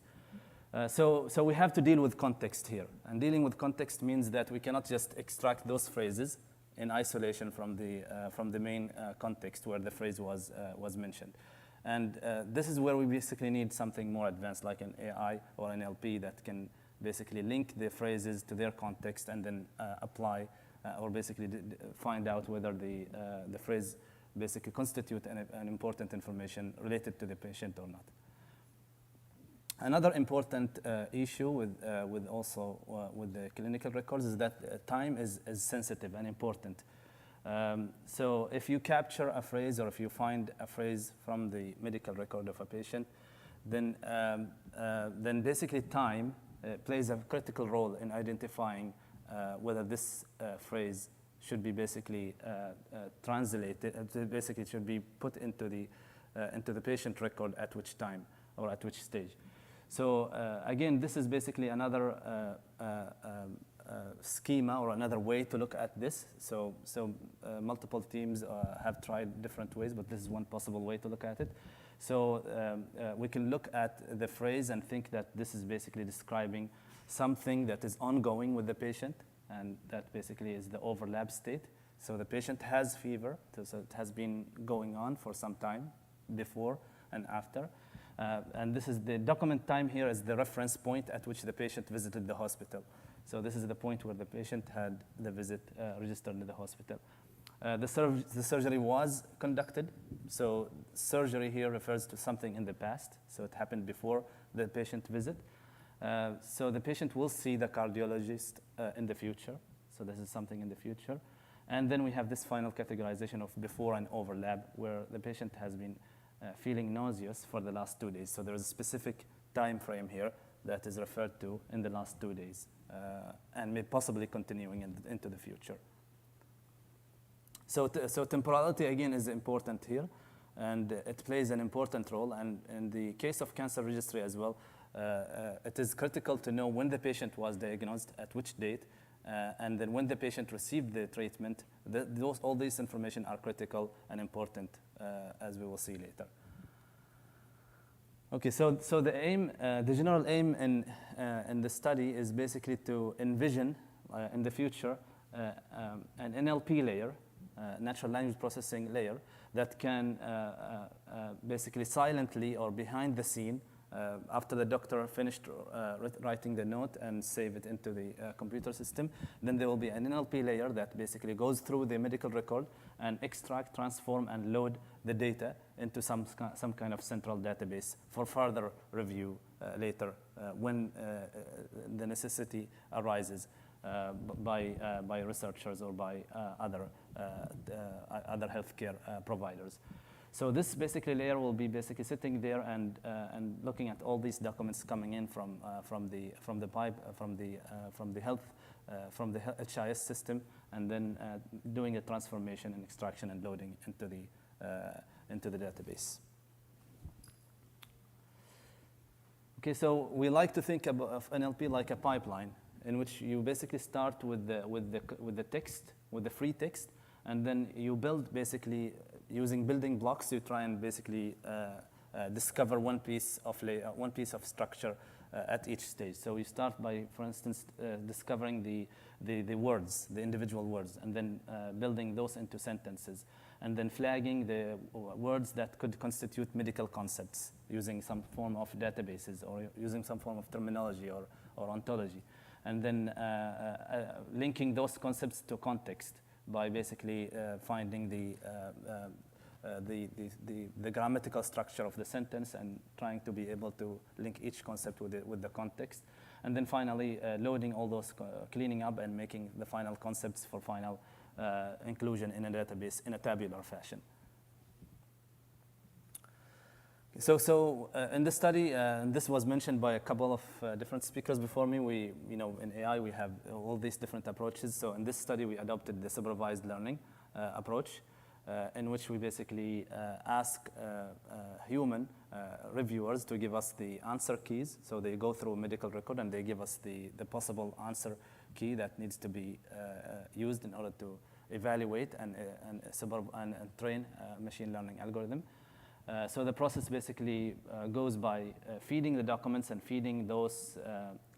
M: So we have to deal with context here. And dealing with context means that we cannot just extract those phrases in isolation from the main context where the phrase was mentioned. And this is where we basically need something more advanced, like an AI or an NLP that can basically link the phrases to their context and then apply or basically find out whether the phrase basically constitute an important information related to the patient or not. Another important issue with the clinical records is that time is sensitive and important. So if you capture a phrase or if you find a phrase from the medical record of a patient, then basically time plays a critical role in identifying whether this phrase should be basically translated, basically should be put into the patient record at which time or at which stage. So again, this is basically another schema or another way to look at this. So multiple teams have tried different ways, but this is one possible way to look at it. So we can look at the phrase and think that this is basically describing something that is ongoing with the patient, and that basically is the overlap state. So the patient has fever, so it has been going on for some time before and after. And this is the document time here is the reference point at which the patient visited the hospital. So this is the point where the patient had the visit registered in the hospital. The surgery was conducted. So surgery here refers to something in the past. So it happened before the patient visit. So the patient will see the cardiologist in the future. So this is something in the future. And then we have this final categorization of before and overlap, where the patient has been feeling nauseous for the last 2 days. So there is a specific time frame here that is referred to in the last 2 days, and may possibly continuing into the future. So temporality, again, is important here, and it plays an important role. And in the case of cancer registry as well, it is critical to know when the patient was diagnosed, at which date, and then when the patient received the treatment. All these information are critical and important, as we will see later. Okay, so the aim, the general aim in the study is basically to envision in the future an NLP layer, natural language processing layer, that can basically silently or behind the scene, after the doctor finished writing the note and save it into the computer system, then there will be an NLP layer that basically goes through the medical record and extract, transform, and load the data into some kind of central database for further review later when the necessity arises by researchers or by other healthcare providers. So this basically layer will be basically sitting there and looking at all these documents coming in from the HIS system, and then doing a transformation and extraction and loading into the database. Okay, so we like to think of NLP like a pipeline in which you basically start with the text, with the free text, and then you build basically using building blocks. You try and basically discover one piece of structure at each stage. So we start by, for instance, discovering the words, the individual words, and then building those into sentences, and then flagging the words that could constitute medical concepts using some form of databases or using some form of terminology or ontology, and then linking those concepts to context by basically finding the grammatical structure of the sentence and trying to be able to link each concept with the context. And then finally loading all those, cleaning up and making the final concepts for final inclusion in a database in a tabular fashion. So in the study, and this was mentioned by a couple of different speakers before me, in AI we have all these different approaches. So in this study we adopted the supervised learning approach, in which we basically ask human reviewers to give us the answer keys. So they go through a medical record and they give us the possible answer key that needs to be used in order to evaluate and train a machine learning algorithm. So the process basically goes by feeding the documents and feeding those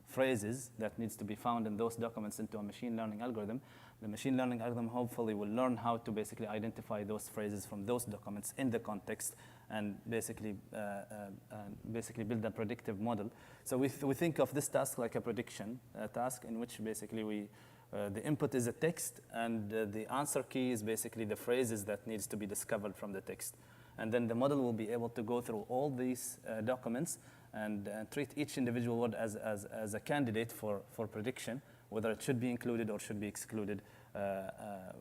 M: phrases that needs to be found in those documents into a machine learning algorithm. The machine learning algorithm hopefully will learn how to basically identify those phrases from those documents in the context and basically build a predictive model. So we think of this task like a prediction task in which basically the input is a text and the answer key is basically the phrases that needs to be discovered from the text. And then the model will be able to go through all these documents and treat each individual word as a candidate for prediction, whether it should be included or should be excluded at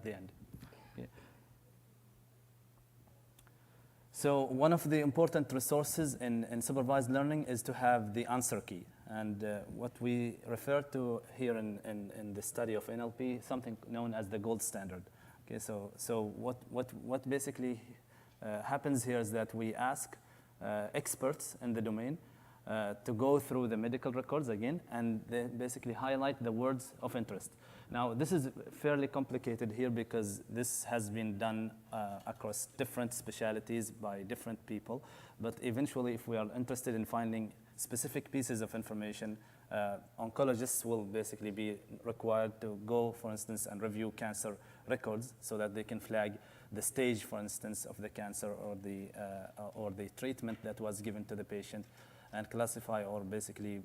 M: the end. Okay. So one of the important resources in supervised learning is to have the answer key. And what we refer to here in the study of NLP, something known as the gold standard. Okay, so what basically happens here is that we ask experts in the domain to go through the medical records again, and they basically highlight the words of interest. Now, this is fairly complicated here because this has been done across different specialties by different people, but eventually if we are interested in finding specific pieces of information, oncologists will basically be required to go, for instance, and review cancer records so that they can flag the stage, for instance, of the cancer or the treatment that was given to the patient, and classify or basically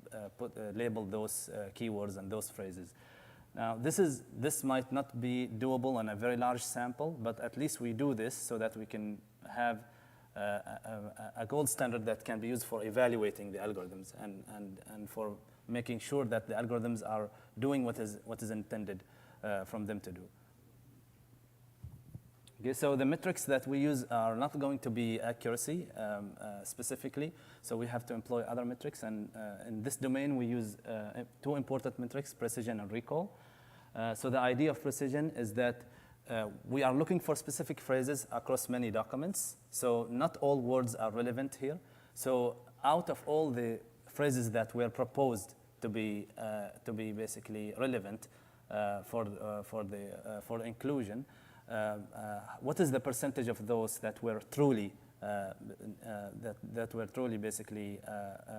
M: label those keywords and those phrases. Now, this might not be doable on a very large sample, but at least we do this so that we can have a gold standard that can be used for evaluating the algorithms and for making sure that the algorithms are doing what is intended from them to do. Okay, so the metrics that we use are not going to be accuracy specifically, so we have to employ other metrics, and in this domain we use two important metrics, precision and recall. So the idea of precision is that we are looking for specific phrases across many documents, so not all words are relevant here. So out of all the phrases that were proposed to be basically relevant for inclusion, what is the percentage of those that were truly basically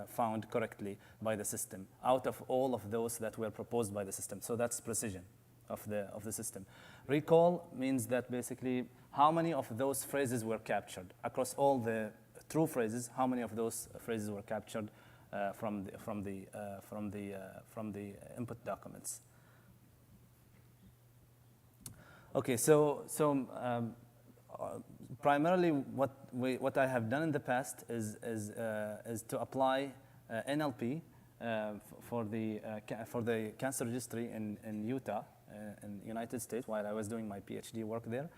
M: found correctly by the system out of all of those that were proposed by the system? So that's precision of the system. Recall means that basically how many of those phrases were captured across all the true phrases. How many of those phrases were captured from the input documents? Okay, so primarily what I have done in the past is to apply NLP for the cancer registry in Utah, in the United States, while I was doing my PhD work there.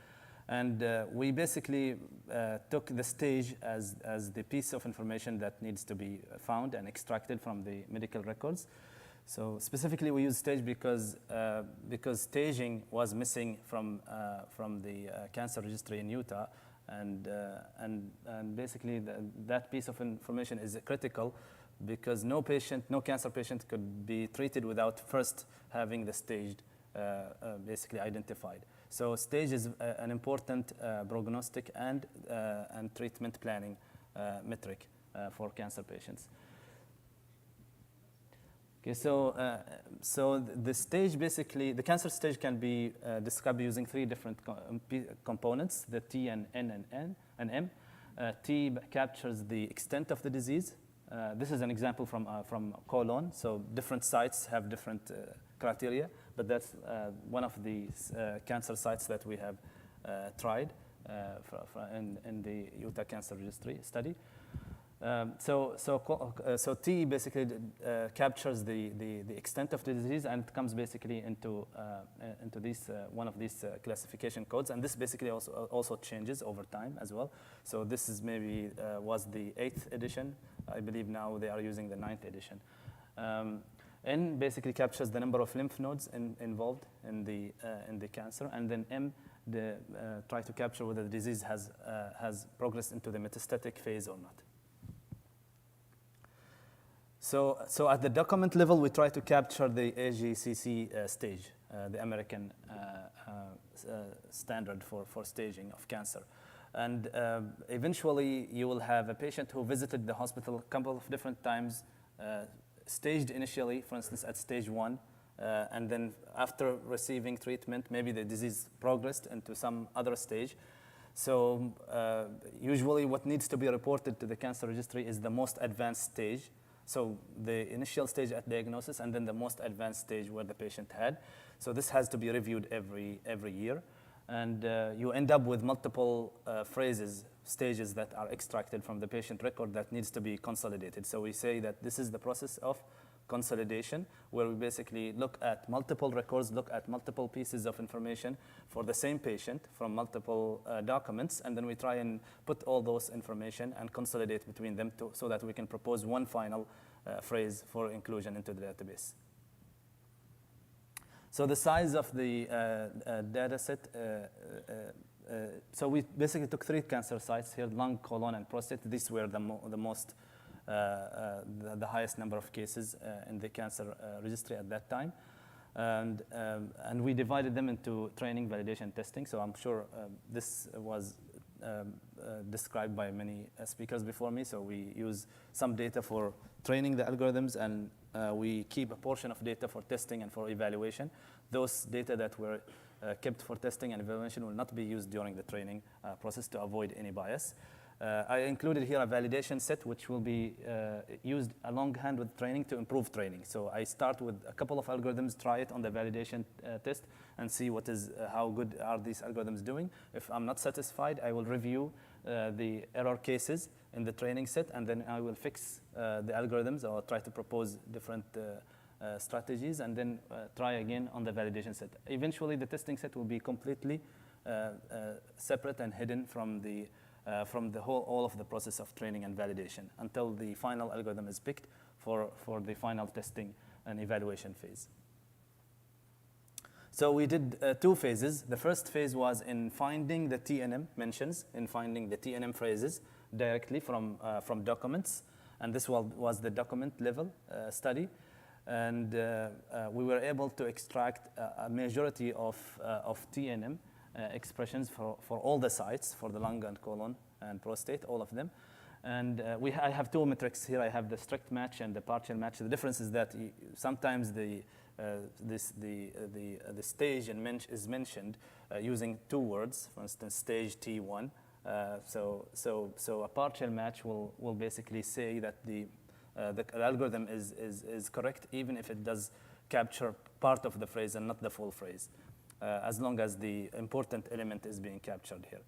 M: And we basically took the stage as the piece of information that needs to be found and extracted from the medical records. So specifically, we use stage because staging was missing from the cancer registry in Utah, and basically that piece of information is critical because no cancer patient could be treated without first having the stage basically identified. So stage is an important prognostic and treatment planning metric for cancer patients. Okay, so the stage basically, the cancer stage can be described using three different components, the T and N and M. T captures the extent of the disease. This is an example from colon, so different sites have different criteria, but that's one of the cancer sites that we have tried in the Utah Cancer Registry study. So T basically captures the extent of the disease, and it comes basically into this one of these classification codes, and this basically also changes over time as well. So this is maybe was the 8th edition. I believe now they are using the 9th edition. N basically captures the number of lymph nodes involved in the cancer, and then M try to capture whether the disease has progressed into the metastatic phase or not. So at the document level, we try to capture the AJCC stage, the American standard for staging of cancer. And eventually, you will have a patient who visited the hospital a couple of different times, staged initially, for instance, at stage 1, and then after receiving treatment, maybe the disease progressed into some other stage. So usually what needs to be reported to the cancer registry is the most advanced stage. So the initial stage at diagnosis and then the most advanced stage where the patient had. So this has to be reviewed every year. And you end up with multiple stages that are extracted from the patient record that needs to be consolidated. So we say that this is the process of consolidation, where we basically look at multiple records, look at multiple pieces of information for the same patient from multiple documents, and then we try and put all those information and consolidate between them so that we can propose one final phrase for inclusion into the database. So the size of the data set, so we basically took 3 cancer sites here, lung, colon, and prostate. These were the most the highest number of cases in the cancer registry at that time. And we divided them into training, validation, testing. So I'm sure this was described by many speakers before me. So we use some data for training the algorithms, and we keep a portion of data for testing and for evaluation. Those data that were kept for testing and evaluation will not be used during the training process to avoid any bias. I included here a validation set, which will be used along hand with training to improve training. So I start with a couple of algorithms, try it on the validation test, and see how good are these algorithms doing. If I'm not satisfied, I will review the error cases in the training set, and then I will fix the algorithms or try to propose different strategies, and then try again on the validation set. Eventually, the testing set will be completely separate and hidden from all of the process of training and validation until the final algorithm is picked for the final testing and evaluation phase. So we did 2 phases. The first phase was in finding the TNM mentions, in finding the TNM phrases directly from documents. And this was the document level study. And we were able to extract a majority of TNM expressions for all the sites, for the lung and colon and prostate, all of them. And I have 2 metrics here. I have the strict match and the partial match. The difference is that sometimes the stage is mentioned using 2 words. For instance, stage T1. So a partial match will basically say that the algorithm is correct, even if it does capture part of the phrase and not the full phrase, as long as the important element is being captured here.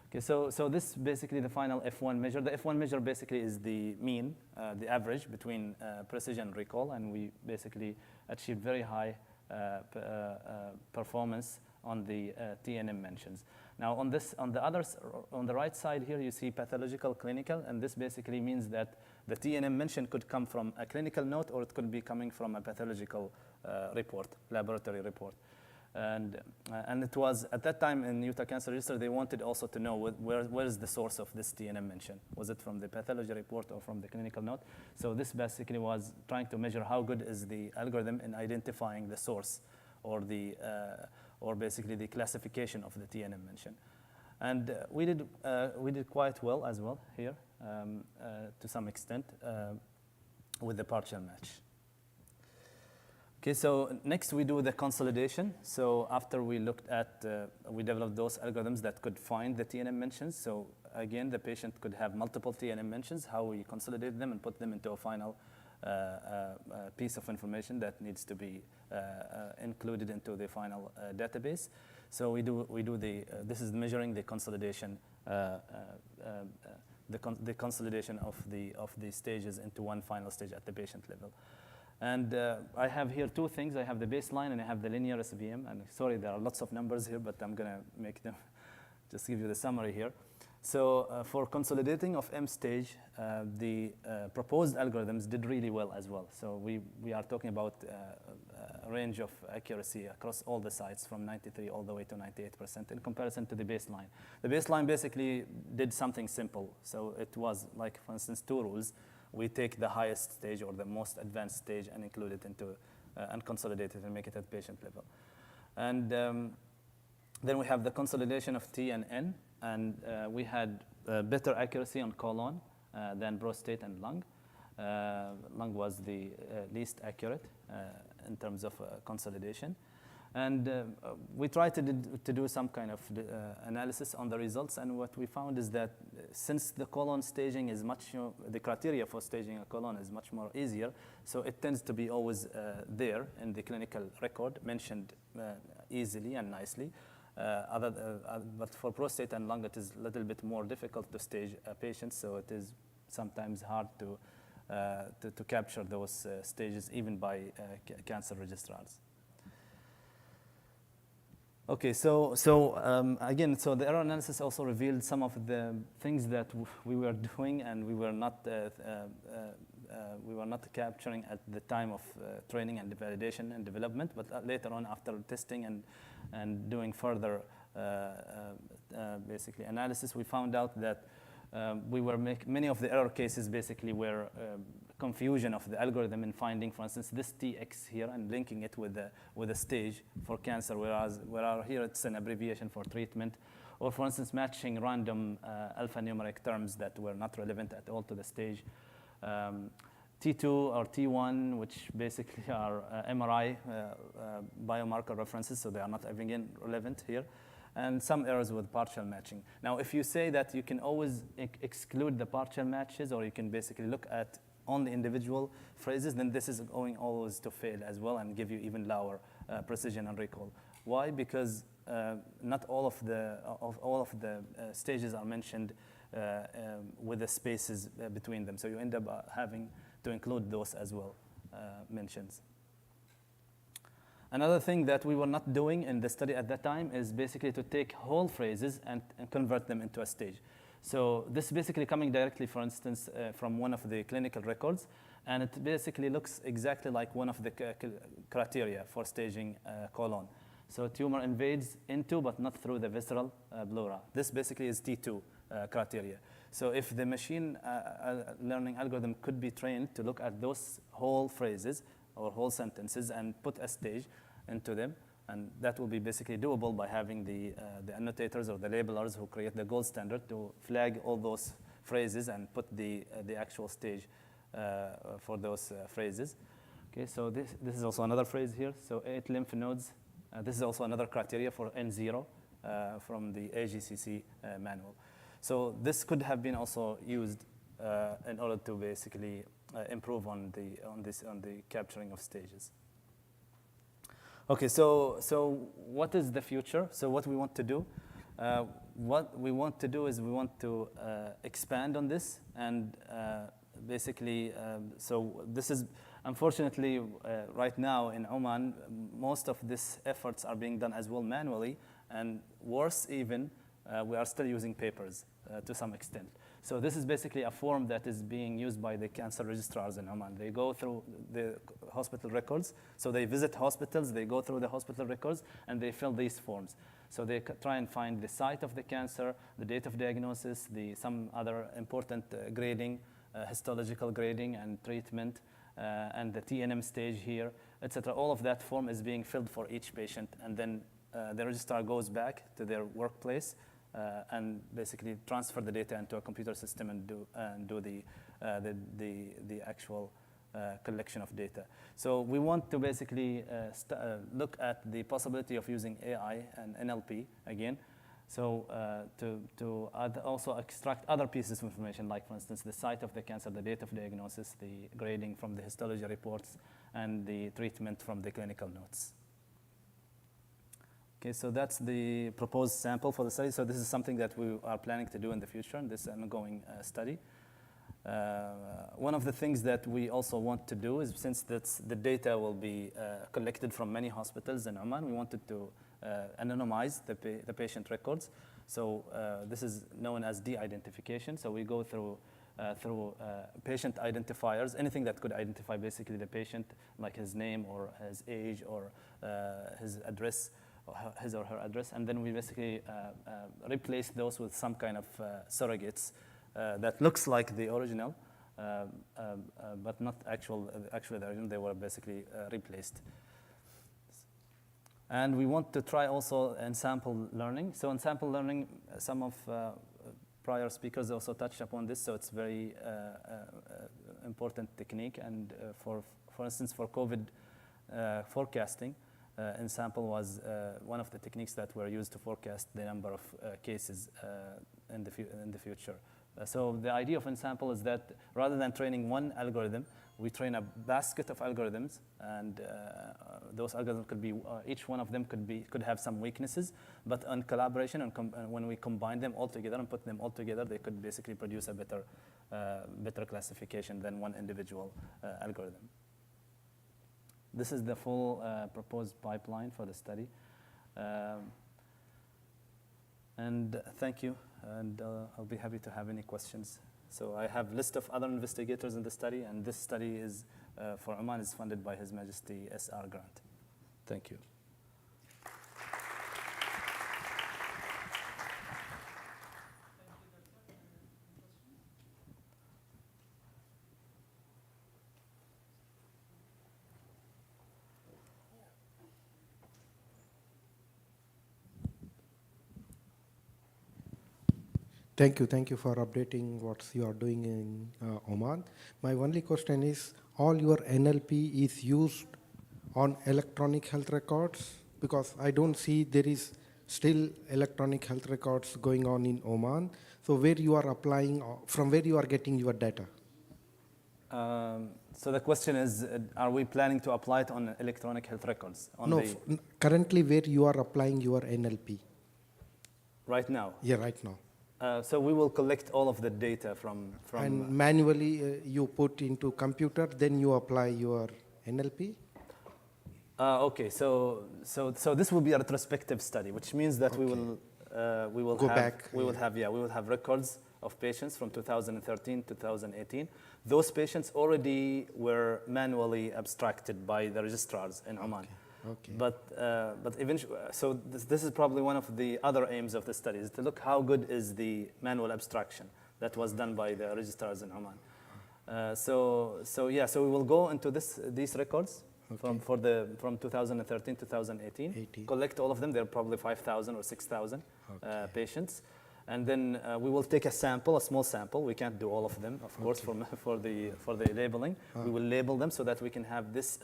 M: Okay, so this is basically the final F1 measure. The F1 measure basically is the mean, the average between precision and recall, and we basically achieved very high performance on the TNM mentions. Now on the right side here, you see pathological, clinical, and this basically means that the TNM mention could come from a clinical note, or it could be coming from a pathological report, laboratory report. And it was, at that time in Utah Cancer Register, they wanted also to know where is the source of this TNM mention. Was it from the pathology report or from the clinical note? So this basically was trying to measure how good is the algorithm in identifying the source or basically the classification of the TNM mention. And we did quite well as well here to some extent with the partial match. Okay, so next we do the consolidation. So after we looked at, we developed those algorithms that could find the TNM mentions. So again, the patient could have multiple TNM mentions, how we consolidate them and put them into a final piece of information that needs to be included into the final database. So we do this is measuring the consolidation, the consolidation of the stages into one final stage at the patient level. And I have here 2 things. I have the baseline and I have the linear SVM. And sorry, there are lots of numbers here, but I'm going to make them, just give you the summary here. So for consolidating of M stage, the proposed algorithms did really well as well. So we are talking about a range of accuracy across all the sites from 93 all the way to 98% in comparison to the baseline. The baseline basically did something simple. So it was like, for instance, 2 rules. We take the highest stage or the most advanced stage and include it into, and consolidate it and make it at patient level. And then we have the consolidation of T and N. and we had better accuracy on colon than prostate and lung. Lung was the least accurate in terms of consolidation. And we tried to do some kind of analysis on the results, and what we found is that since the colon staging is the criteria for staging a colon is much more easier, so it tends to be always there in the clinical record, mentioned easily and nicely. But for prostate and lung, it is a little bit more difficult to stage a patient, so it is sometimes hard to capture those stages even by cancer registrars. Okay, so again, so the error analysis also revealed some of the things that we were doing and we were not capturing at the time of training and validation and development, but later on after testing and doing further basically analysis, we found out that many of the error cases basically were confusion of the algorithm in finding, for instance, this TX here and linking it with a stage for cancer, whereas here it's an abbreviation for treatment, or for instance, matching random alphanumeric terms that were not relevant at all to the stage. T2 or T1, which basically are MRI biomarker references, so they are not even relevant here. And some errors with partial matching. Now, if you say that you can always exclude the partial matches, or you can basically look at only individual phrases, then this is going always to fail as well and give you even lower precision and recall. Why? Because not all of the stages are mentioned with the spaces between them. So you end up having to include those as well, mentions. Another thing that we were not doing in the study at that time is basically to take whole phrases and convert them into a stage. So this is basically coming directly, for instance, from one of the clinical records, and it basically looks exactly like one of the criteria for staging colon. So tumor invades into, but not through the visceral pleura. This basically is T2 criteria. So if the machine learning algorithm could be trained to look at those whole phrases or whole sentences and put a stage into them, and that will be basically doable by having the annotators or the labelers who create the gold standard to flag all those phrases and put the actual stage for those phrases. Okay, so this is also another phrase here. So 8 lymph nodes. This is also another criteria for N0 from the AGCC manual. So this could have been also used in order to basically improve on the capturing of stages. Okay, so what is the future? So what we want to do? What we want to do is we want to expand on this, and basically, so this is unfortunately right now in Oman, most of these efforts are being done as well manually, and worse even, we are still using papers to some extent. So this is basically a form that is being used by the cancer registrars in Oman. They go through the hospital records. So they visit hospitals, they go through the hospital records, and they fill these forms. So they try and find the site of the cancer, the date of diagnosis, some other important grading, histological grading and treatment, and the TNM stage here, etc. All of that form is being filled for each patient, and then the registrar goes back to their workplace and basically transfer the data into a computer system and do the actual collection of data. So we want to basically look at the possibility of using AI and NLP again. So to also extract other pieces of information, like for instance the site of the cancer, the date of diagnosis, the grading from the histology reports, and the treatment from the clinical notes. Okay, so that's the proposed sample for the study. So this is something that we are planning to do in the future in this ongoing study. One of the things that we also want to do is, since the data will be collected from many hospitals in Oman, we wanted to anonymize the patient records. So this is known as de-identification. So we go through patient identifiers, anything that could identify basically the patient, like his name or his age or his address, his or her address, and then we basically replace those with some kind of surrogates that looks like the original, but not actually the original. They were basically replaced. And we want to try also ensample learning. So ensample learning, some of prior speakers also touched upon this, so it's very important technique. And for instance, for COVID forecasting, ensample was one of the techniques that were used to forecast the number of cases in the future. So the idea of ensample is that rather than training one algorithm, we train a basket of algorithms, and those algorithms could be, each one of them could have some weaknesses, but on collaboration and when we combine them all together and put them all together, they could basically produce a better classification than one individual algorithm. This is the full proposed pipeline for the study. And thank you, and I'll be happy to have any questions. So I have a list of other investigators in the study, and this study is for Oman is funded by His Majesty SR grant. Thank you.
B: Thank you for updating what you are doing in Oman. My only question is, all your NLP is used on electronic health records? Because I don't see there is still electronic health records going on in Oman. So where you are applying, from where you are getting your data?
M: So the question is, are we planning to apply it on electronic health records?
B: No, currently where you are applying your NLP?
M: Right now?
B: Yeah, right now.
M: So we will collect all of the data from
B: and manually you put into computer, then you apply your NLP?
M: Okay, so this will be a retrospective study, which means that we will have records of patients from 2013 to 2018. Those patients already were manually abstracted by the registrars in Oman.
B: Okay.
M: But eventually, so this is probably one of the other aims of the study, is to look how good is the manual abstraction that was done by the registrars in Oman. So we will go into these records from 2013 to 2018, collect all of them. There are probably 5,000 or 6,000 patients, and then we will take a sample, a small sample. We can't do all of them, of course, for the labeling. We will label them so that we can have this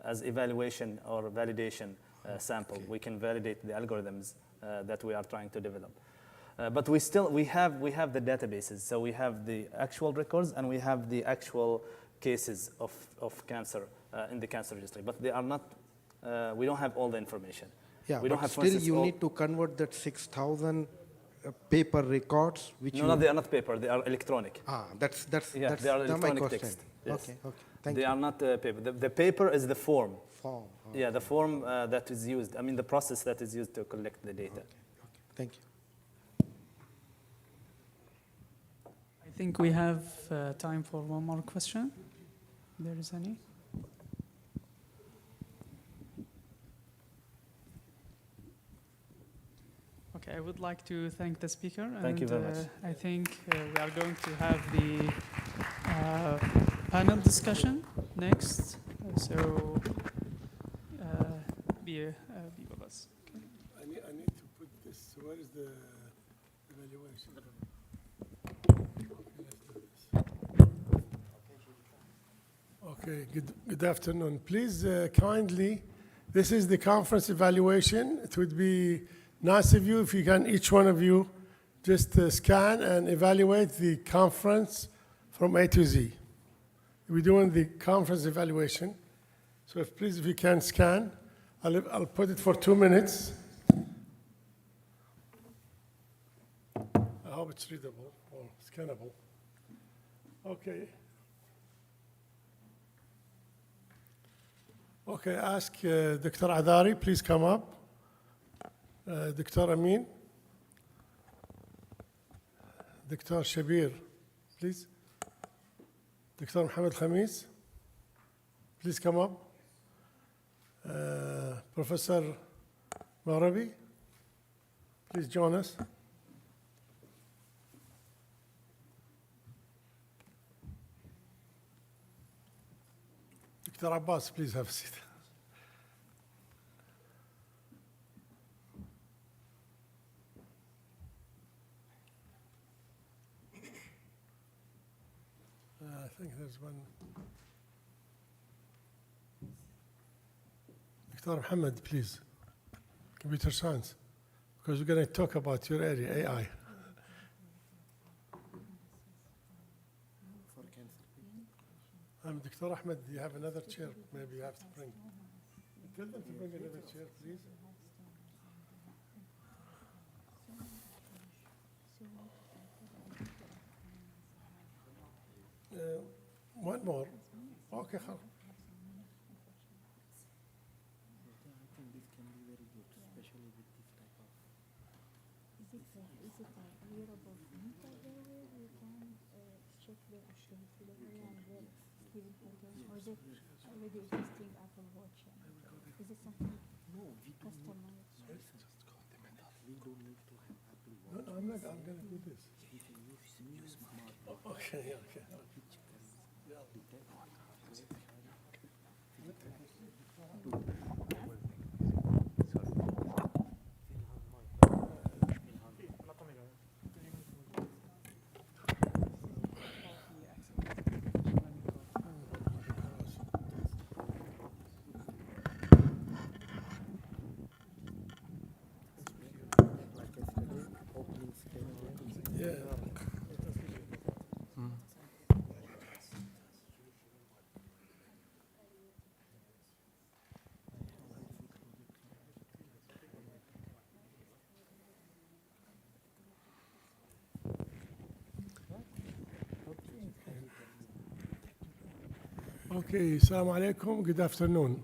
M: as evaluation or validation sample. We can validate the algorithms that we are trying to develop. But we have the databases. So we have the actual records and we have the actual cases of cancer in the cancer registry. But they are not, we don't have all the information.
B: Yeah,
M: we don't
B: but
M: have,
B: still you need to convert that 6,000 paper records. Which
M: no, they are not paper, they are electronic.
B: That's
M: they are electronic text. Yes.
B: Okay, thank
M: you. They are not paper. The paper is the form.
B: Form.
M: Yeah, the form that is used. I mean, the process that is used to collect the data.
B: Okay. Thank you.
L: I think we have time for one more question. If there is any. Okay, I would like to thank the speaker.
M: Thank you very much.
L: I think we are going to have the panel discussion next. So be with us. Okay.
C: I need to put this. Where is the evaluation? Okay, good afternoon. Please kindly, this is the conference evaluation. It would be nice of you if you can, each one of you, just scan and evaluate the conference from A to Z. We're doing the conference evaluation. So please, if you can scan, I'll put it for 2 minutes. I hope it's readable or scannable. Okay. Okay, ask Dr. Adari, please come up. Dr. Amin. Dr. Shabir, please. Dr. Mohammed Khamis, please come up. Professor Marabi, please join us. Dr. Abbas, please have a seat. there's one. Dr. Mohammed, please. Computer science. Because we're going to talk about your area, AI. Dr. Ahmed, you have another chair. Maybe you have to bring. Tell them to bring another chair, please. One more. Okay, خلاص.
E: Or is it already existing Apple Watch? Is it something customized?
C: We don't need to have Apple Watch. No, I'm not. I'm going to do this.
B: You can use smart.
C: Okay, okay. Yeah. Okay, Assalamu alaikum, good afternoon.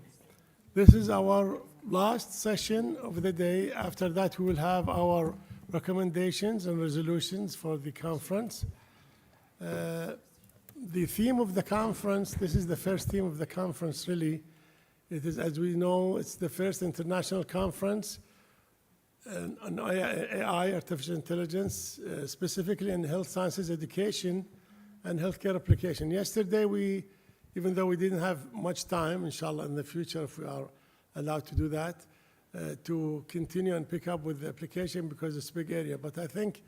C: This is our last session of the day. After that, we will have our recommendations and resolutions for the conference. The theme of the conference, this is the first theme of the conference really. It is, as we know, it's the first international conference on AI, artificial intelligence, specifically in health sciences education and healthcare application. Yesterday, even though we didn't have much time, inshallah, in the future, if we are allowed to do that, to continue and pick up with the application because it's a big area. But I think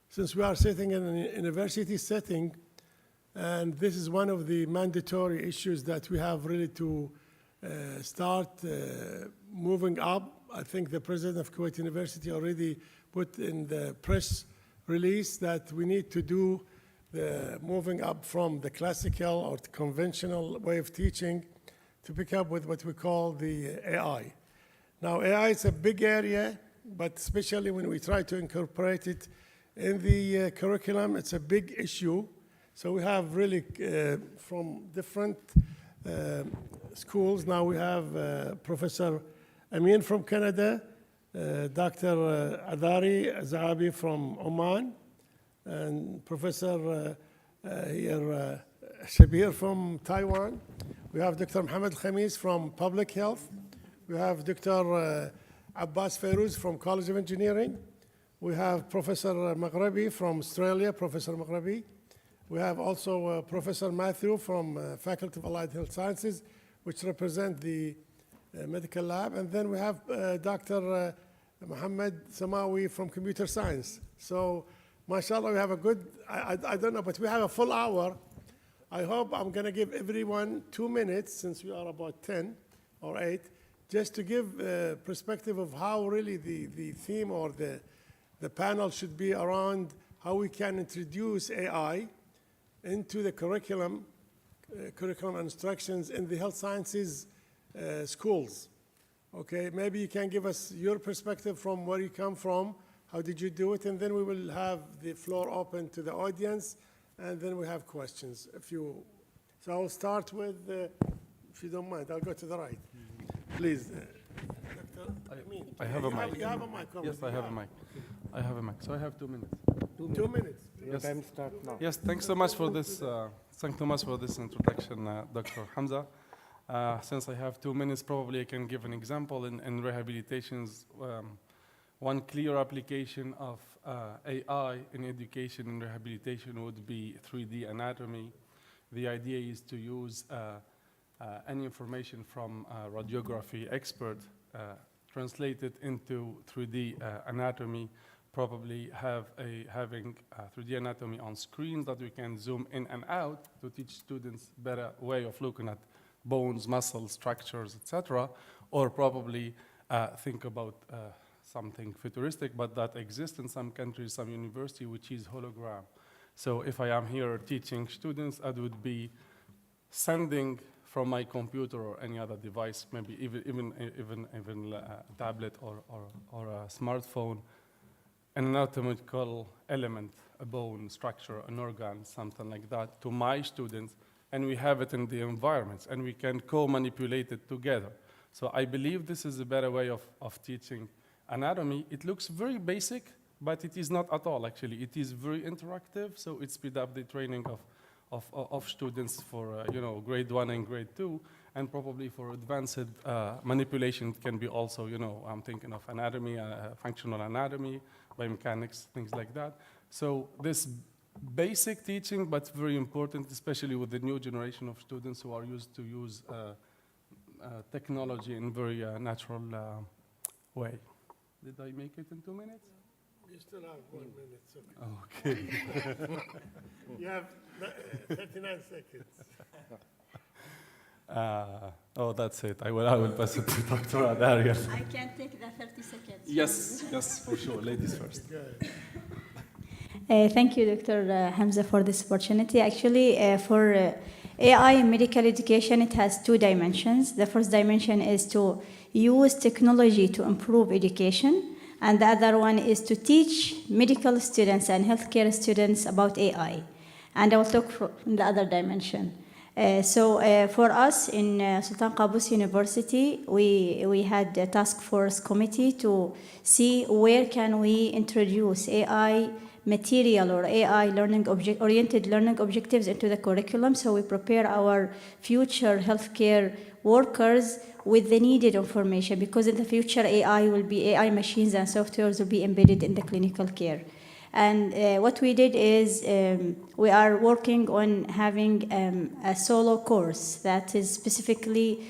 C: since we are sitting in a university setting, and this is one of the mandatory issues that we have really to start moving up. I think the president of Kuwait University already put in the press release that we need to do the moving up from the classical or the conventional way of teaching to pick up with what we call the AI. Now, AI is a big area, but especially when we try to incorporate it in the curriculum, it's a big issue. So we have really from different schools. Now we have Professor Amin from Canada, Dr. Adari Zahabi from Oman, and Professor Shabir from Taiwan. We have Dr. Mohammed Khamis from Public Health. We have Dr. Abbas Fairouz from College of Engineering. We have Professor Maghrabi from Australia, Professor Maghrabi. We have also Professor Matthew from Faculty of Allied Health Sciences, which represent the medical lab. And then we have Dr. Mohammed Samawi from Computer Science. So, mashallah, we have a good, I don't know, but we have a full hour. I hope I'm going to give everyone 2 minutes, since we are about 10 or 8, just to give a perspective of how really the theme or the panel should be around how we can introduce AI into the curriculum instructions in the health sciences schools. Okay, maybe you can give us your perspective from where you come from, how did you do it, and then we will have the floor open to the audience, and then we have questions. So I'll start with, if you don't mind, I'll go to the right. Please, Dr. Amin.
N: I have a mic.
C: You have a mic.
N: Yes, I have a mic. I have a mic. So I have 2 minutes.
C: 2 minutes.
N: Yes.
B: Time start now.
N: Yes, thanks so much for this. Thanks so much for this introduction, Dr. Hamza. Since I have 2 minutes, probably I can give an example in rehabilitations. One clear application of AI in education and rehabilitation would be 3D anatomy. The idea is to use any information from a radiography expert, translate it into 3D anatomy, probably having 3D anatomy on screens that we can zoom in and out to teach students better way of looking at bones, muscles, structures, etc. Or probably think about something futuristic, but that exists in some countries, some university, which is hologram. So if I am here teaching students, I would be sending from my computer or any other device, maybe even a tablet or a smartphone, an anatomical element, a bone structure, an organ, something like that, to my students, and we have it in the environments, and we can co-manipulate it together. So I believe this is a better way of teaching anatomy. It looks very basic, but it is not at all, actually. It is very interactive, so it speeds up the training of students for grade 1 and grade 2, and probably for advanced manipulation it can be also, I'm thinking of anatomy, functional anatomy, biomechanics, things like that. So this basic teaching, but very important, especially with the new generation of students who are used to use technology in very natural way. Did I make it in 2 minutes?
C: You still have 1 minute. Okay. You have 39 seconds.
N: Oh, that's it. I will pass it to Dr. Adariel.
E: I can take the 30 seconds.
N: Yes, for sure. Ladies first.
E: Thank you, Dr. Hamza, for this opportunity. Actually, for AI in medical education, it has 2 dimensions. The first dimension is to use technology to improve education, and the other one is to teach medical students and healthcare students about AI. And I will talk from the other dimension. For us in Sultan Qaboos University, we had a task force committee to see where can we introduce AI material or AI oriented learning objectives into the curriculum, so we prepare our future healthcare workers with the needed information, because in the future AI machines and softwares will be embedded in the clinical care. And what we did is we are working on having a solo course that is specifically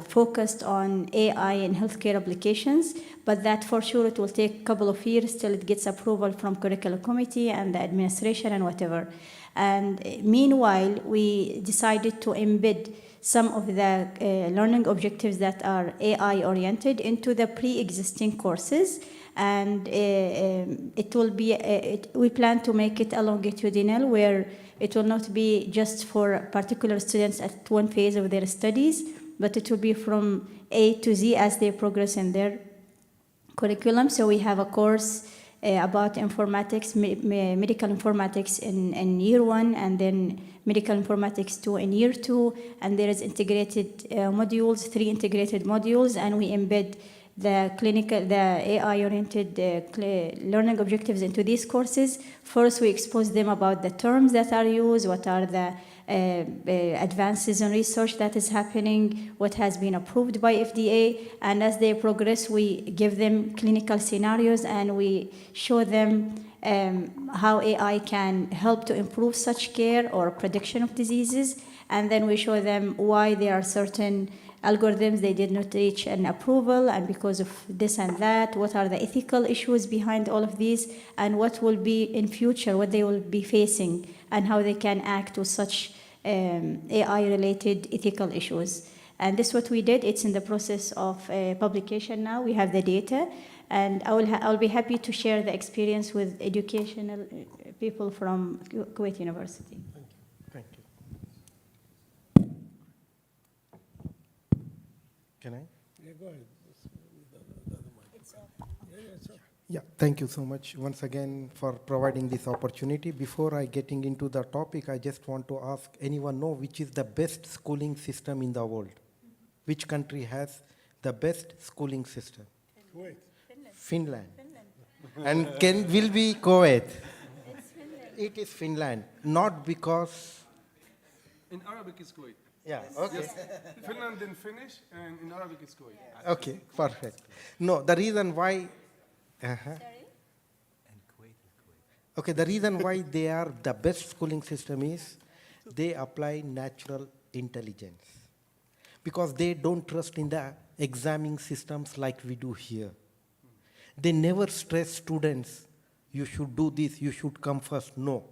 E: focused on AI and healthcare applications, but that for sure it will take a couple of years till it gets approval from curriculum committee and the administration and whatever. And meanwhile, we decided to embed some of the learning objectives that are AI oriented into the pre-existing courses. And it will be, we plan to make it a longitudinal, where it will not be just for particular students at one phase of their studies, but it will be from A to Z as they progress in their curriculum. So we have a course about informatics, medical informatics in year 1, and then medical informatics 2 in year 2, and there is integrated modules, 3 integrated modules, and we embed the AI-oriented learning objectives into these courses. First, we expose them about the terms that are used, what are the advances in research that is happening, what has been approved by FDA, and as they progress, we give them clinical scenarios and we show them how AI can help to improve such care or prediction of diseases, and then we show them why there are certain algorithms they did not reach an approval, and because of this and that, what are the ethical issues behind all of these, and what will be in future, what they will be facing, and how they can act with such AI-related ethical issues. And this is what we did. It's in the process of publication now. We have the data, and I'll be happy to share the experience with educational people from Kuwait University.
B: Thank you. Can I?
C: Yeah, go ahead.
B: Yeah, thank you so much once again for providing this opportunity. Before I getting into the topic, I just want to ask anyone know which is the best schooling system in the world? Which country has the best schooling system?
C: Kuwait.
B: Finland. And will be Kuwait. It is Finland, not because...
N: In Arabic it's Kuwait.
B: Yeah, okay.
N: Yes. Finland in Finnish, and in Arabic it's Kuwait.
B: Okay, perfect. No, the reason why... Okay, the reason why they are the best schooling system is they apply natural intelligence, because they don't trust in the examining systems like we do here. They never stress students, you should do this, you should come first. No.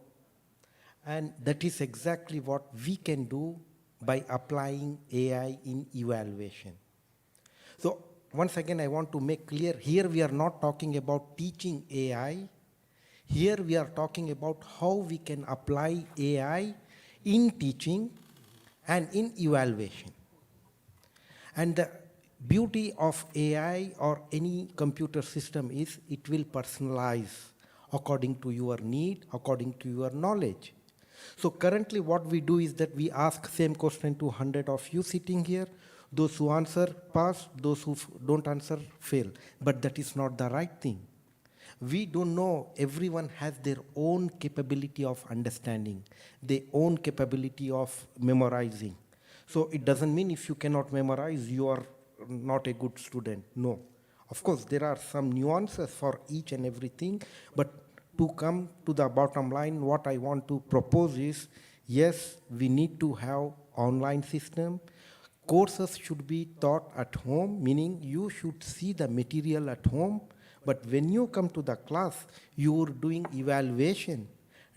B: And that is exactly what we can do by applying AI in evaluation. So once again, I want to make clear, here we are not talking about teaching AI. Here we are talking about how we can apply AI in teaching and in evaluation. And the beauty of AI or any computer system is it will personalize according to your need, according to your knowledge. So currently what we do is that we ask same question to 100 of you sitting here. Those who answer pass, those who don't answer fail. But that is not the right thing. We don't know, everyone has their own capability of understanding, their own capability of memorizing. So it doesn't mean if you cannot memorize, you are not a good student. No. Of course, there are some nuances for each and everything, but to come to the bottom line, what I want to propose is, yes, we need to have online system. Courses should be taught at home, meaning you should see the material at home, but when you come to the class, you are doing evaluation,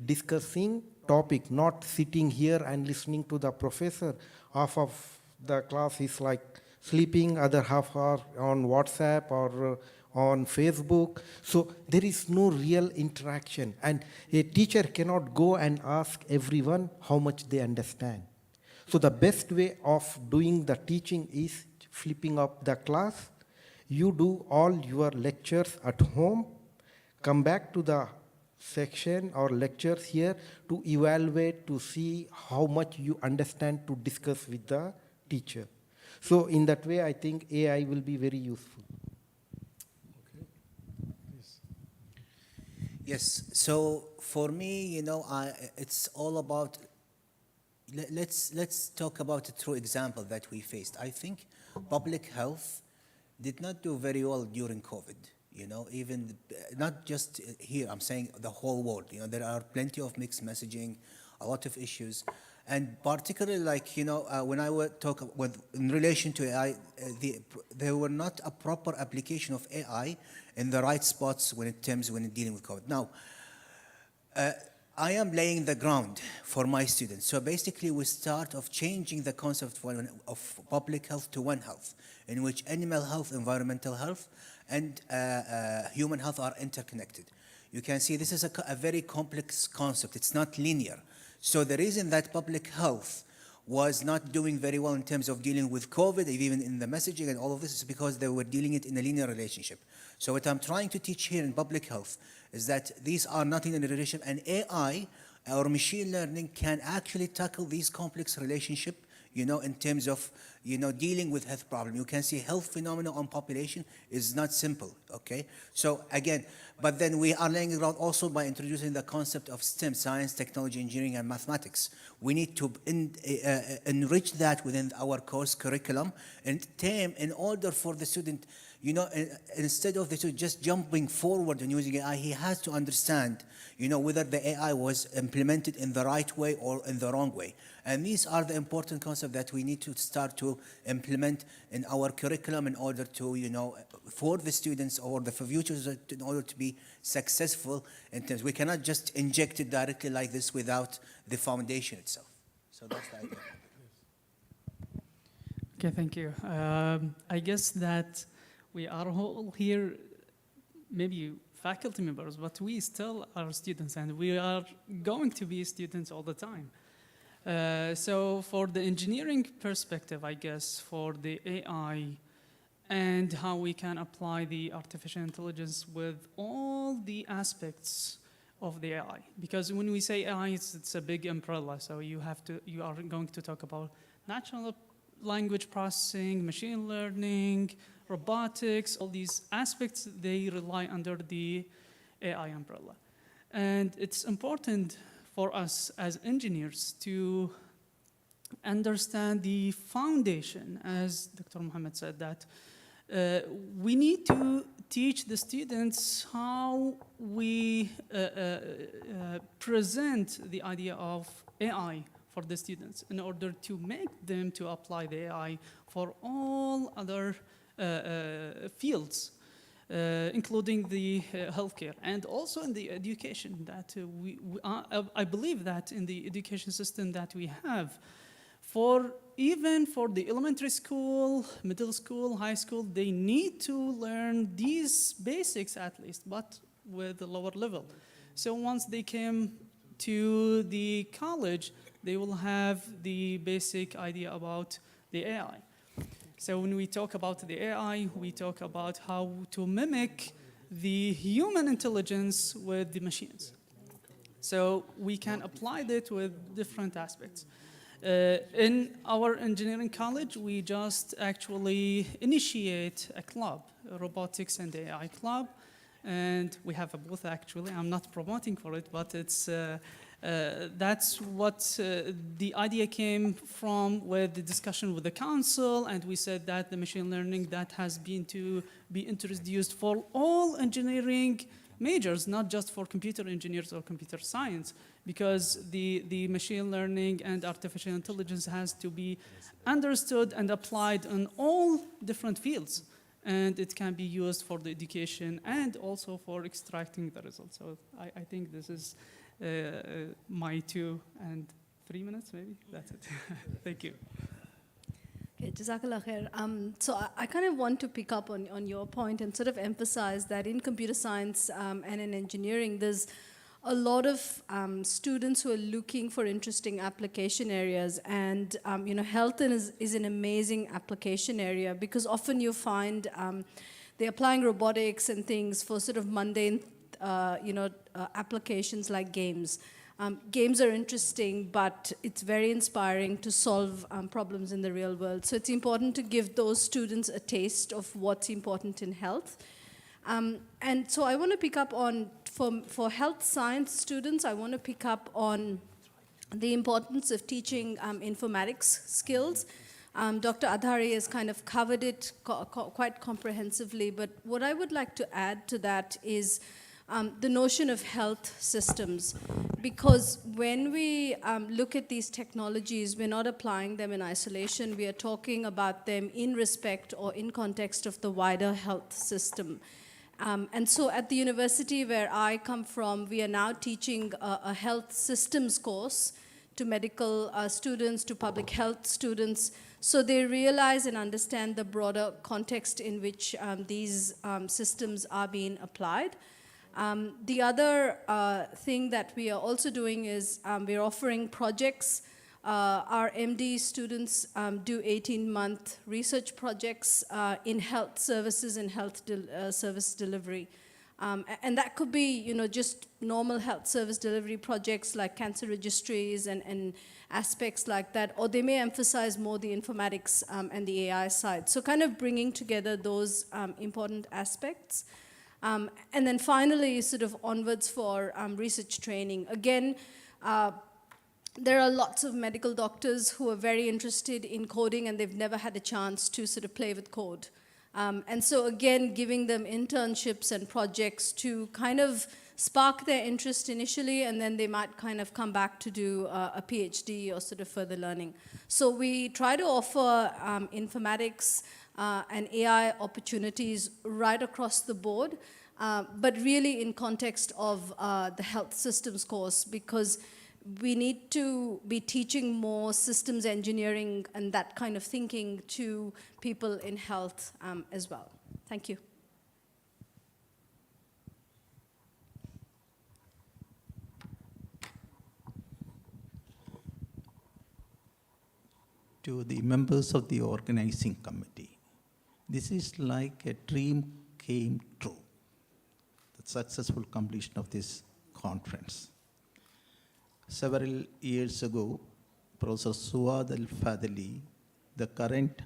B: discussing topic, not sitting here and listening to the professor. Half of the class is like sleeping, other half are on WhatsApp or on Facebook. So there is no real interaction. And a teacher cannot go and ask everyone how much they understand. So the best way of doing the teaching is flipping up the class. You do all your lectures at home, come back to the section or lectures here to evaluate, to see how much you understand, to discuss with the teacher. So in that way, I think AI will be very useful.
C: Okay. Please.
I: Yes, so for me, it's all about, let's talk about a true example that we faced. I think public health did not do very well during COVID, even not just here, I'm saying the whole world. There are plenty of mixed messaging, a lot of issues. And particularly when I would talk in relation to AI, there were not a proper application of AI in the right spots when dealing with COVID. Now, I am laying the ground for my students. So basically we start of changing the concept of public health to One Health, in which animal health, environmental health, and human health are interconnected. You can see this is a very complex concept. It's not linear. So the reason that public health was not doing very well in terms of dealing with COVID, even in the messaging and all of this, is because they were dealing it in a linear relationship. So what I'm trying to teach here in public health is that these are not in a relationship, and AI or machine learning can actually tackle these complex relationships, in terms of, dealing with health problem. You can see health phenomena on population is not simple, okay? So again, but then we are laying the ground also by introducing the concept of STEM, science, technology, engineering, and mathematics. We need to enrich that within our course curriculum in order for the student, instead of the student just jumping forward and using AI, he has to understand, whether the AI was implemented in the right way or in the wrong way. And these are the important concepts that we need to start to implement in our curriculum in order to, for the students or the futures, in order to be successful in terms. We cannot just inject it directly like this without the foundation itself. So that's the idea.
L: Okay, thank you. I guess that we are all here, maybe faculty members, but we still are students, and we are going to be students all the time. So for the engineering perspective, I guess, for the AI and how we can apply the artificial intelligence with all the aspects of the AI. Because when we say AI, it's a big umbrella. So you are going to talk about natural language processing, machine learning, robotics, all these aspects, they rely under the AI umbrella. And it's important for us as engineers to understand the foundation, as Dr. Mohammed said, that we need to teach the students how we present the idea of AI for the students in order to make them to apply the AI for all other fields. including the healthcare and also in the education that I believe that in the education system that we have, even for the elementary school, middle school, high school, they need to learn these basics at least, but with a lower level. So once they came to the college, they will have the basic idea about the AI. So when we talk about the AI, we talk about how to mimic the human intelligence with the machines. So we can apply that with different aspects. In our engineering college, we just actually initiate a club, a robotics and AI club, and we have a booth actually. I'm not promoting for it, but it's that's what the idea came from with the discussion with the council, and we said that the machine learning that has been to be introduced for all engineering majors, not just for computer engineers or computer science, because the machine learning and artificial intelligence has to be understood and applied in all different fields. And it can be used for the education and also for extracting the results. So I think this is my 2 and 3 minutes, maybe. That's it. Thank you.
O: Okay, Jazakallah khair. So I kind of want to pick up on your point and sort of emphasize that in computer science and in engineering, there's a lot of students who are looking for interesting application areas, and health is an amazing application area, because often you find they're applying robotics and things for sort of mundane applications like games. Games are interesting, but it's very inspiring to solve problems in the real world. So it's important to give those students a taste of what's important in health. And so I want to pick up on, for health science students, I want to pick up on the importance of teaching informatics skills. Dr. Adhari has kind of covered it quite comprehensively, but what I would like to add to that is the notion of health systems. Because when we look at these technologies, we're not applying them in isolation, we are talking about them in respect or in context of the wider health system. And so at the university where I come from, we are now teaching a health systems course to medical students, to public health students, so they realize and understand the broader context in which these systems are being applied. The other thing that we are also doing is we're offering projects. Our MD students do 18-month research projects in health services and health service delivery. And that could be, just normal health service delivery projects like cancer registries and aspects like that, or they may emphasize more the informatics and the AI side. So kind of bringing together those important aspects. And then finally, sort of onwards for research training. Again, there are lots of medical doctors who are very interested in coding and they've never had a chance to sort of play with code. And so again, giving them internships and projects to kind of spark their interest initially, and then they might kind of come back to do a PhD or sort of further learning. So we try to offer informatics and AI opportunities right across the board, but really in context of the health systems course, because we need to be teaching more systems engineering and that kind of thinking to people in health as well. Thank you.
D: To the members of the organizing committee, this is like a dream came true, the successful completion of this conference. Several years ago, Professor Suad Al-Fadhili, the current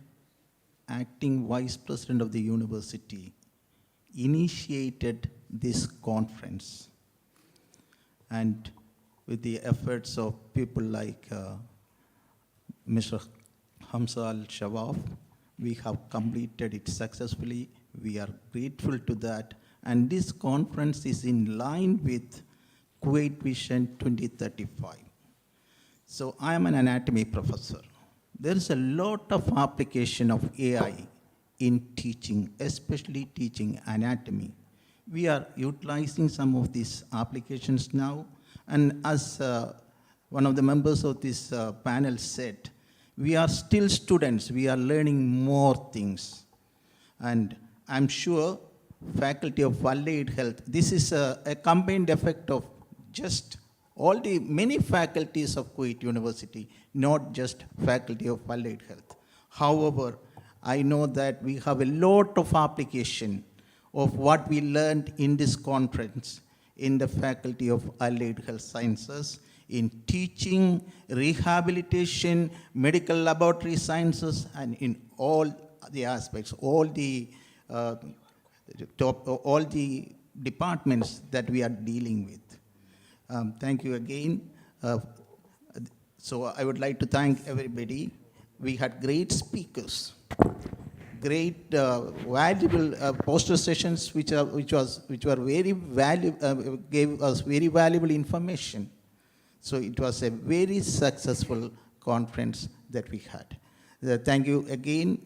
D: acting vice president of the university, initiated this conference. And with the efforts of people like Mr. Hamza Al-Shawaf, we have completed it successfully. We are grateful to that. And this conference is in line with Kuwait Vision 2035. So I am an anatomy professor. There is a lot of application of AI in teaching, especially teaching anatomy. We are utilizing some of these applications now, and as one of the members of this panel said, we are still students, we are learning more things. And I'm sure Faculty of Allied Health, this is a combined effect of just all the many faculties of Kuwait University, not just Faculty of Allied Health. However, I know that we have a lot of application of what we learned in this conference in the Faculty of Allied Health Sciences, in teaching, rehabilitation, medical laboratory sciences, and in all the aspects, all the departments that we are dealing with. Thank you again. So I would like to thank everybody. We had great speakers, great valuable poster sessions, which were very valuable, gave us very valuable information. So it was a very successful conference that we had. Thank you again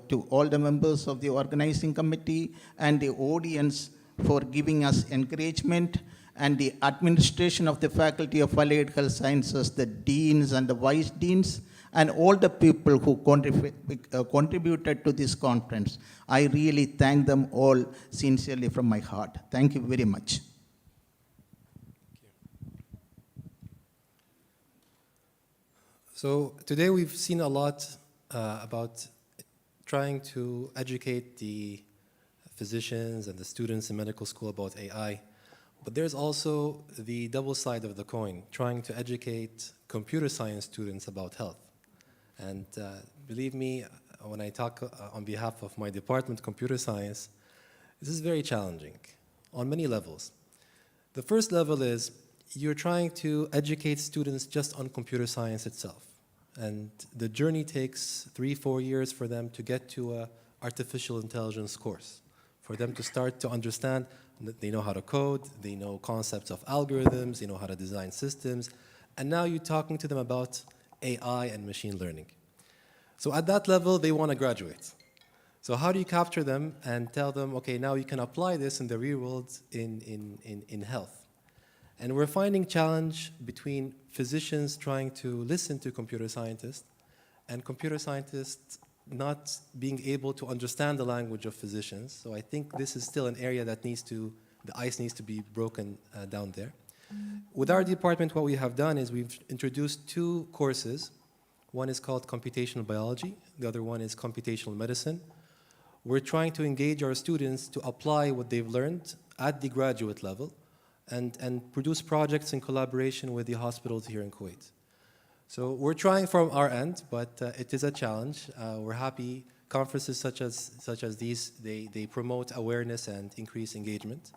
D: to all the members of the organizing committee and the audience for giving us encouragement, and the administration of the Faculty of Allied Health Sciences, the deans and the vice deans, and all the people who contributed to this conference. I really thank them all sincerely from my heart. Thank you very much.
A: So today we've seen a lot about trying to educate the physicians and the students in medical school about AI. But there's also the double side of the coin, trying to educate computer science students about health. And believe me, when I talk on behalf of my department, computer science, this is very challenging on many levels. The first level is you're trying to educate students just on computer science itself. And the journey takes 3-4 years for them to get to an artificial intelligence course, for them to start to understand that they know how to code, they know concepts of algorithms, they know how to design systems, and now you're talking to them about AI and machine learning. So at that level, they want to graduate. So how do you capture them and tell them, okay, now you can apply this in the real world in health? And we're finding challenge between physicians trying to listen to computer scientists and computer scientists not being able to understand the language of physicians. So I think this is still an area that the ice needs to be broken down there. With our department, what we have done is we've introduced 2 courses. One is called computational biology. The other one is computational medicine. We're trying to engage our students to apply what they've learned at the graduate level and produce projects in collaboration with the hospitals here in Kuwait. So we're trying from our end, but it is a challenge. We're happy conferences such as these, they promote awareness and increase engagement.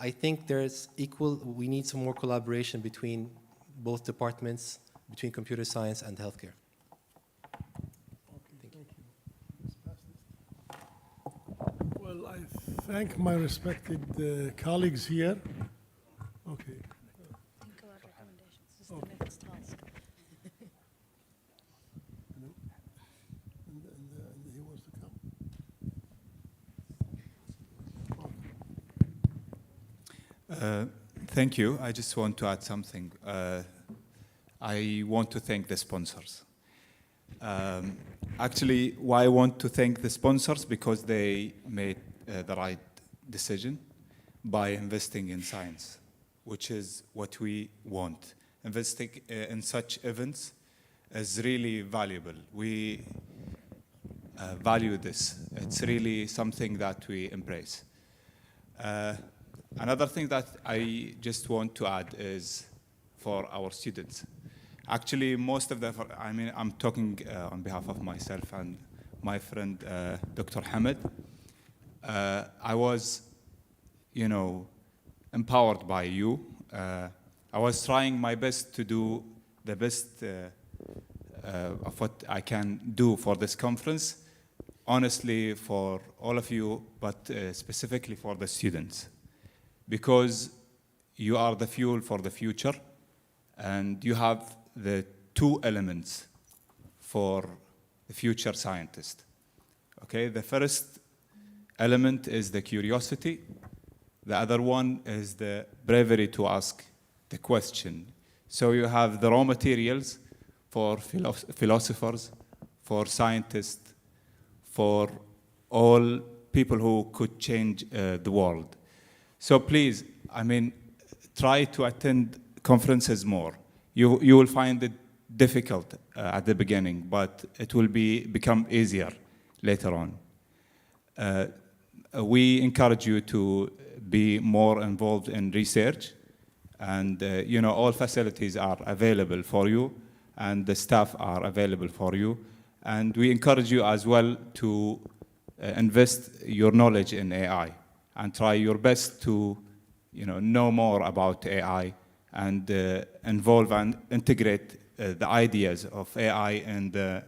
A: I think we need some more collaboration between both departments, between computer science and healthcare.
C: Thank you. Well, I thank my respected colleagues here. Okay.
E: Think about recommendations. This is the next task.
C: And he wants to come.
K: Thank you. I just want to add something. I want to thank the sponsors. Actually, why I want to thank the sponsors? Because they made the right decision by investing in science, which is what we want. Investing in such events is really valuable. We value this. It's really something that we embrace. Another thing that I just want to add is for our students. Actually, most of them, I'm talking on behalf of myself and my friend, Dr. Hamid. I was, empowered by you. I was trying my best to do the best of what I can do for this conference, honestly for all of you, but specifically for the students. Because you are the fuel for the future, and you have the 2 elements for the future scientist. Okay, the first element is the curiosity. The other one is the bravery to ask the question. So you have the raw materials for philosophers, for scientists, for all people who could change the world. So please, I mean, try to attend conferences more. You will find it difficult at the beginning, but it will become easier later on. We encourage you to be more involved in research, and all facilities are available for you, and the staff are available for you. And we encourage you as well to invest your knowledge in AI and try your best to know more about AI and involve and integrate the ideas of AI in the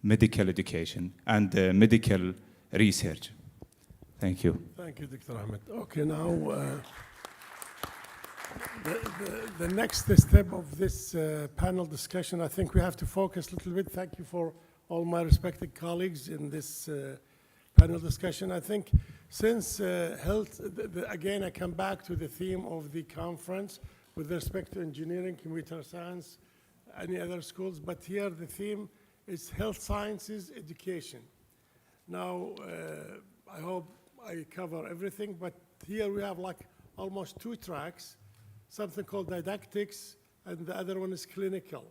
K: medical education and medical research. Thank you.
C: Thank you, Dr. Ahmed. Okay, now the next step of this panel discussion, I think we have to focus a little bit. Thank you for all my respected colleagues in this panel discussion. I think since health, again, I come back to the theme of the conference with respect to engineering, computer science, any other schools, but here the theme is health sciences education. Now, I hope I cover everything, but here we have like almost 2 tracks, something called didactics, and the other one is clinical.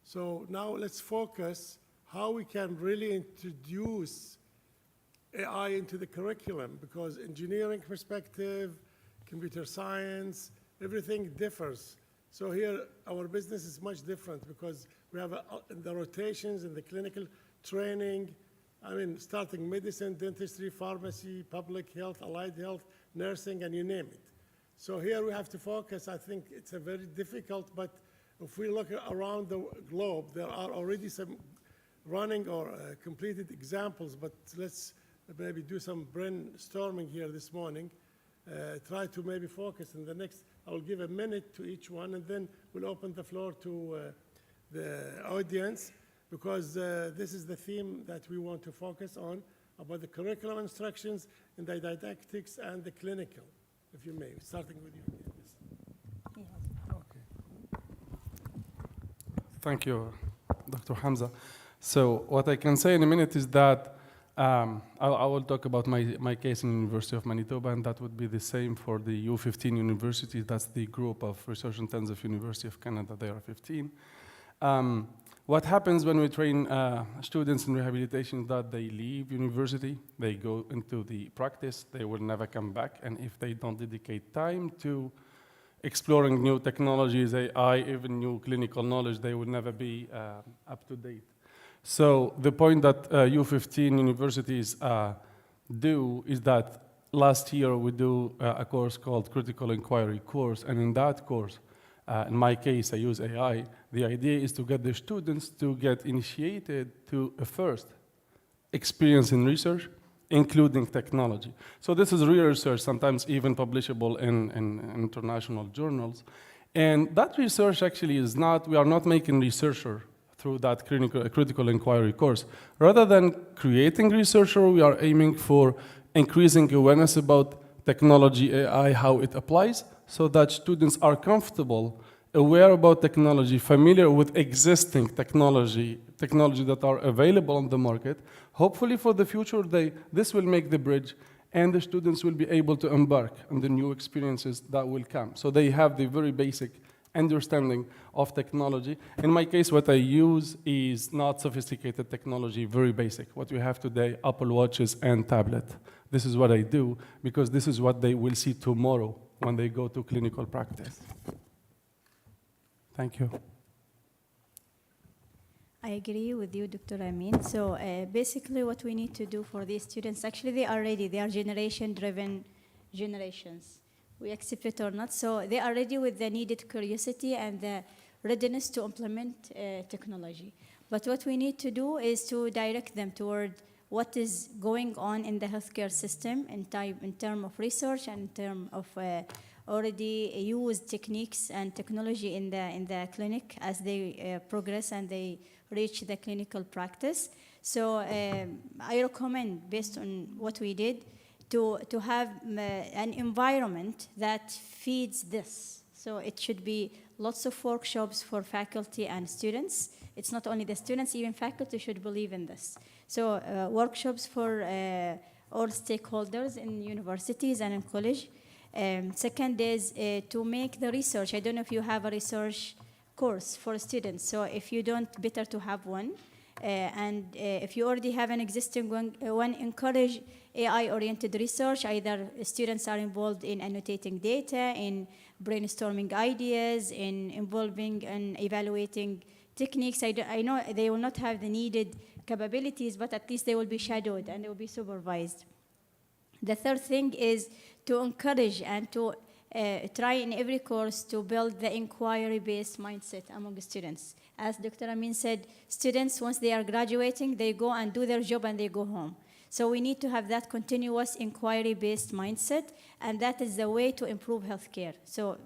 C: So now let's focus how we can really introduce AI into the curriculum, because engineering perspective, computer science, everything differs. So here our business is much different because we have the rotations and the clinical training, I mean, starting medicine, dentistry, pharmacy, public health, allied health, nursing, and you name it. So here we have to focus. I think it's a very difficult, but if we look around the globe, there are already some running or completed examples, but let's maybe do some brainstorming here this morning. Try to maybe focus in the next, I'll give a minute to each one, and then we'll open the floor to the audience, because this is the theme that we want to focus on, about the curriculum instructions and the didactics and the clinical, if you may, starting with you. Yes.
N: Okay. Thank you, Dr. Hamza. So what I can say in a minute is that I will talk about my case in the University of Manitoba, and that would be the same for the U15 University. That's the group of research interns of University of Canada. They are 15. What happens when we train students in rehabilitation is that they leave university, they go into the practice, they will never come back, and if they don't dedicate time to exploring new technologies, AI, even new clinical knowledge, they will never be up to date. So the point that U15 universities do is that last year we do a course called Critical Inquiry course, and in that course, in my case, I use AI. The idea is to get the students to get initiated to a first experience in research, including technology. So this is real research, sometimes even publishable in international journals. And that research actually is not, we are not making researcher through that critical inquiry course. Rather than creating researcher, we are aiming for increasing awareness about technology, AI, how it applies, so that students are comfortable, aware about technology, familiar with existing technology that are available on the market. Hopefully for the future, this will make the bridge, and the students will be able to embark on the new experiences that will come. So they have the very basic understanding of technology. In my case, what I use is not sophisticated technology, very basic. What we have today, Apple Watches and tablet. This is what I do, because this is what they will see tomorrow when they go to clinical practice. Thank you.
E: I agree with you, Dr. Amin. So basically what we need to do for these students, actually they are ready. They are generation-driven generations. We accept it or not. So they are ready with the needed curiosity and the readiness to implement technology. But what we need to do is to direct them toward what is going on in the healthcare system in terms of research and in terms of already used techniques and technology in the clinic as they progress and they reach the clinical practice. So I recommend, based on what we did, to have an environment that feeds this. So it should be lots of workshops for faculty and students. It's not only the students, even faculty should believe in this. So workshops for all stakeholders in universities and in college. Second is to make the research. I don't know if you have a research course for students. So if you don't, better to have one. And if you already have an existing one, encourage AI-oriented research. Either students are involved in annotating data, in brainstorming ideas, in involving and evaluating techniques. I know they will not have the needed capabilities, but at least they will be shadowed and they will be supervised. The third thing is to encourage and to try in every course to build the inquiry-based mindset among students. As Dr. Amin said, students, once they are graduating, they go and do their job and they go home. So we need to have that continuous inquiry-based mindset, and that is the way to improve healthcare. So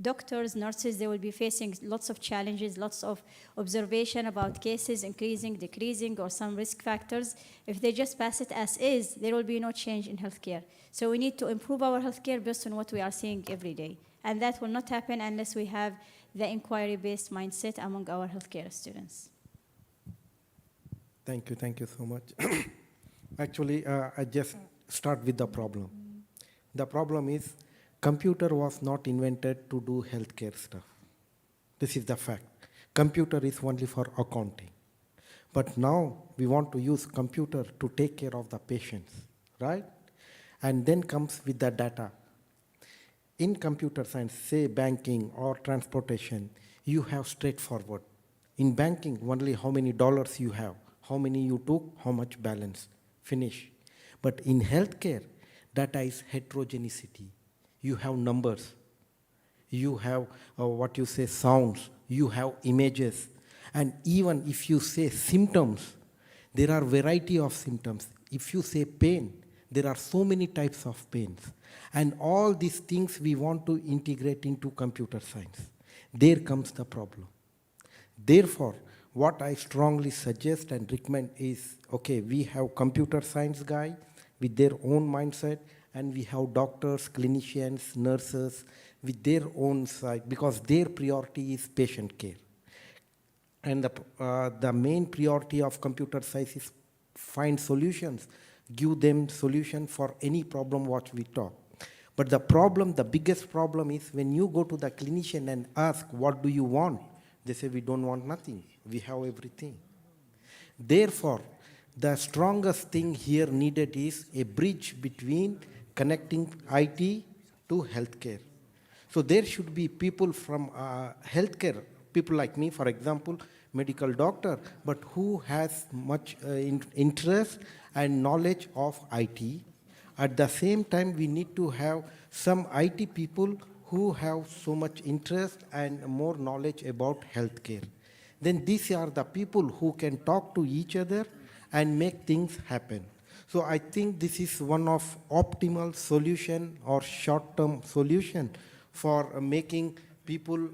E: doctors, nurses, they will be facing lots of challenges, lots of observation about cases increasing, decreasing, or some risk factors. If they just pass it as is, there will be no change in healthcare. So we need to improve our healthcare based on what we are seeing every day. And that will not happen unless we have the inquiry-based mindset among our healthcare students.
B: Thank you so much. Actually, I just start with the problem. The problem is, computer was not invented to do healthcare stuff. This is the fact. Computer is only for accounting. But now we want to use computer to take care of the patients, right? And then comes with the data. In computer science, say banking or transportation, you have straightforward. In banking, only how many dollars you have, how many you took, how much balance, finish. But in healthcare, data is heterogeneity. You have numbers, you have what you say sounds, you have images, and even if you say symptoms, there are variety of symptoms. If you say pain, there are so many types of pains. And all these things we want to integrate into computer science. There comes the problem. Therefore, what I strongly suggest and recommend is, okay, we have computer science guy with their own mindset, and we have doctors, clinicians, nurses with their own side, because their priority is patient care. And the main priority of computer science is find solutions, give them solution for any problem what we talk. But the problem, the biggest problem is when you go to the clinician and ask, what do you want? They say, we don't want nothing, we have everything. Therefore, the strongest thing here needed is a bridge between connecting IT to healthcare. So there should be people from healthcare, people like me, for example, medical doctor, but who has much interest and knowledge of IT. At the same time, we need to have some IT people who have so much interest and more knowledge about healthcare. Then these are the people who can talk to each other and make things happen. So I think this is one of optimal solution or short-term solution for making people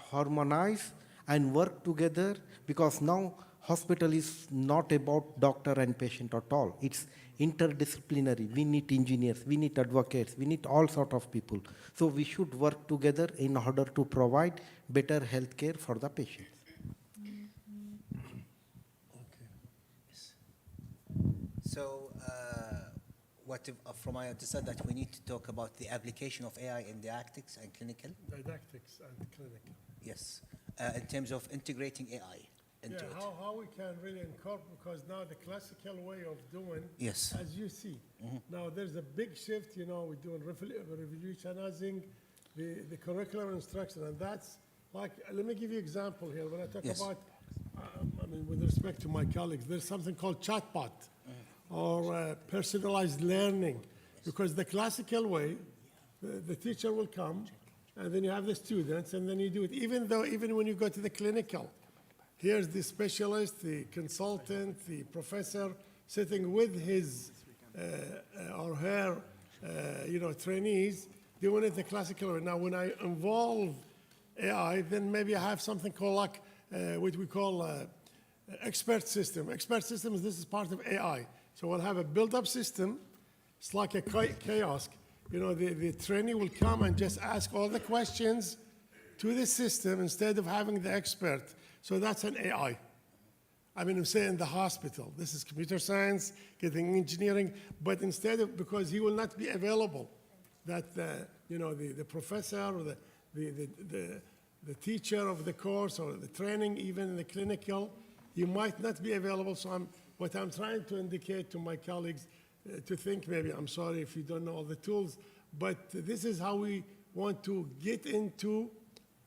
B: harmonize and work together, because now hospital is not about doctor and patient at all. It's interdisciplinary. We need engineers, we need advocates, we need all sort of people. So we should work together in order to provide better healthcare for the patients.
I: So, from my understanding, that we need to talk about the application of AI in didactics and clinical.
C: Didactics and clinical.
I: Yes, in terms of integrating AI into it.
C: How we can really incorporate, because now the classical way of doing,
I: yes,
C: as you see, now there's a big shift. You know, we're doing revolutionizing the curriculum instruction, and that's like. Let me give you an example here. When I talk about, I mean, with respect to my colleagues, there's something called chatbot. Or personalized learning, because the classical way, the teacher will come, and then you have the students, and then you do it. Even when you go to the clinical, here's the specialist, the consultant, the professor sitting with his or her, trainees, doing it the classical way. Now, when I involve AI, then maybe I have something called like what we call expert system. Expert systems, this is part of AI. So we'll have a build-up system. It's like a kiosk. You know, the trainee will come and just ask all the questions to the system instead of having the expert. So that's an AI. I mean, say in the hospital, this is computer science, getting engineering, but instead of, because he will not be available, that you know, the professor or the teacher of the course or the training, even in the clinical, he might not be available. So what I'm trying to indicate to my colleagues to think, maybe, I'm sorry if you don't know all the tools, but this is how we want to get into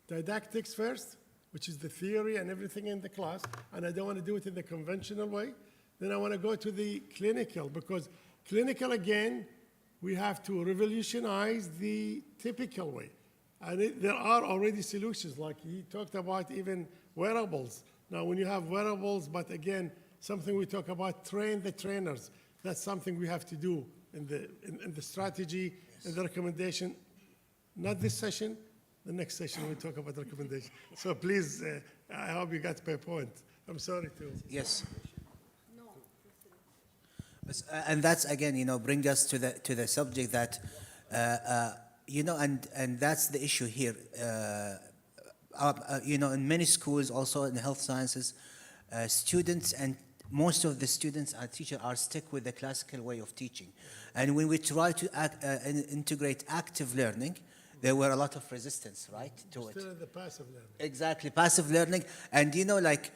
C: didactics first, which is the theory and everything in the class, and I don't want to do it in the conventional way. Then I want to go to the clinical, because clinical, again, we have to revolutionize the typical way. And there are already solutions, like he talked about even wearables. Now, when you have wearables, but again, something we talk about, train the trainers. That's something we have to do in the strategy, in the recommendation. Not this session, the next session we talk about recommendation. So please, I hope you got my point. I'm sorry to.
I: Yes. And that's again, you know, bring us to the subject that, you know, and that's the issue here. You know, in many schools, also in the health sciences, students and most of the students and teachers are stuck with the classical way of teaching. And when we try to integrate active learning, there were a lot of resistance, right, to it.
C: Still in the passive learning.
I: Exactly, passive learning. And you know, like,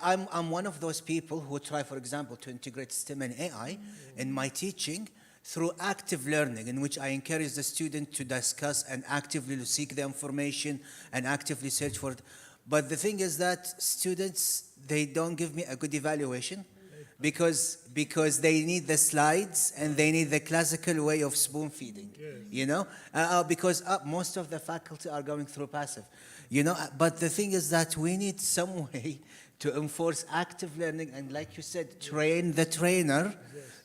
I: I'm one of those people who try, for example, to integrate STEM and AI in my teaching through active learning, in which I encourage the student to discuss and actively seek the information and actively search for it. But the thing is that students, they don't give me a good evaluation because they need the slides and they need the classical way of spoon feeding, you know, because most of the faculty are going through passive, you know. But the thing is that we need some way to enforce active learning and, like you said, train the trainer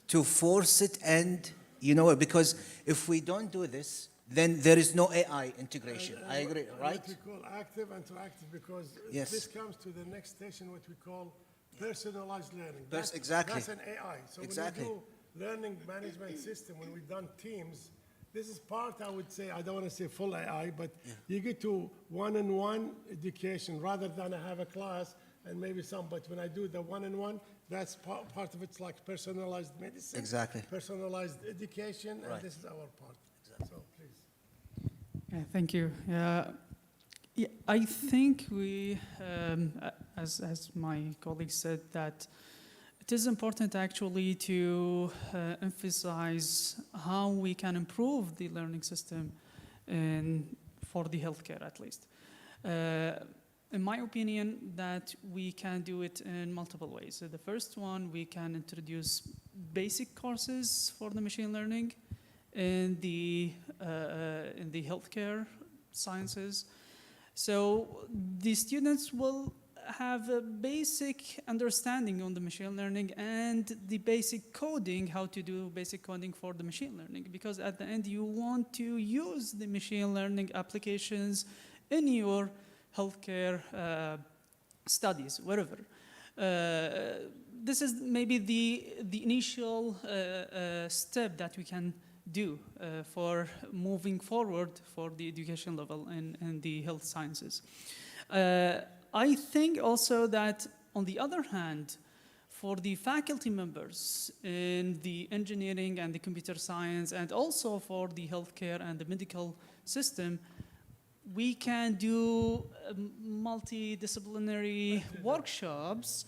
I: to force it. And, you know, because if we don't do this, then there is no AI integration. I agree, right?
C: What we call active, interactive, because this comes to the next station, what we call personalized learning.
I: Exactly.
C: That's an AI. So
I: exactly.
C: When we do learning management system, when we've done teams, this is part, I would say, I don't want to say full AI, but you get to one-on-one education rather than I have a class and maybe some, but when I do the one-on-one, that's part of it's like personalized medicine.
I: Exactly.
C: Personalized education, and this is our part. Exactly. So please.
L: Yeah, thank you. Yeah, I think we, as my colleague said, that it is important actually to emphasize how we can improve the learning system for the healthcare, at least. In my opinion, that we can do it in multiple ways. So the first one, we can introduce basic courses for the machine learning in the healthcare sciences. So the students will have a basic understanding on the machine learning and the basic coding, how to do basic coding for the machine learning, because at the end you want to use the machine learning applications in your healthcare studies, wherever. This is maybe the initial step that we can do for moving forward for the education level in the health sciences. I think also that, on the other hand, for the faculty members in the engineering and the computer science, and also for the healthcare and the medical system, we can do multidisciplinary workshops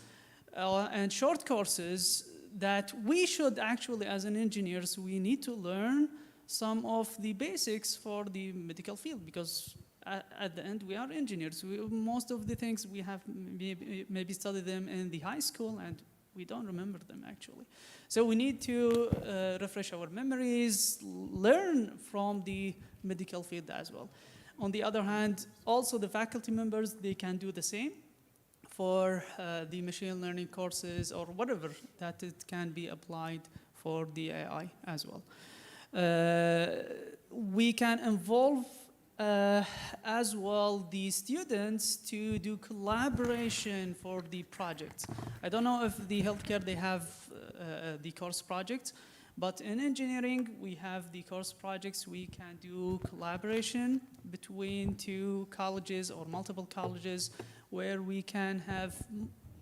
L: and short courses that we should actually, as an engineers, we need to learn some of the basics for the medical field, because at the end we are engineers. Most of the things we have maybe studied them in the high school and we don't remember them actually. So we need to refresh our memories, learn from the medical field as well. On the other hand, also the faculty members, they can do the same for the machine learning courses or whatever that it can be applied for the AI as well. We can involve as well the students to do collaboration for the projects. I don't know if the healthcare they have the course projects, but in engineering we have the course projects. We can do collaboration between two colleges or multiple colleges, where we can have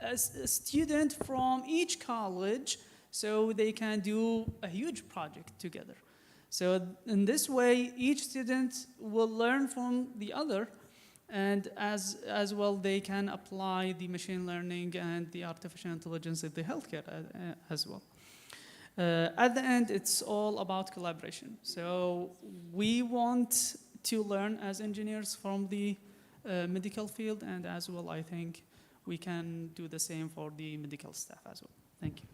L: a student from each college, so they can do a huge project together. So in this way, each student will learn from the other, and as well they can apply the machine learning and the artificial intelligence in the healthcare as well. At the end, it's all about collaboration. So we want to learn as engineers from the medical field, and as well I think we can do the same for the medical staff as well. Thank you.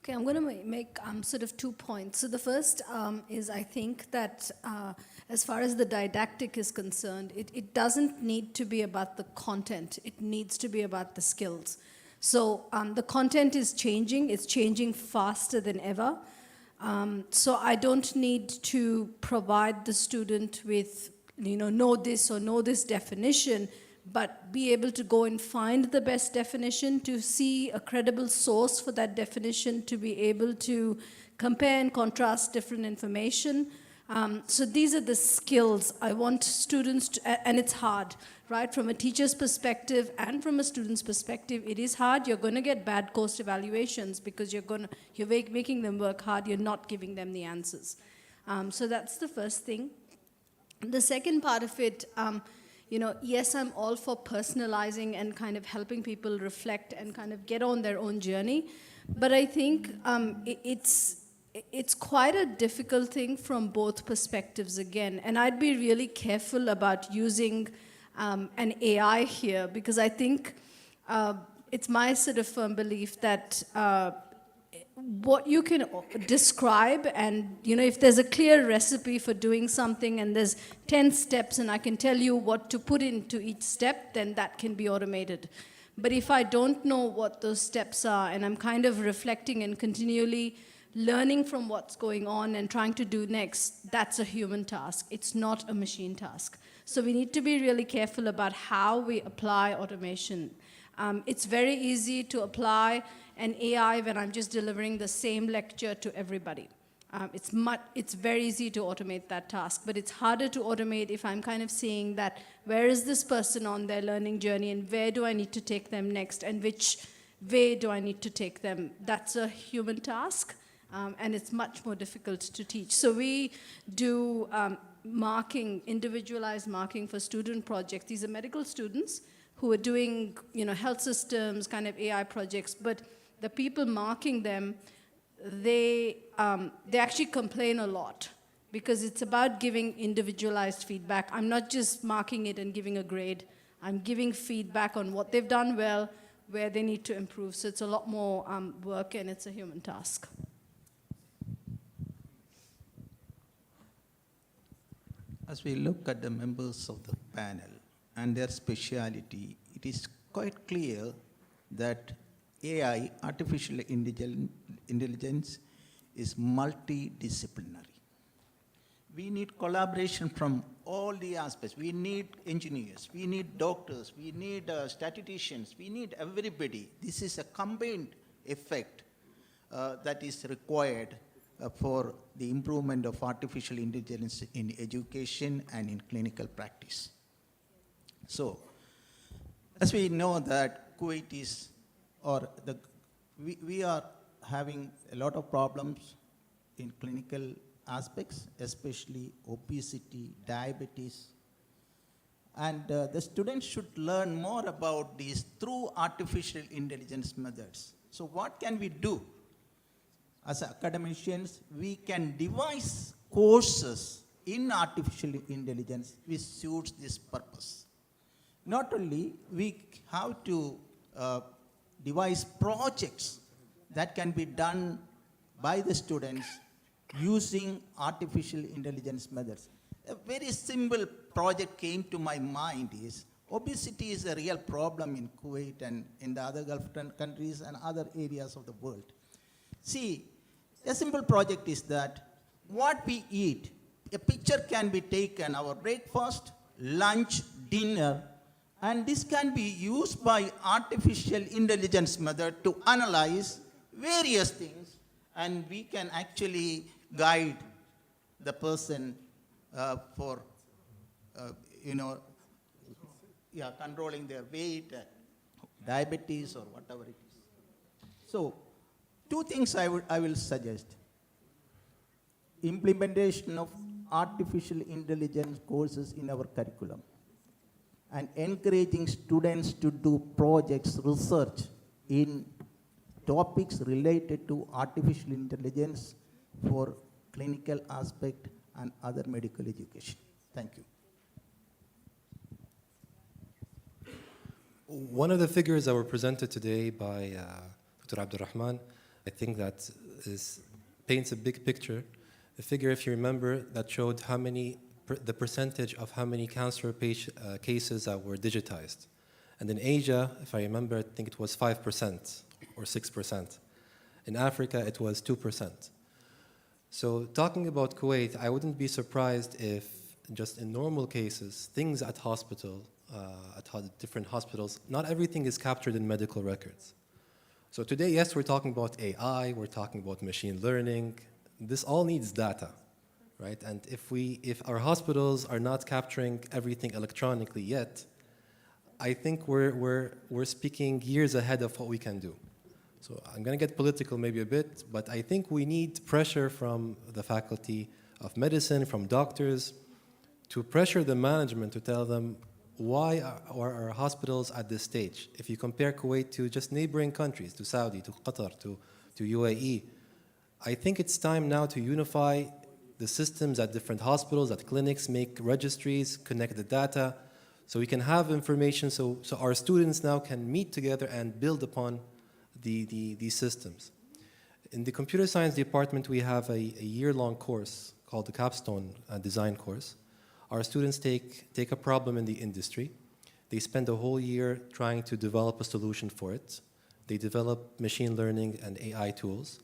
O: Okay, I'm going to make sort of 2 points. So the first is, I think that as far as the didactic is concerned, it doesn't need to be about the content. It needs to be about the skills. So the content is changing. It's changing faster than ever. So I don't need to provide the student with, know this or know this definition, but be able to go and find the best definition, to see a credible source for that definition, to be able to compare and contrast different information. So these are the skills I want students to, and it's hard, right? From a teacher's perspective and from a student's perspective, it is hard. You're going to get bad course evaluations because you're making them work hard. You're not giving them the answers. So that's the first thing. The second part of it, yes, I'm all for personalizing and kind of helping people reflect and kind of get on their own journey. But I think it's quite a difficult thing from both perspectives again. And I'd be really careful about using an AI here, because I think it's my sort of firm belief that what you can describe, and if there's a clear recipe for doing something and there's 10 steps and I can tell you what to put into each step, then that can be automated. But if I don't know what those steps are and I'm kind of reflecting and continually learning from what's going on and trying to do next, that's a human task. It's not a machine task. So we need to be really careful about how we apply automation. It's very easy to apply an AI when I'm just delivering the same lecture to everybody. It's very easy to automate that task, but it's harder to automate if I'm kind of seeing that where is this person on their learning journey and where do I need to take them next and which way do I need to take them. That's a human task, and it's much more difficult to teach. So we do marking, individualized marking for student projects. These are medical students who are doing, health systems, kind of AI projects, but the people marking them, they actually complain a lot because it's about giving individualized feedback. I'm not just marking it and giving a grade. I'm giving feedback on what they've done well, where they need to improve. So it's a lot more work, and it's a human task.
D: As we look at the members of the panel and their speciality, it is quite clear that AI, artificial intelligence, is multidisciplinary. We need collaboration from all the aspects. We need engineers, we need doctors, we need statisticians, we need everybody. This is a combined effect that is required for the improvement of artificial intelligence in education and in clinical practice. So, as we know that Kuwait is, we are having a lot of problems in clinical aspects, especially obesity, diabetes. And the students should learn more about these through artificial intelligence methods. So what can we do? As academicians, we can devise courses in artificial intelligence which suits this purpose. Not only we have to devise projects that can be done by the students using artificial intelligence methods. A very simple project came to my mind is, obesity is a real problem in Kuwait and in the other Gulf countries and other areas of the world. See, a simple project is that what we eat, a picture can be taken, our breakfast, lunch, dinner, and this can be used by artificial intelligence method to analyze various things, and we can actually guide the person for, controlling their weight, diabetes, or whatever it is. So, two things I will suggest. Implementation of artificial intelligence courses in our curriculum, and encouraging students to do projects, research in topics related to artificial intelligence for clinical aspect and other medical education. Thank you.
A: One of the figures that were presented today by Dr. Abdulrahman, I think that paints a big picture. A figure, if you remember, that showed the percentage of how many cancer cases that were digitized. And in Asia, if I remember, I think it was 5% or 6%. In Africa, it was 2%. So talking about Kuwait, I wouldn't be surprised if just in normal cases, things at different hospitals, not everything is captured in medical records. So today, yes, we're talking about AI, we're talking about machine learning. This all needs data, right? And if our hospitals are not capturing everything electronically yet, I think we're speaking years ahead of what we can do. So I'm going to get political maybe a bit, but I think we need pressure from the faculty of medicine, from doctors, to pressure the management to tell them why are our hospitals at this stage. If you compare Kuwait to just neighboring countries, to Saudi, to Qatar, to UAE, I think it's time now to unify the systems at different hospitals, at clinics, make registries, connect the data, so we can have information so our students now can meet together and build upon these systems. In the computer science department, we have a year-long course called the Capstone Design course. Our students take a problem in the industry. They spend a whole year trying to develop a solution for it. They develop machine learning and AI tools.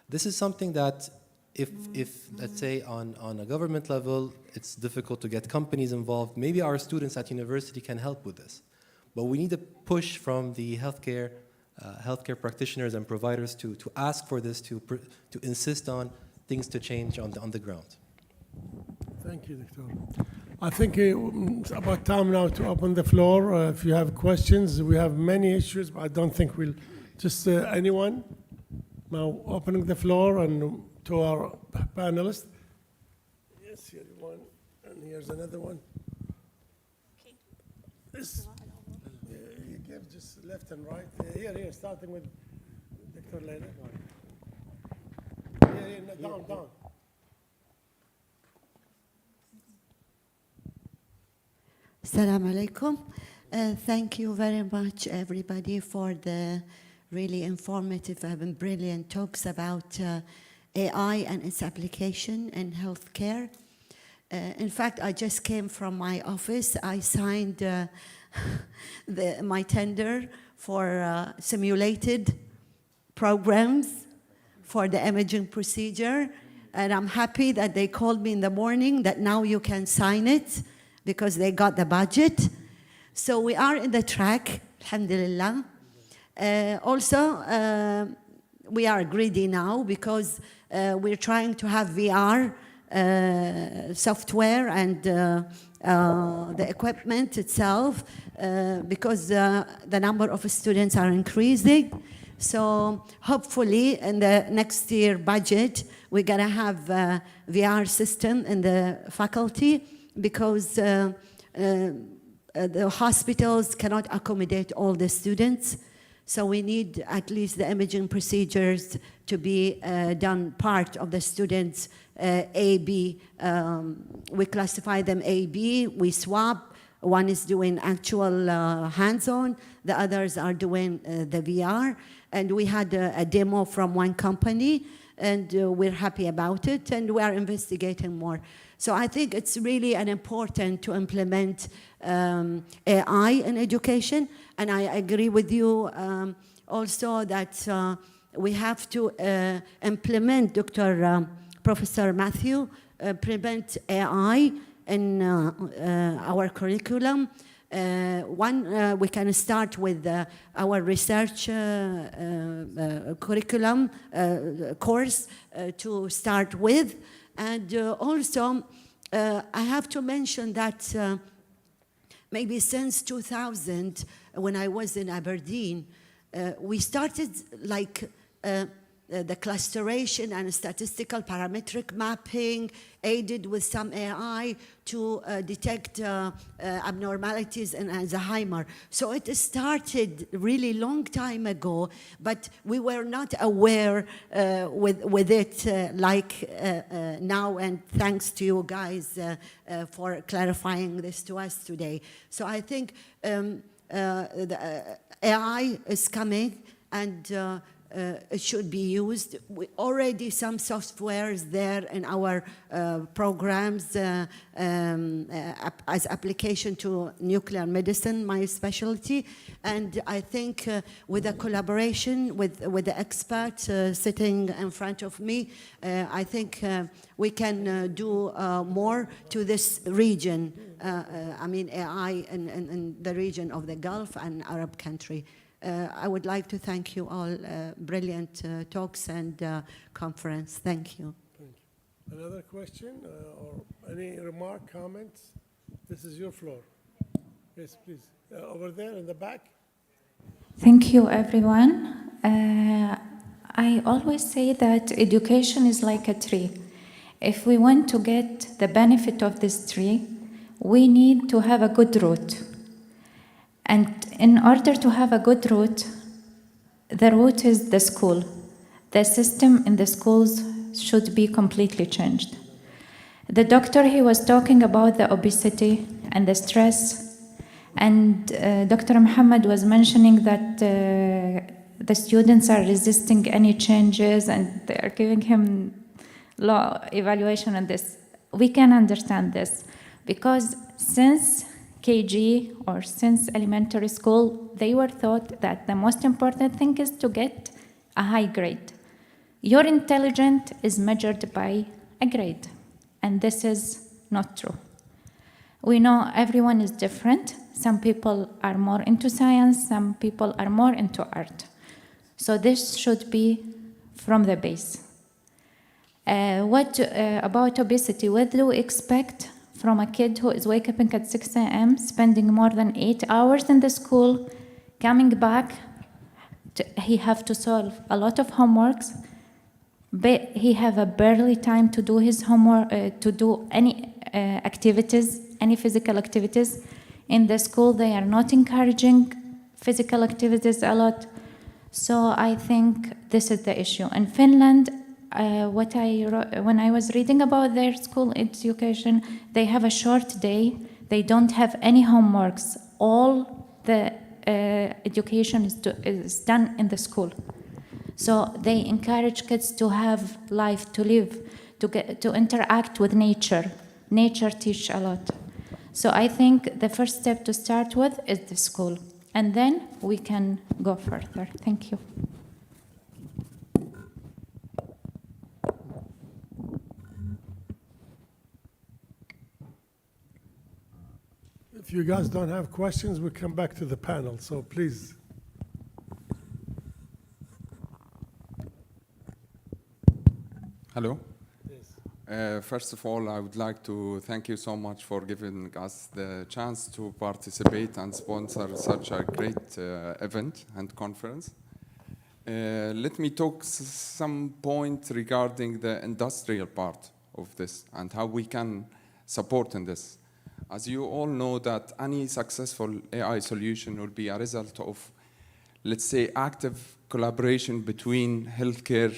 A: This is something that if let's say on a government level, it's difficult to get companies involved, maybe our students at university can help with this. But we need a push from the healthcare practitioners and providers to ask for this, to insist on things to change on the ground.
C: Thank you, Doctor. I think it's about time now to open the floor. If you have questions, we have many issues, but I don't think we'll just anyone. Now opening the floor and to our panelists. Yes, here's one, and here's another one.
E: Okay.
C: This, you give just left and right. Here, starting with Dr. Leila. Here, down.
P: Assalamu alaikum. Thank you very much, everybody, for the really informative and brilliant talks about AI and its application in healthcare. In fact, I just came from my office. I signed my tender for simulated programs for the imaging procedure. And I'm happy that they called me in the morning that now you can sign it because they got the budget. So we are in the track, alhamdulillah. Also, we are greedy now because we're trying to have VR software and the equipment itself because the number of students are increasing. So hopefully in the next year budget, we're gonna have a VR system in the faculty because the hospitals cannot accommodate all the students. So we need at least the imaging procedures to be done part of the students' A-B. We classify them A-B, we swap. One is doing actual hands-on, the others are doing the VR. And we had a demo from one company, and we're happy about it, and we are investigating more. So I think it's really important to implement AI in education, and I agree with you also that we have to implement, Professor Matthew, implement AI in our curriculum. We can start with our research curriculum course to start with. And also, I have to mention that maybe since 2000, when I was in Aberdeen, we started like the clusteration and statistical parametric mapping, aided with some AI to detect abnormalities in Alzheimer. So it started really long time ago, but we were not aware with it like now, and thanks to you guys for clarifying this to us today. So I think the AI is coming, and it should be used. Already some software is there in our programs as application to nuclear medicine, my specialty. And I think with a collaboration with the experts sitting in front of me, I think we can do more to this region. I mean, AI in the region of the Gulf and Arab country. I would like to thank you all. Brilliant talks and conference. Thank you.
C: Thank you. Another question or any remark, comments? This is your floor. Yes, please. Over there in the back.
Q: Thank you, everyone. I always say that education is like a tree. If we want to get the benefit of this tree, we need to have a good root. And in order to have a good root, the root is the school. The system in the schools should be completely changed. The doctor, he was talking about the obesity and the stress, and Dr. Muhammad was mentioning that the students are resisting any changes and they are giving him low evaluation on this. We can understand this because since KG or since elementary school, they were taught that the most important thing is to get a high grade. Your intelligence is measured by a grade, and this is not true. We know everyone is different. Some people are more into science, some people are more into art. So this should be from the base. What about obesity? What do we expect from a kid who is waking up at 6 a.m., spending more than 8 hours in the school, coming back, he have to solve a lot of homeworks, but he have a barely time to do his homework, to do any activities, any physical activities. In the school, they are not encouraging physical activities a lot. So I think this is the issue. In Finland, when I was reading about their school education, they have a short day. They don't have any homeworks. All the education is done in the school. So they encourage kids to have life, to live, to interact with nature. Nature teaches a lot. So I think the first step to start with is the school, and then we can go further. Thank you.
C: If you guys don't have questions, we'll come back to the panel, so please.
R: Hello. Yes. First of all, I would like to thank you so much for giving us the chance to participate and sponsor such a great event and conference. Let me talk some point regarding the industrial part of this and how we can support in this. As you all know that any successful AI solution will be a result of, let's say, active collaboration between healthcare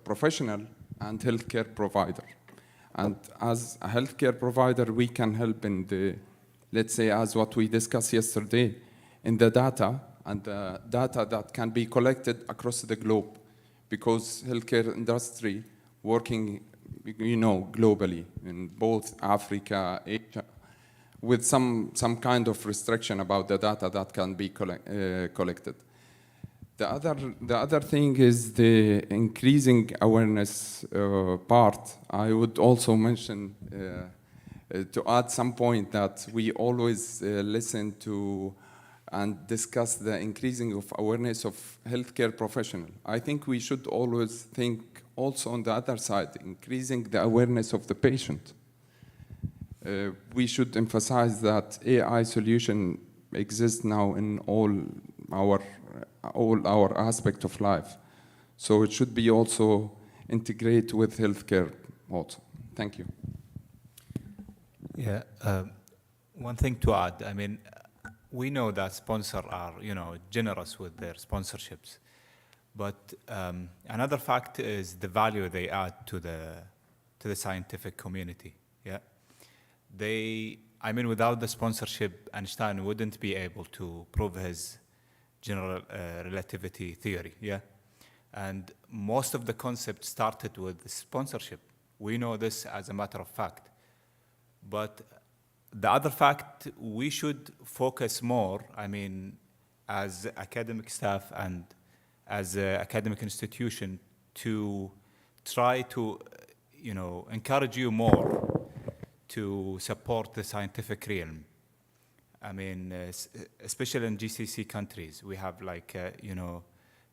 R: professional and healthcare provider. And as a healthcare provider, we can help in the, let's say, as what we discussed yesterday, in the data, and the data that can be collected across the globe, because healthcare industry working, you know, globally in both Africa, Asia, with some kind of restriction about the data that can be collected. The other thing is the increasing awareness part. I would also mention to add some point that we always listen to and discuss the increasing of awareness of healthcare professional. I think we should always think also on the other side, increasing the awareness of the patient. We should emphasize that AI solution exists now in all our aspect of life. So it should be also integrated with healthcare also. Thank you.
K: Yeah, one thing to add, I mean, we know that sponsors are, generous with their sponsorships. But another fact is the value they add to the scientific community. Yeah, without the sponsorship, Einstein wouldn't be able to prove his general relativity theory. Yeah, and most of the concepts started with sponsorship. We know this as a matter of fact. But the other fact, we should focus more. As academic staff and as an academic institution, to try to, encourage you more to support the scientific realm. Especially in GCC countries, we have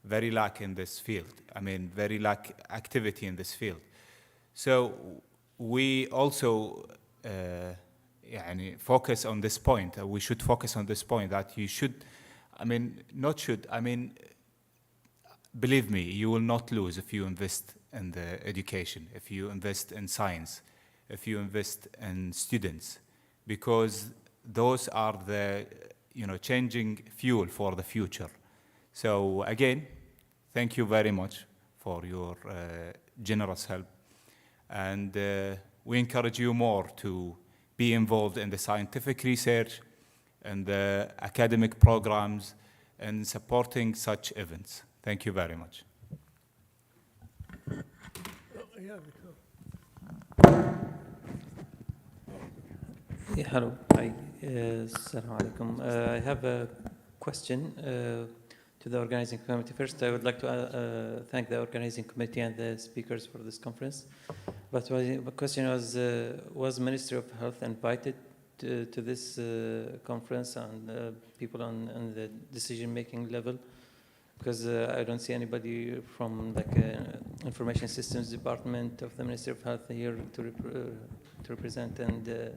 K: very lack in this field. Very lack activity in this field. So we also focus on this point. We should focus on this point that you should, believe me, you will not lose if you invest in the education, if you invest in science, if you invest in students, because those are the changing fuel for the future. So again, thank you very much for your generous help, and we encourage you more to be involved in the scientific research and the academic programs and supporting such events. Thank you very much.
S: Hello. Hi. Assalamu alaikum. I have a question to the organizing committee. First, I would like to thank the organizing committee and the speakers for this conference. But my question was Ministry of Health invited to this conference and people on the decision-making level? Because I don't see anybody from Information Systems Department of the Ministry of Health here to represent and the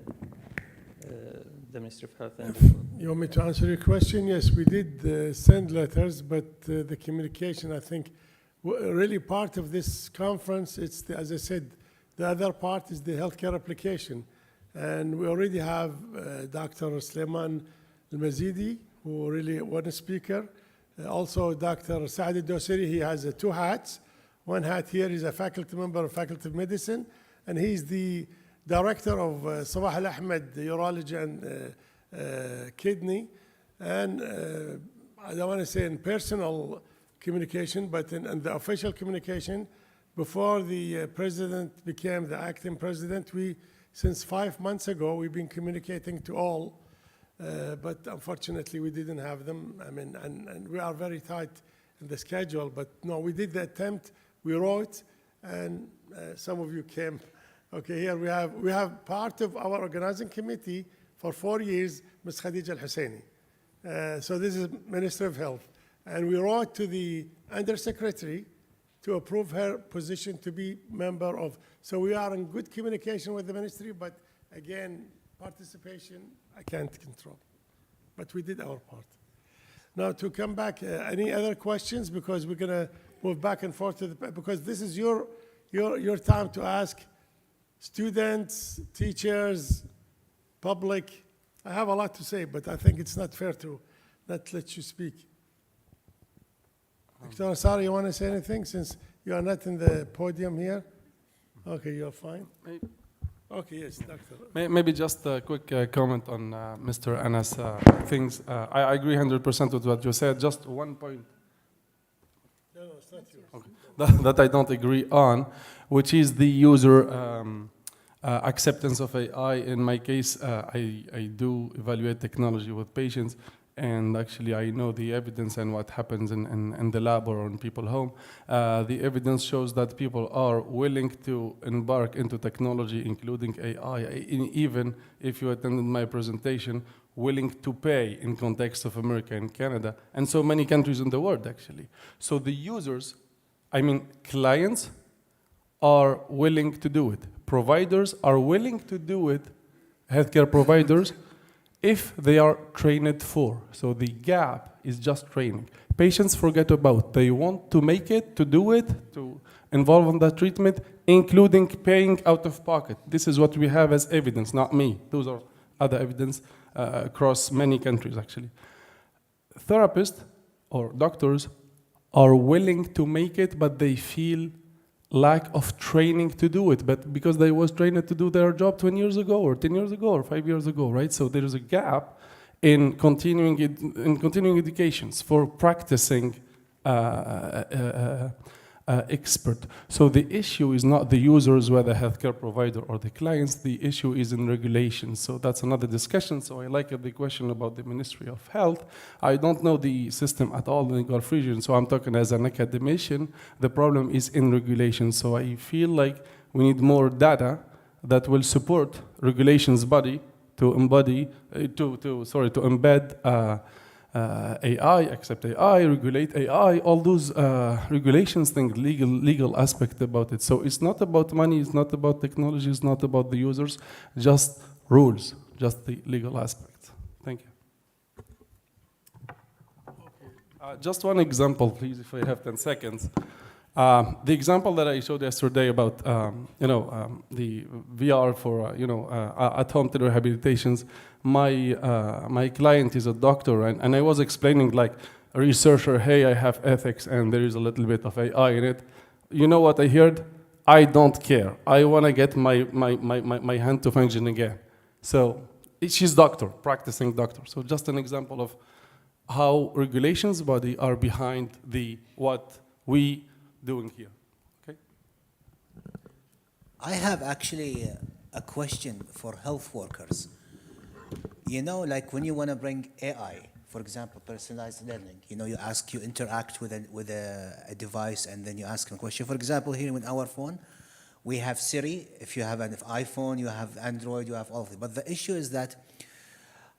S: Ministry of Health.
C: You want me to answer your question? Yes, we did send letters, but the communication, I think, really part of this conference, it's as I said, the other part is the healthcare application. And we already have Dr. Sulaiman Al-Mazidi, who really one speaker. Also, Dr. Saad Al-Dosiri, he has two hats. One hat here is a faculty member of Faculty of Medicine, and he's the director of Sabah Ahmed Urology and Kidney. And I don't want to say in personal communication, but in the official communication, before the president became the acting president, since 5 months ago, we've been communicating to all, but unfortunately we didn't have them. And we are very tight in the schedule, but no, we did the attempt, we wrote, and some of you came. Okay, here we have part of our organizing committee for 4 years, Ms. Khadija Al-Husseini. So this is Minister of Health. And we wrote to the Undersecretary to approve her position to be member of. So we are in good communication with the ministry, but again, participation, I can't control. But we did our part. Now to come back, any other questions? Because we're gonna move back and forth because this is your time to ask students, teachers, public. I have a lot to say, but I think it's not fair to not let you speak. Dr. Asari, you want to say anything since you are not in the podium here? Okay, you're fine. Okay, yes, Doctor.
N: Maybe just a quick comment on Mr. Anas' things. I agree 100% with what you said. Just one point.
C: No, it's not yours.
N: Okay. That I don't agree on, which is the user acceptance of AI. In my case, I do evaluate technology with patients. and actually I know the evidence and what happens in the lab or in people's home. The evidence shows that people are willing to embark into technology, including AI, even if you attended my presentation, willing to pay in context of America and Canada, and so many countries in the world, actually. So the users, I mean clients, are willing to do it. Providers are willing to do it, healthcare providers, if they are trained for. So the gap is just training. Patients forget about, they want to make it, to do it, to involve in that treatment, including paying out of pocket. This is what we have as evidence, not me. Those are other evidence across many countries, actually. Therapists or doctors are willing to make it, but they feel lack of training to do it, but because they was trained to do their job 20 years ago or 10 years ago or 5 years ago, right? So there is a gap in continuing educations for practicing expert. So the issue is not the users, whether healthcare provider or the clients, the issue is in regulation. So that's another discussion. So I like the question about the Ministry of Health. I don't know the system at all in the Gulf region, so I'm talking as an academician. The problem is in regulation. So I feel like we need more data that will support regulations body to embody, to embed AI, accept AI, regulate AI, all those regulations things, legal aspect about it. So it's not about money, it's not about technology, it's not about the users, just rules, just the legal aspect. Thank you. Just one example, please, if I have 10 seconds. The example that I showed yesterday about, the VR for, at-home rehabilitations. My client is a doctor, and I was explaining, like a researcher, hey, I have ethics, and there is a little bit of AI in it. You know what I heard? I don't care. I want to get my hand to function again. So she's doctor, practicing doctor. So just an example of how regulations body are behind what we doing here. Okay.
I: I have actually a question for health workers. You know, like when you want to bring AI, for example, personalized learning, you interact with a device, and then you ask them a question. For example, here with our phone, we have Siri. If you have an iPhone, you have Android, you have all of it. But the issue is that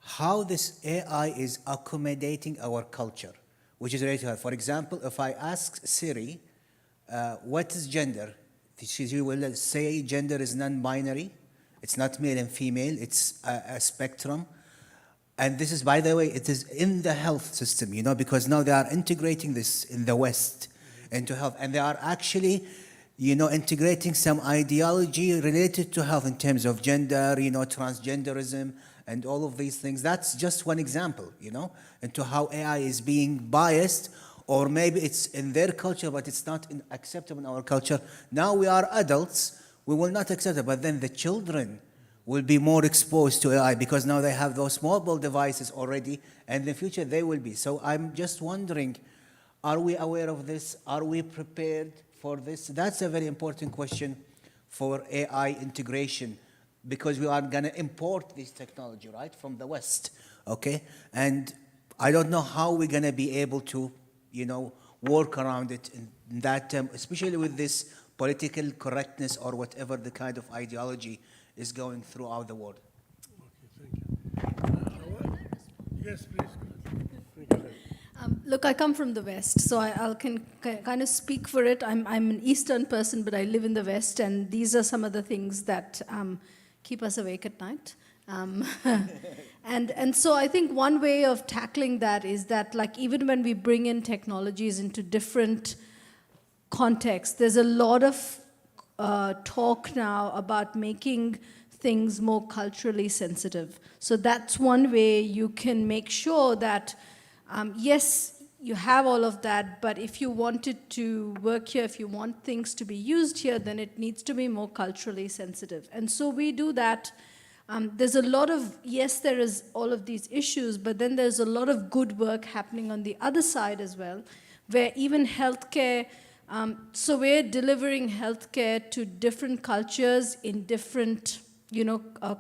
I: how this AI is accommodating our culture, which is related to health. For example, if I ask Siri, what is gender? She will say gender is non-binary. It's not male and female. It's a spectrum. And this is, by the way, it is in the health system, because now they are integrating this in the West into health. And they are actually, integrating some ideology related to health in terms of gender, transgenderism, and all of these things. That's just one example, into how AI is being biased. Or maybe it's in their culture, but it's not acceptable in our culture. Now we are adults, we will not accept it, but then the children will be more exposed to AI because now they have those mobile devices already, and in the future they will be. So I'm just wondering, are we aware of this? Are we prepared for this? That's a very important question for AI integration, because we are going to import this technology, right, from the West, okay? And I don't know how we're going to be able to work around it in that term, especially with this political correctness or whatever the kind of ideology is going throughout the world.
C: Okay, thank you. Yes, please.
O: Look, I come from the West, so I can kind of speak for it. I'm an Eastern person, but I live in the West, and these are some of the things that keep us awake at night. And so I think one way of tackling that is that, like, even when we bring in technologies into different contexts, there's a lot of talk now about making things more culturally sensitive. So that's one way you can make sure that, yes, you have all of that, but if you want it to work here, if you want things to be used here, then it needs to be more culturally sensitive. And so we do that. There's a lot of, yes, there is all of these issues, but then there's a lot of good work happening on the other side as well, where even healthcare, so we're delivering healthcare to different cultures in different,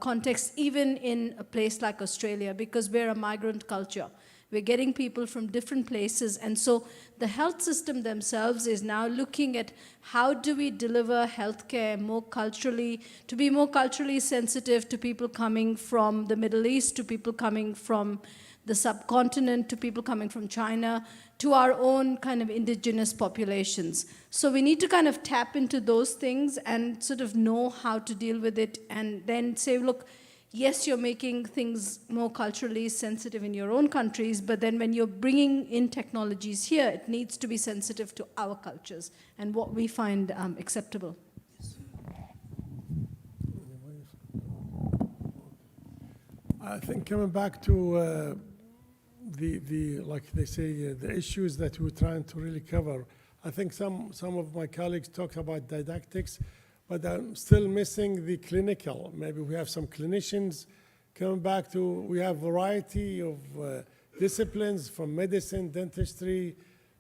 O: contexts, even in a place like Australia, because we're a migrant culture. We're getting people from different places. And so the health system themselves is now looking at how do we deliver healthcare more culturally, to be more culturally sensitive to people coming from the Middle East, to people coming from the subcontinent, to people coming from China, to our own kind of indigenous populations. So we need to kind of tap into those things and sort of know how to deal with it, and then say, look, yes, you're making things more culturally sensitive in your own countries, but then when you're bringing in technologies here, it needs to be sensitive to our cultures and what we find acceptable.
C: I think coming back to like they say, the issues that we're trying to really cover, I think some of my colleagues talked about didactics, but I'm still missing the clinical. Maybe we have some clinicians coming back to, we have variety of disciplines from medicine, dentistry,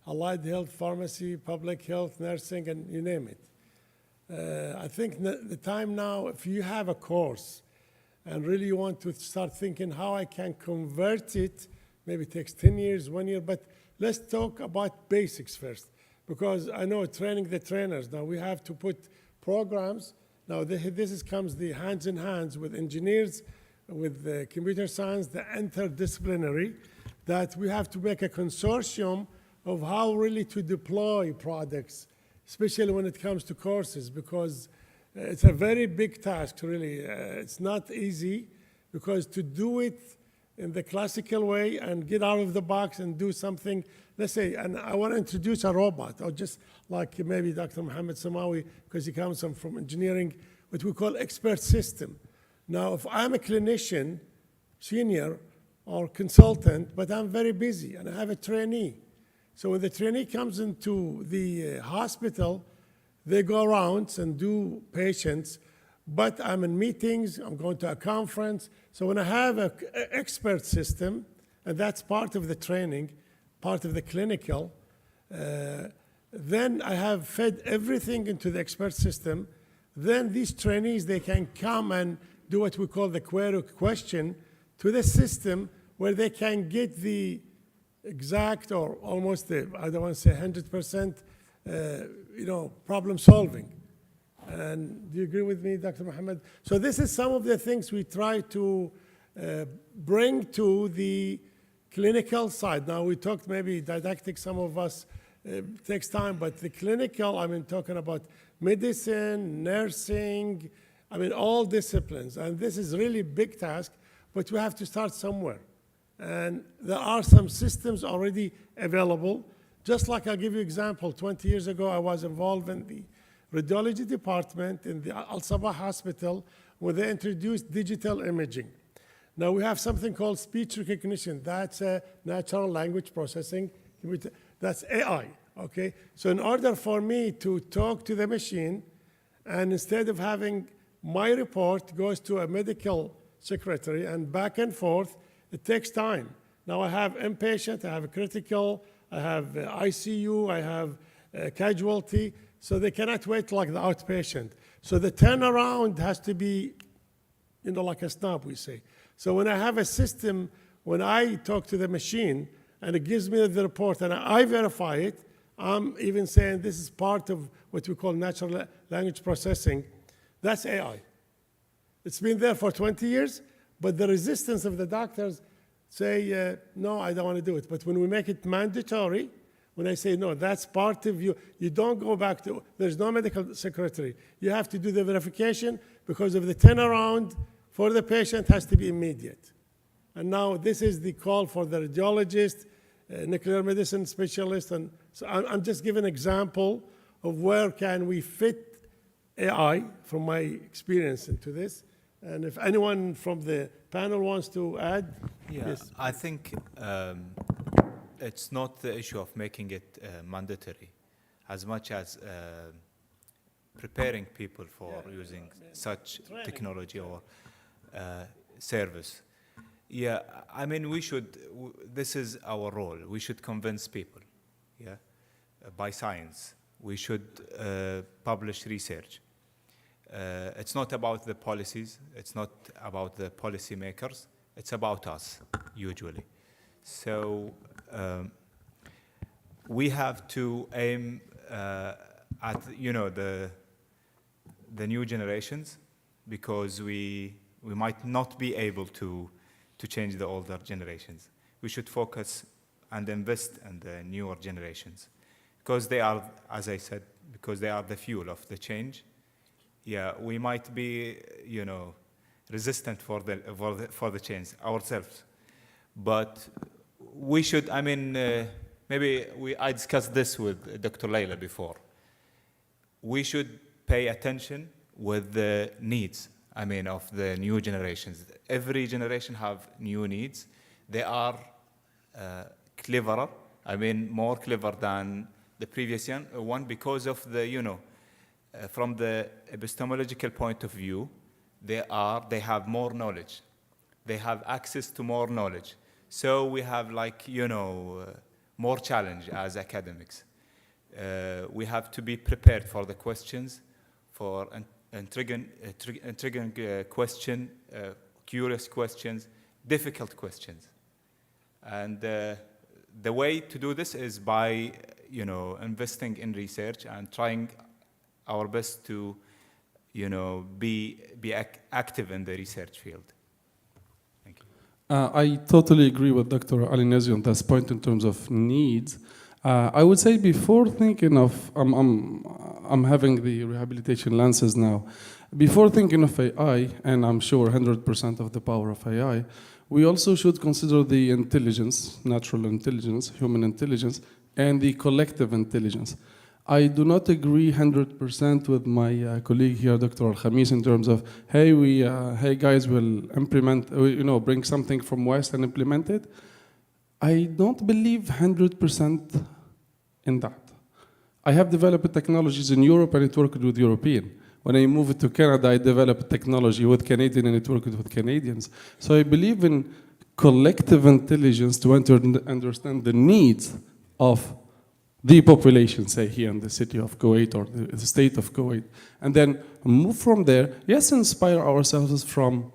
C: allied health, pharmacy, public health, nursing, and you name it. I think the time now, if you have a course and really you want to start thinking how I can convert it, maybe it takes 10 years, 1 year, but let's talk about basics first. Because I know training the trainers, now we have to put programs. Now this comes the hands in hands with engineers, with the computer science, the interdisciplinary, that we have to make a consortium of how really to deploy products, especially when it comes to courses, because it's a very big task, really. It's not easy, because to do it in the classical way and get out of the box and do something, let's say, and I want to introduce a robot, or just like maybe Dr. Mohammed Samawi, because he comes from engineering, what we call expert system. Now, if I'm a clinician, senior, or consultant, but I'm very busy and I have a trainee. So when the trainee comes into the hospital, they go around and do patients, but I'm in meetings, I'm going to a conference. So when I have an expert system, and that's part of the training, part of the clinical, then I have fed everything into the expert system. Then these trainees, they can come and do what we call the query question to the system, where they can get the exact or almost the, I don't want to say 100%, problem solving. And do you agree with me, Dr. Mohammed? So this is some of the things we try to bring to the clinical side. Now we talked maybe didactic, some of us takes time, but the clinical, I mean, talking about medicine, nursing, I mean, all disciplines. And this is really a big task, but we have to start somewhere. And there are some systems already available. Just like I'll give you an example, 20 years ago, I was involved in the radiology department in the Al-Sabah hospital, where they introduced digital imaging. Now we have something called speech recognition. That's a natural language processing. That's AI, okay? So in order for me to talk to the machine, and instead of having my report goes to a medical secretary and back and forth, it takes time. Now I have inpatient, I have a critical, I have ICU, I have casualty, so they cannot wait like the outpatient. So the turnaround has to be, like a snap, we say. So when I have a system, when I talk to the machine and it gives me the report and I verify it, I'm even saying this is part of what we call natural language processing. That's AI. It's been there for 20 years, but the resistance of the doctors say, no, I don't want to do it. But when we make it mandatory, when I say, no, that's part of you, you don't go back to, there's no medical secretary. You have to do the verification because of the turnaround for the patient has to be immediate. And now this is the call for the radiologist, nuclear medicine specialist. And so I'm just giving an example of where can we fit AI from my experience into this. And if anyone from the panel wants to add.
K: Yeah,
C: yes.
K: I think it's not the issue of making it mandatory as much as preparing people for using such technology or service. Yeah, I mean, we should, this is our role. We should convince people, yeah, by science. We should publish research. It's not about the policies. It's not about the policymakers. It's about us, usually. So we have to aim at the new generations, because we might not be able to change the older generations. We should focus and invest in the newer generations, because they are, as I said, because they are the fuel of the change. Yeah, we might be, resistant for the change ourselves, but we should. I mean, maybe I discussed this with Dr. Layla before. We should pay attention with the needs, of the new generations. Every generation have new needs. They are cleverer, more clever than the previous one, because of the, from the epistemological point of view, they have more knowledge. They have access to more knowledge. So we have more challenge as academics. We have to be prepared for the questions, for intriguing question, curious questions, difficult questions. And the way to do this is by, investing in research and trying our best to, be active in the research field. Thank you.
N: I totally agree with Dr. Alinezi on this point in terms of needs. I would say before thinking of, I'm having the rehabilitation lenses now. Before thinking of AI, and I'm sure 100% of the power of AI, we also should consider the intelligence, natural intelligence, human intelligence, and the collective intelligence. I do not agree 100% with my colleague here, Dr. Al-Khamis, in terms of, hey guys, we'll implement, bring something from West and implement it. I don't believe 100% in that. I have developed technologies in Europe and it worked with European. When I moved to Canada, I developed technology with Canadian and it worked with Canadians. So I believe in collective intelligence to understand the needs of the population, say here in the city of Kuwait or the state of Kuwait, and then move from there. Yes, inspire ourselves from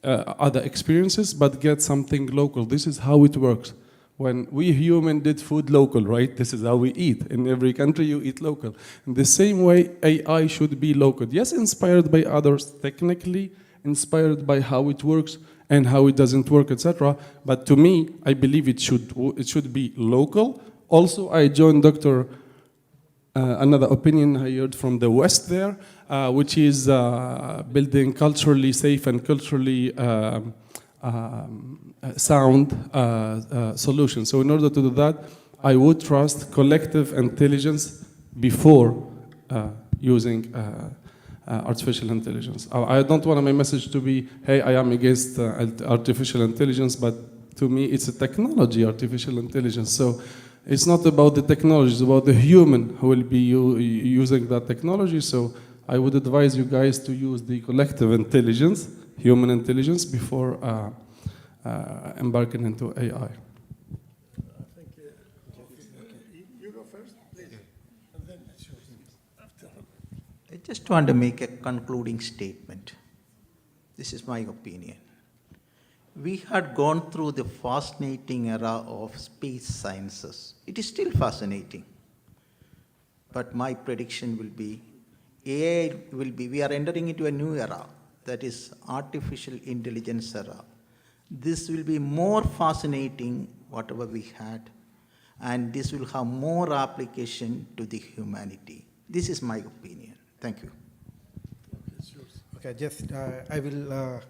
N: other experiences, but get something local. This is how it works. When we human did food local, right? This is how we eat. In every country you eat local. In the same way, AI should be local. Yes, inspired by others, technically inspired by how it works and how it doesn't work, etc. But to me, I believe it should be local. Also, I joined Dr. Another opinion I heard from the West there, which is building culturally safe and culturally sound solutions. So in order to do that, I would trust collective intelligence before using artificial intelligence. I don't want my message to be, hey, I am against artificial intelligence, but to me, it's a technology, artificial intelligence. So it's not about the technology, it's about the human who will be using that technology. So I would advise you guys to use the collective intelligence, human intelligence, before embarking into AI.
C: Thank you. You go first, please. And then it's yours.
D: I just want to make a concluding statement. This is my opinion. We had gone through the fascinating era of space sciences. It is still fascinating. But my prediction will be, AI will be, we are entering into a new era, that is artificial intelligence era. This will be more fascinating, whatever we had, and this will have more application to the humanity. This is my opinion. Thank you.
B: Okay, just I will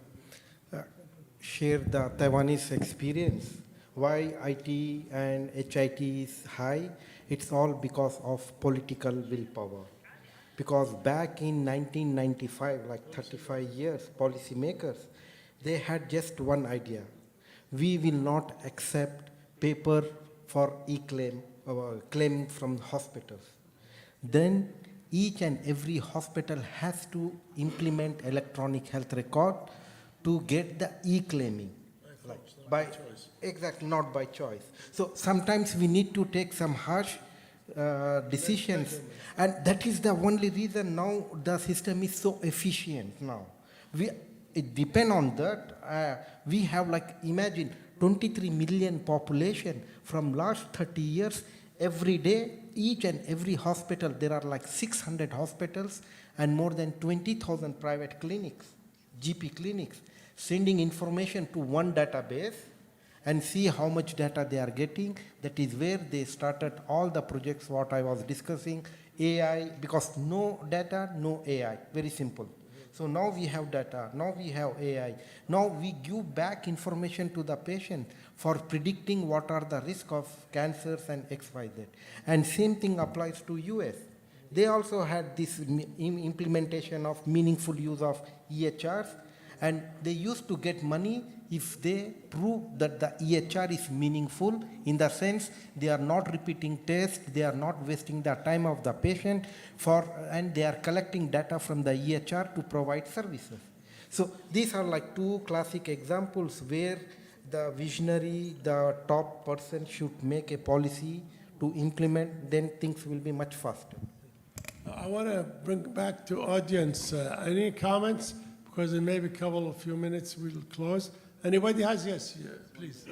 B: share the Taiwanese experience. Why IT and HIT is high? It's all because of political willpower. Because back in 1995, like 35 years, policymakers, they had just one idea. We will not accept paper for e-claim, claiming from hospitals. Then each and every hospital has to implement electronic health record to get the e-claiming. By choice. Exactly, not by choice. So sometimes we need to take some harsh decisions, and that is the only reason now the system is so efficient now. It depends on that. We have, like, imagine 23 million population from last 30 years, every day, each and every hospital, there are like 600 hospitals and more than 20,000 private clinics, GP clinics, sending information to one database and see how much data they are getting. That is where they started all the projects what I was discussing, AI, because no data, no AI, very simple. So now we have data, now we have AI, now we give back information to the patient for predicting what are the risk of cancers and XYZ. And same thing applies to US. They also had this implementation of meaningful use of EHRs, and they used to get money if they prove that the EHR is meaningful, in the sense they are not repeating tests, they are not wasting the time of the patient, and they are collecting data from the EHR to provide services. So these are like two classic examples where the visionary, the top person should make a policy to implement, then things will be much faster.
C: I want to bring back to audience any comments, because in maybe a few minutes we'll close. Anybody has? Yes, yeah, please.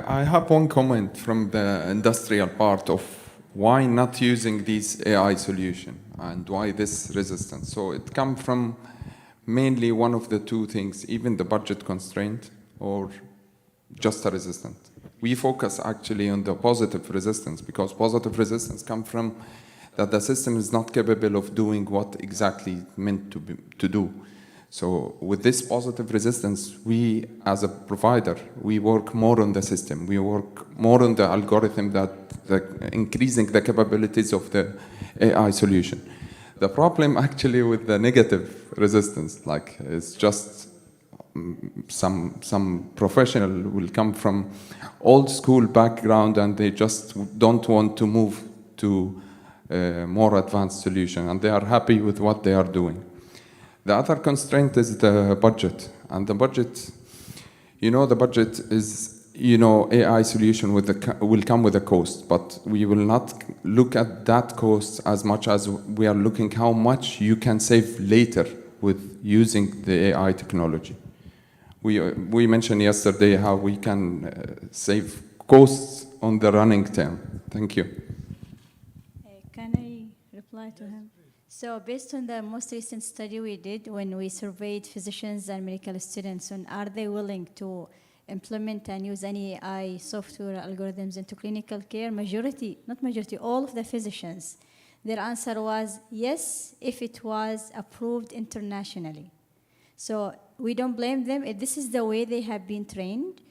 R: I have one comment from the industrial part of why not using this AI solution and why this resistance. So it comes from mainly one of the two things, even the budget constraint or just a resistance. We focus actually on the positive resistance, because positive resistance comes from that the system is not capable of doing what exactly it's meant to do. So with this positive resistance, we as a provider, we work more on the system. We work more on the algorithm increasing the capabilities of the AI solution. The problem actually with the negative resistance, like it's just some professional will come from old school background and they just don't want to move to a more advanced solution, and they are happy with what they are doing. The other constraint is the budget, and the budget, the budget is, AI solution will come with a cost, but we will not look at that cost as much as we are looking how much you can save later with using the AI technology. We mentioned yesterday how we can save costs on the running term. Thank you.
E: Can I reply to him? So based on the most recent study we did when we surveyed physicians and medical students on are they willing to implement and use any AI software algorithms into clinical care, all of the physicians, their answer was yes, if it was approved internationally. So we don't blame them. This is the way they have been trained.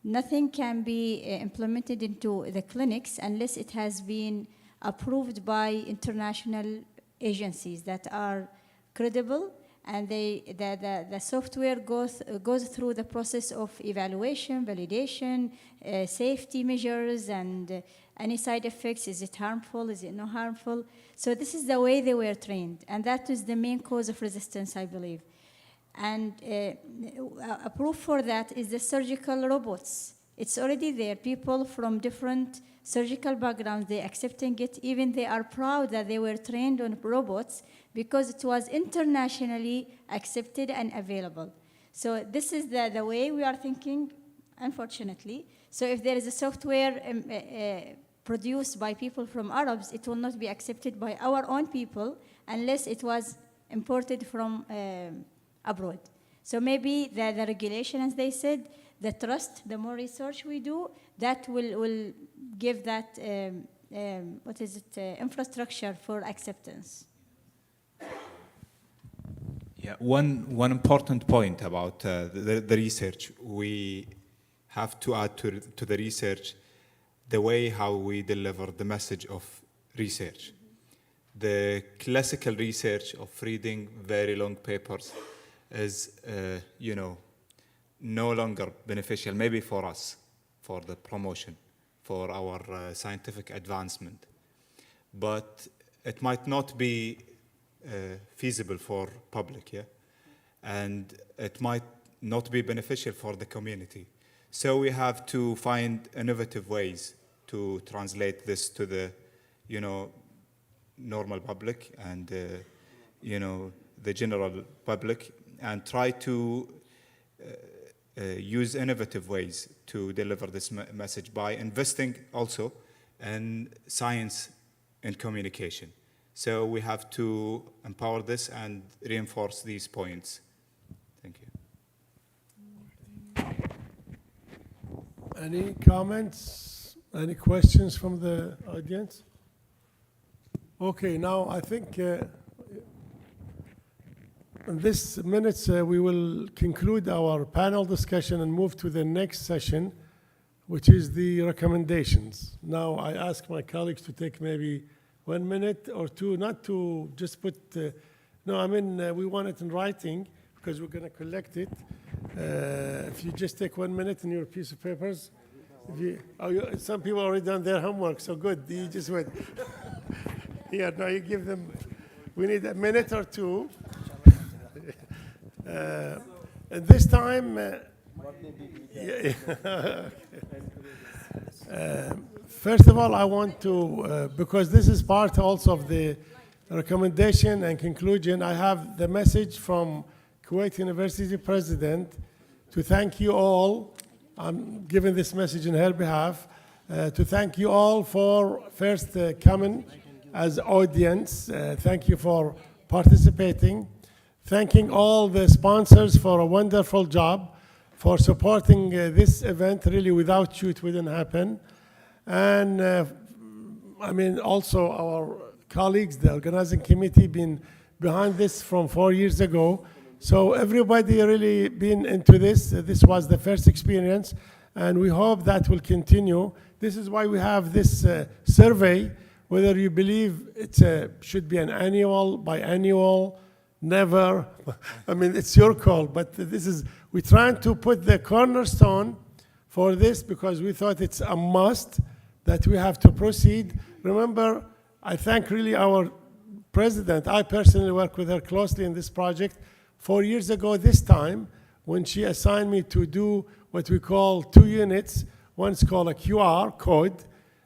E: Nothing can be implemented into the clinics unless it has been approved by international agencies that are credible, and the software goes through the process of evaluation, validation, safety measures, and any side effects. Is it harmful? Is it not harmful? So this is the way they were trained, and that is the main cause of resistance, I believe. And a proof for that is the surgical robots. It's already there. People from different surgical backgrounds, they're accepting it. Even they are proud that they were trained on robots because it was internationally accepted and available. So this is the way we are thinking, unfortunately. So if there is a software produced by people from Arabs, it will not be accepted by our own people unless it was imported from abroad. So maybe the regulation, as they said, the trust, the more research we do, that will give that, infrastructure for acceptance.
K: Yeah, one important point about the research, we have to add to the research the way how we deliver the message of research. The classical research of reading very long papers is, no longer beneficial, maybe for us, for the promotion, for our scientific advancement. But it might not be
T: feasible for public, yeah? And it might not be beneficial for the community. So we have to find innovative ways to translate this to the, normal public and, the general public, and try to use innovative ways to deliver this message by investing also in science and communication. So we have to empower this and reinforce these points. Thank you.
C: Any comments? Any questions from the audience? Okay, now I think in this minutes we will conclude our panel discussion and move to the next session, which is the recommendations. Now I ask my colleagues to take maybe 1 minute or two, not to just put, we want it in writing because we're going to collect it. If you just take 1 minute in your piece of papers, some people already done their homework, so good, you just wait. Here, now you give them, we need a minute or two. And this time, first of all, I want to, because this is part also of the recommendation and conclusion, I have the message from Kuwait University President to thank you all. I'm giving this message in her behalf, to thank you all for first coming as audience. Thank you for participating. Thanking all the sponsors for a wonderful job, for supporting this event. Really, without you, it wouldn't happen. And also our colleagues, the organizing committee, been behind this from 4 years ago. So everybody really been into this. This was the first experience, and we hope that will continue. This is why we have this survey, whether you believe it should be an annual, biannual, never. It's your call, but we're trying to put the cornerstone for this because we thought it's a must that we have to proceed. Remember, I thank really our president. I personally work with her closely in this project. 4 years ago this time, when she assigned me to do what we call 2 units, one's called a QR code,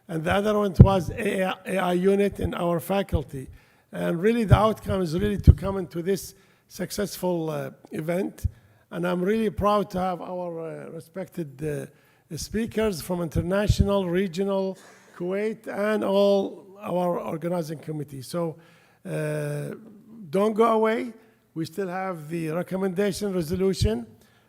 C: and the other one was AI unit in our faculty. And really the outcome is really to come into this successful event. And I'm really proud to have our respected speakers from international, regional, Kuwait, and all our organizing committee. So don't go away. We still have the recommendation resolution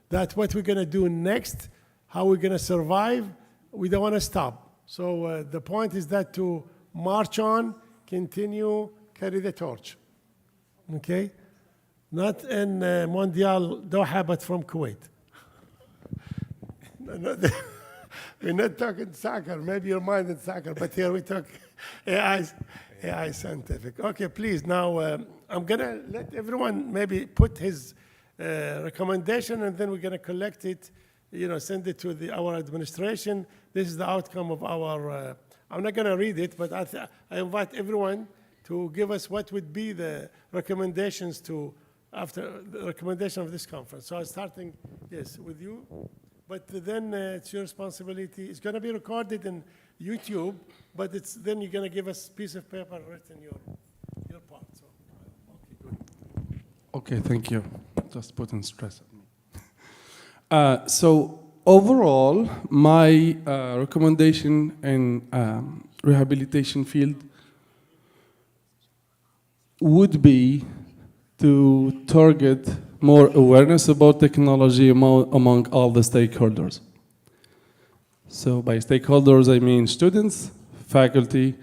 C: that what we're going to do next, how we're going to survive. We don't want to stop. So the point is that to march on, continue, carry the torch. Okay? Not in Mondial Doha, but from Kuwait. We're not talking soccer. Maybe you're minded soccer, but here we talk AI scientific. Okay, please. Now, I'm going to let everyone maybe put his recommendation, and then we're going to collect it, send it to our administration. This is the outcome of our, I'm not going to read it, but I invite everyone to give us what would be the recommendations after the recommendation of this conference. So I'm starting, yes, with you. But then it's your responsibility. It's going to be recorded in YouTube, but then you're going to give us a piece of paper written your part. So, okay, good.
N: Okay, thank you. Just putting stress on me. So overall, my recommendation in rehabilitation field would be to target more awareness about technology among all the stakeholders. So by stakeholders, I mean students, faculty,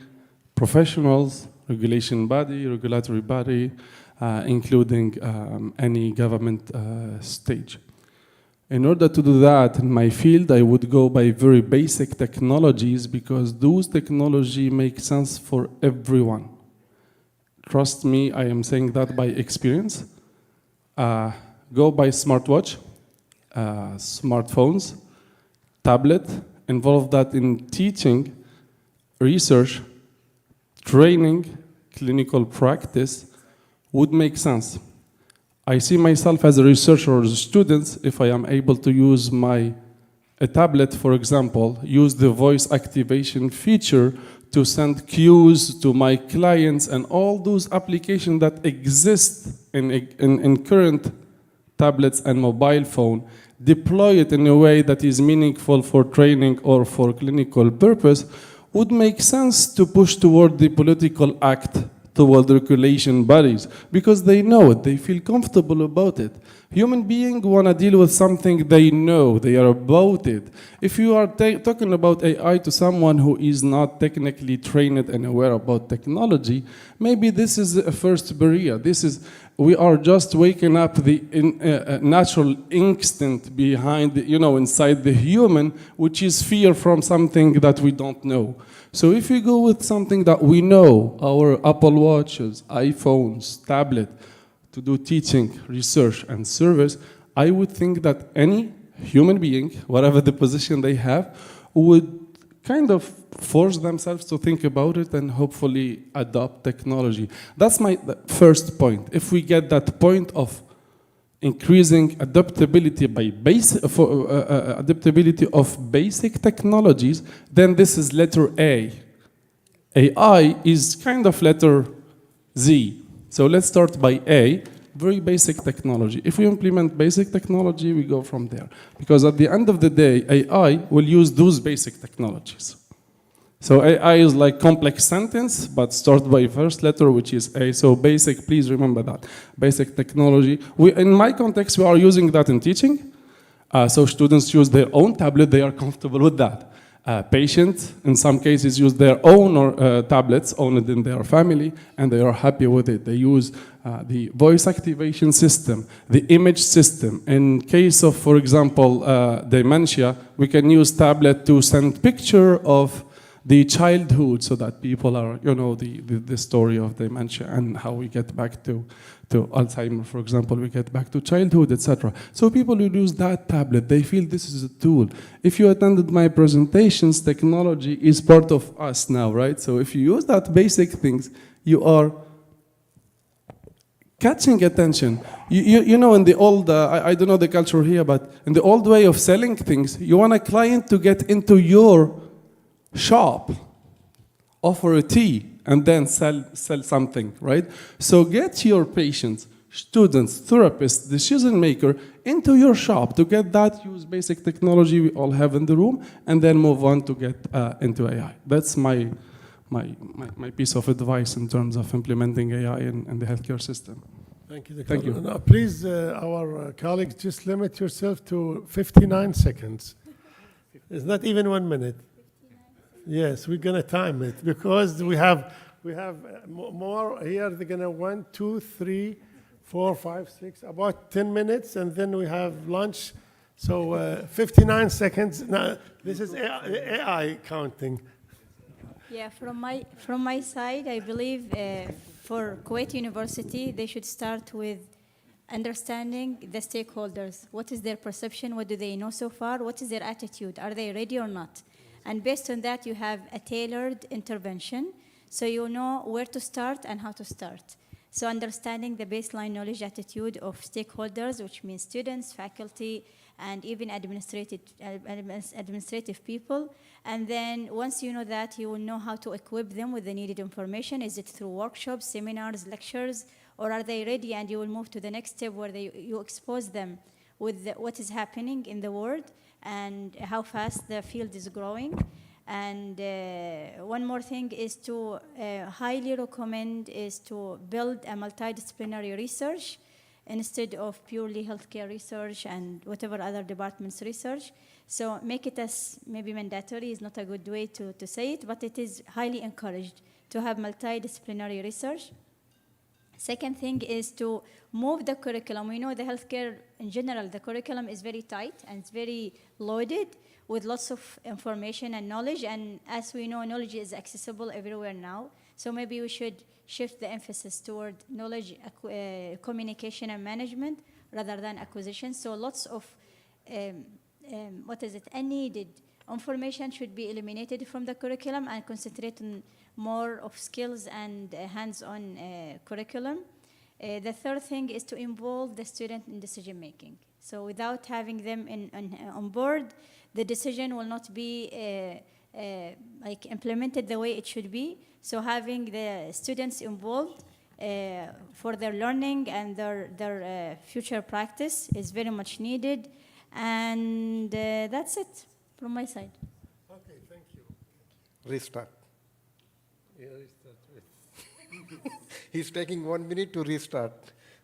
N: professionals, regulatory body, including any government stage. In order to do that in my field, I would go by very basic technologies because those technologies make sense for everyone. Trust me, I am saying that by experience. Go by smartwatch, smartphones, tablet, involve that in teaching, research, training, clinical practice, would make sense. I see myself as a researcher or a student if I am able to use a tablet, for example, use the voice activation feature to send cues to my clients and all those applications that exist in current tablets and mobile phone, deploy it in a way that is meaningful for training or for clinical purpose, would make sense to push toward the political act toward regulation bodies, because they know it, they feel comfortable about it. Human beings want to deal with something they know, they are about it. If you are talking about AI to someone who is not technically trained and aware about technology, maybe this is a first barrier. We are just waking up the natural instinct behind, inside the human, which is fear from something that we don't know. So if we go with something that we know, our Apple Watches, iPhones, tablet, to do teaching, research, and service, I would think that any human being, whatever the position they have, would kind of force themselves to think about it and hopefully adopt technology. That's my first point. If we get that point of increasing adaptability adaptability of basic technologies, then this is letter A. AI is kind of letter Z. So let's start by A, very basic technology. If we implement basic technology, we go from there. Because at the end of the day, AI will use those basic technologies. So AI is like complex sentence, but start by first letter, which is A. So basic, please remember that. Basic technology. In my context, we are using that in teaching. So students use their own tablet, they are comfortable with that. Patients, in some cases, use their own tablets owned in their family, and they are happy with it. They use the voice activation system, the image system. In case of, for example, dementia, we can use tablet to send picture of the childhood, so that people are, the story of dementia and how we get back to Alzheimer, for example, we get back to childhood, etc. So people who use that tablet, they feel this is a tool. If you attended my presentations, technology is part of us now, right? So if you use that basic things, you are catching attention. In the old, I don't know the culture here, but in the old way of selling things, you want a client to get into your shop, offer a tea, and then sell something, right? So get your patients, students, therapists, decision maker into your shop to get that, use basic technology we all have in the room, and then move on to get into AI. That's my piece of advice in terms of implementing AI in the healthcare system.
C: Thank you.
N: Thank you.
C: Now, please, our colleagues, just limit yourself to 59 seconds. It's not even 1 minute. Yes, we're gonna time it because we have more here. They're gonna 1, 2, 3, 4, 5, 6, about 10 minutes, and then we have lunch. So 59 seconds. Now this is AI counting.
E: Yeah, from my side, I believe for Kuwait University, they should start with understanding the stakeholders. What is their perception? What do they know so far? What is their attitude? Are they ready or not? And based on that, you have a tailored intervention, so you know where to start and how to start. So understanding the baseline knowledge attitude of stakeholders, which means students, faculty, and even administrative people. And then once you know that, you will know how to equip them with the needed information. Is it through workshops, seminars, lectures, or are they ready? And you will move to the next step where you expose them with what is happening in the world and how fast the field is growing. And one more thing is to highly recommend is to build a multidisciplinary research instead of purely healthcare research and whatever other departments research. So make it as maybe mandatory is not a good way to say it, but it is highly encouraged to have multidisciplinary research. Second thing is to move the curriculum. We know the healthcare in general, the curriculum is very tight and it's very loaded with lots of information and knowledge. And as we know, knowledge is accessible everywhere now. So maybe we should shift the emphasis toward knowledge, communication and management rather than acquisition. So lots of, unneeded information should be eliminated from the curriculum and concentrate on more of skills and hands-on curriculum. The third thing is to involve the student in decision making. So without having them on board, the decision will not be like implemented the way it should be. So having the students involved for their learning and their future practice is very much needed. And that's it from my side.
C: Okay, thank you.
B: Restart.
C: Yeah, restart with.
B: He's taking 1 minute to restart.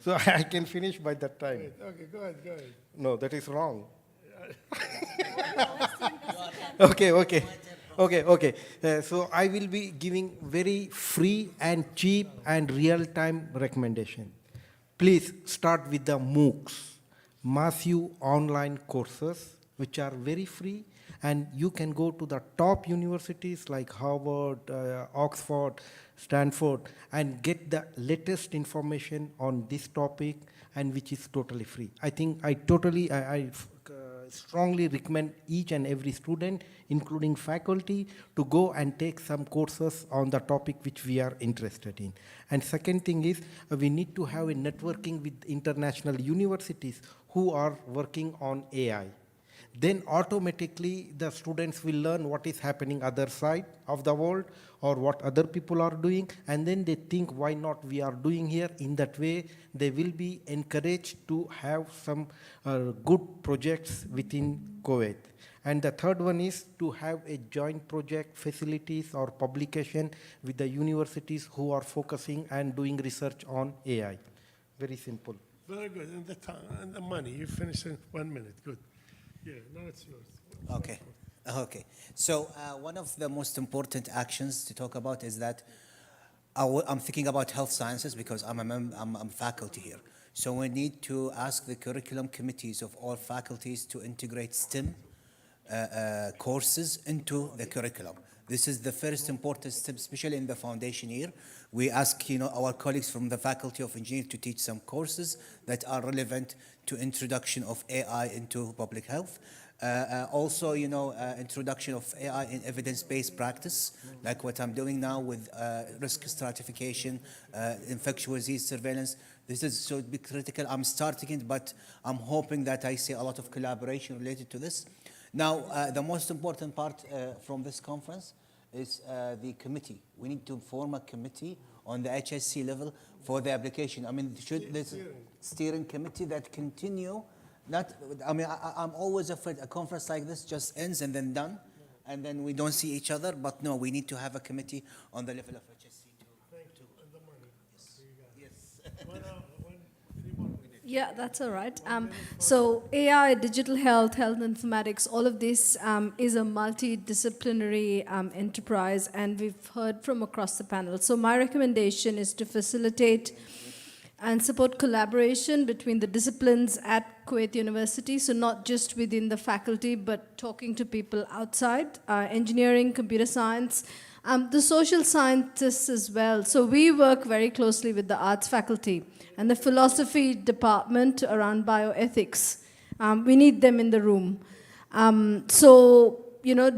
B: So I can finish by that time.
C: Okay, go ahead, go ahead.
B: No, that is wrong. Okay. So I will be giving very free and cheap and real-time recommendation. Please start with the MOOCs, massive online courses, which are very free, and you can go to the top universities like Harvard, Oxford, Stanford, and get the latest information on this topic, and which is totally free. I think I strongly recommend each and every student, including faculty, to go and take some courses on the topic which we are interested in. And second thing is, we need to have a networking with international universities who are working on AI. Then automatically the students will learn what is happening other side of the world or what other people are doing, and then they think, why not we are doing here? In that way, they will be encouraged to have some good projects within Kuwait. And the third one is to have a joint project facilities or publication with the universities who are focusing and doing research on AI. Very simple.
C: Very good. And the time and the money, you finished in 1 minute. Good. Yeah, now it's yours.
I: Okay. So one of the most important actions to talk about is that I'm thinking about health sciences because I'm faculty here. So we need to ask the curriculum committees of all faculties to integrate STEM courses into the curriculum. This is the first important step, especially in the foundation year. We ask, our colleagues from the Faculty of Engineering to teach some courses that are relevant to introduction of AI into public health. Also, introduction of AI in evidence-based practice, like what I'm doing now with risk stratification, infectious disease surveillance. This is so critical. I'm starting it, but I'm hoping that I see a lot of collaboration related to this. Now, the most important part from this conference is the committee. We need to form a committee on the HSC level for the application. I mean, should this steering committee that continue? I'm always afraid a conference like this just ends and then done, and then we don't see each other. But no, we need to have a committee on the level of HSC too.
C: Thank you. And the money.
I: Yes.
O: Yeah, that's all right. So AI, digital health, health informatics, all of this is a multidisciplinary enterprise, and we've heard from across the panel. So my recommendation is to facilitate and support collaboration between the disciplines at Kuwait University, so not just within the faculty, but talking to people outside, engineering, computer science, the social scientists as well. So we work very closely with the arts faculty and the philosophy department around bioethics. We need them in the room.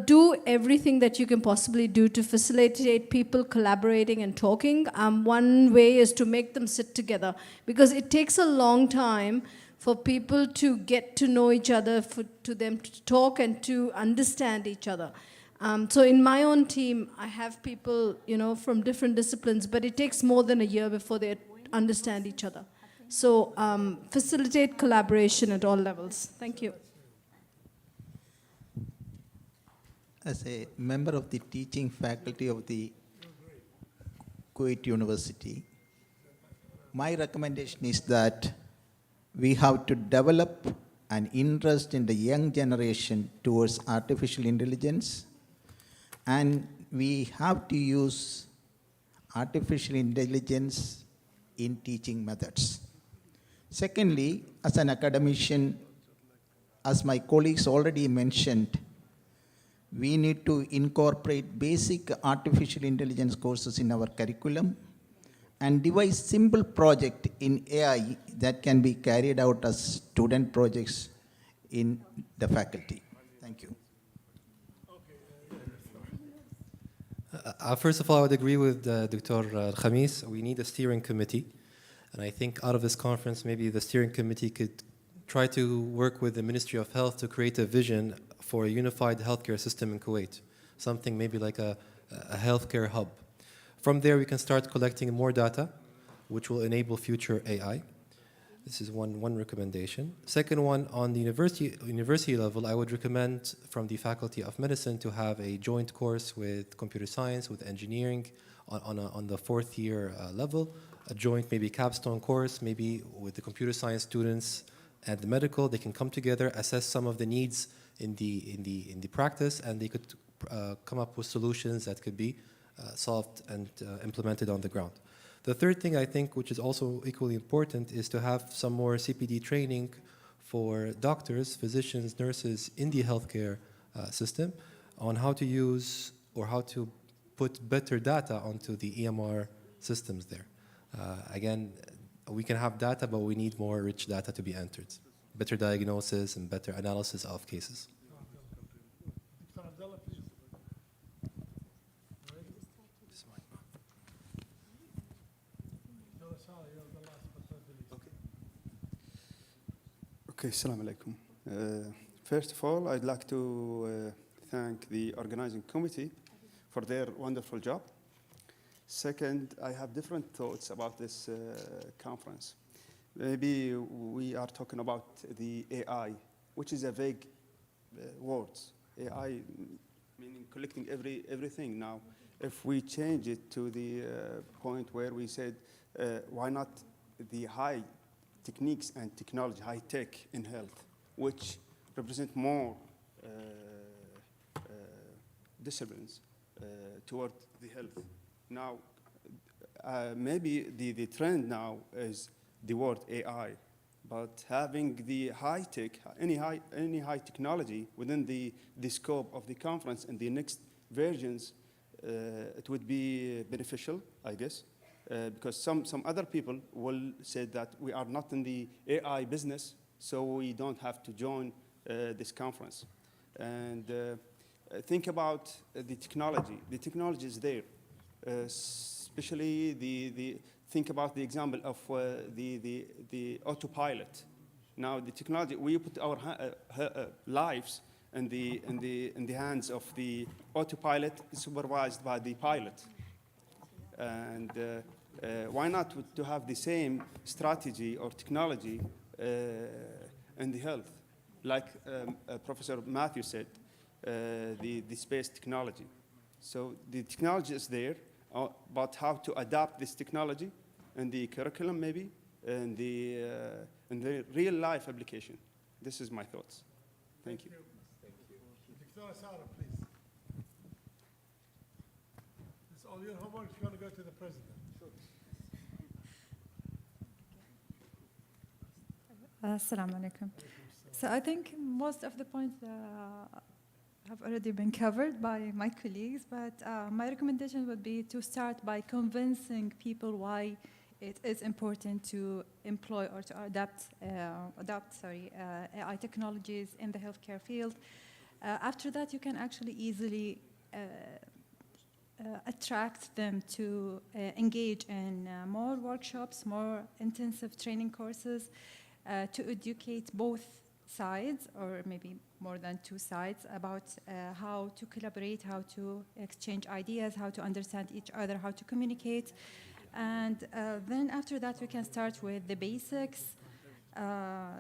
O: Do everything that you can possibly do to facilitate people collaborating and talking. One way is to make them sit together, because it takes a long time for people to get to know each other, to them to talk and to understand each other. So in my own team, I have people, from different disciplines, but it takes more than a year before they understand each other. So facilitate collaboration at all levels. Thank you.
D: As a member of the teaching faculty of the Kuwait University, my recommendation is that we have to develop an interest in the young generation towards artificial intelligence, and we have to use artificial intelligence in teaching methods. Secondly, as an academician, as my colleagues already mentioned, we need to incorporate basic artificial intelligence courses in our curriculum and devise simple project in AI that can be carried out as student projects in the faculty. Thank you.
A: First of all, I would agree with Dr. Khamis. We need a steering committee. And I think out of this conference, maybe the steering committee could try to work with the Ministry of Health to create a vision for a unified healthcare system in Kuwait, something maybe like a healthcare hub. From there, we can start collecting more data, which will enable future AI. This is one recommendation. Second one, on the university level, I would recommend from the Faculty of Medicine to have a joint course with computer science, with engineering on the fourth year level, a joint maybe capstone course, maybe with the computer science students and the medical. They can come together, assess some of the needs in the practice, and they could come up with solutions that could be solved and implemented on the ground. The third thing I think, which is also equally important, is to have some more CPD training for doctors, physicians, nurses in the healthcare system on how to use or how to put better data onto the EMR systems there. Again, we can have data, but we need more rich data to be entered. Better diagnosis and better analysis of cases.
U: Okay, assalamu alaikum. First of all, I'd like to thank the organizing committee for their wonderful job. Second, I have different thoughts about this conference. Maybe we are talking about the AI, which is a vague word. AI meaning collecting everything. Now, if we change it to the point where we said, why not the high techniques and technology, high tech in health, which represent more disciplines toward the health. Now, maybe the trend now is the word AI, but having the high tech, any high technology within the scope of the conference and the next versions, it would be beneficial, I guess. Because some other people will say that we are not in the AI business, so we don't have to join this conference. And think about the technology. The technology is there, especially think about the example of the autopilot. Now the technology, we put our lives in the hands of the autopilot supervised by the pilot. And why not to have the same strategy or technology in the health? Like Professor Matthew said, the space technology. So the technology is there, but how to adapt this technology in the curriculum maybe, in the real life application. This is my thoughts. Thank you.
C: Thank you. Dr. Sarah, please. It's all your homework. You're going to go to the president.
G: Assalamu alaikum. So I think most of the points have already been covered by my colleagues, but my recommendation would be to start by convincing people why it is important to employ or to adopt AI technologies in the healthcare field. After that, you can actually easily attract them to engage in more workshops, more intensive training courses, to educate both sides, or maybe more than two sides, about how to collaborate, how to exchange ideas, how to understand each other, how to communicate. And then after that, we can start with the basics,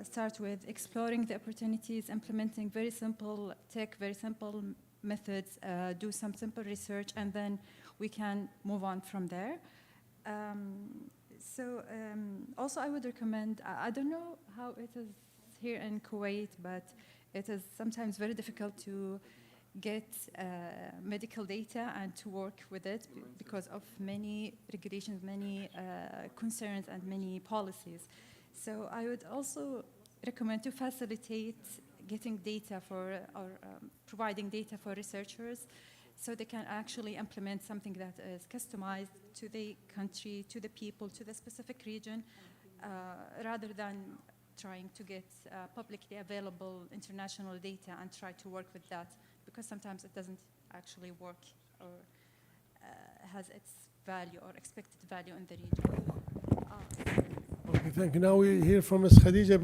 G: start with exploring the opportunities, implementing very simple tech, very simple methods, do some simple research, and then we can move on from there. Also I would recommend, I don't know how it is here in Kuwait, but it is sometimes very difficult to get medical data and to work with it because of many regulations, many concerns, and many policies. So I would also recommend to facilitate getting data for, or providing data for researchers, so they can actually implement something that is customized to the country, to the people, to the specific region, rather than trying to get publicly available international data and try to work with that, because sometimes it doesn't actually work or has its value or expected value in the region.
C: Okay, thank you. Now we hear from Ms. Khadija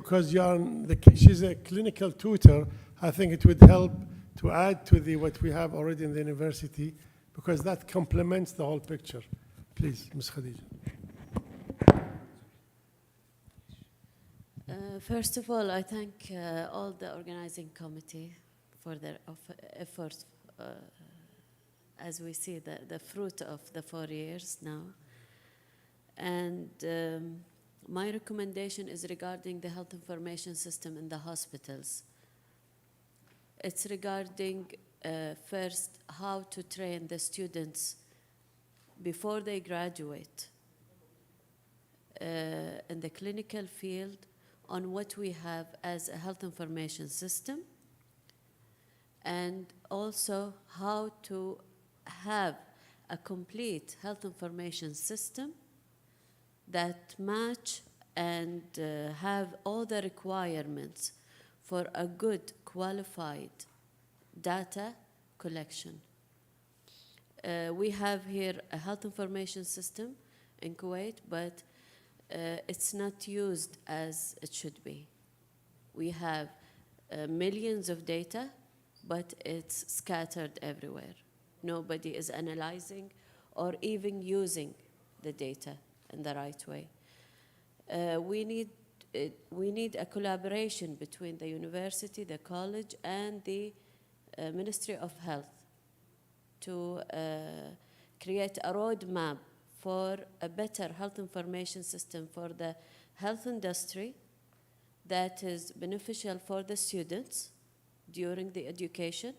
C: because she's a clinical tutor. I think it would help to add to what we have already in the university because that complements the whole picture. Please, Ms. Khadija.
F: First of all, I thank all the organizing committee for their efforts as we see the fruit of the 4 years now. And my recommendation is regarding the health information system in the hospitals. It's regarding first how to train the students before they graduate in the clinical field on what we have as a health information system, and also how to have a complete health information system that match and have all the requirements for a good qualified data collection. We have here a health information system in Kuwait, but it's not used as it should be. We have millions of data, but it's scattered everywhere. Nobody is analyzing or even using the data in the right way. We need a collaboration between the university, the college, and the Ministry of Health to create a roadmap for a better health information system for the health industry that is beneficial for the students during the education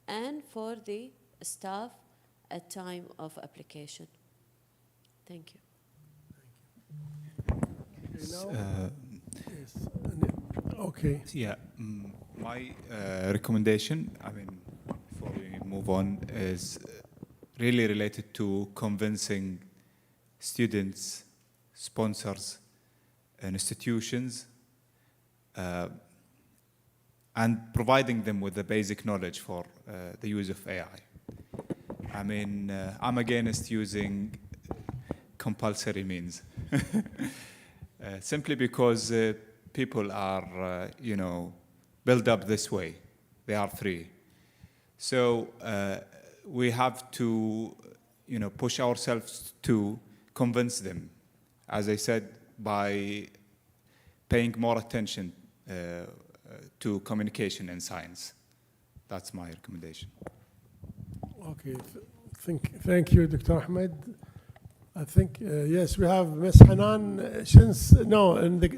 F: and for the staff at time of application. Thank you.
C: Okay.
T: Yeah, my recommendation, I mean, before we move on, is really related to convincing students, sponsors, and institutions, and providing them with the basic knowledge for the use of AI. I mean, I'm against using compulsory means, simply because people are, built up this way. They are free. So we have to, push ourselves to convince them, as I said, by paying more attention to communication and science. That's my recommendation.
C: Okay, thank you, Dr. Ahmed. I think, yes, we have Ms. Hanan.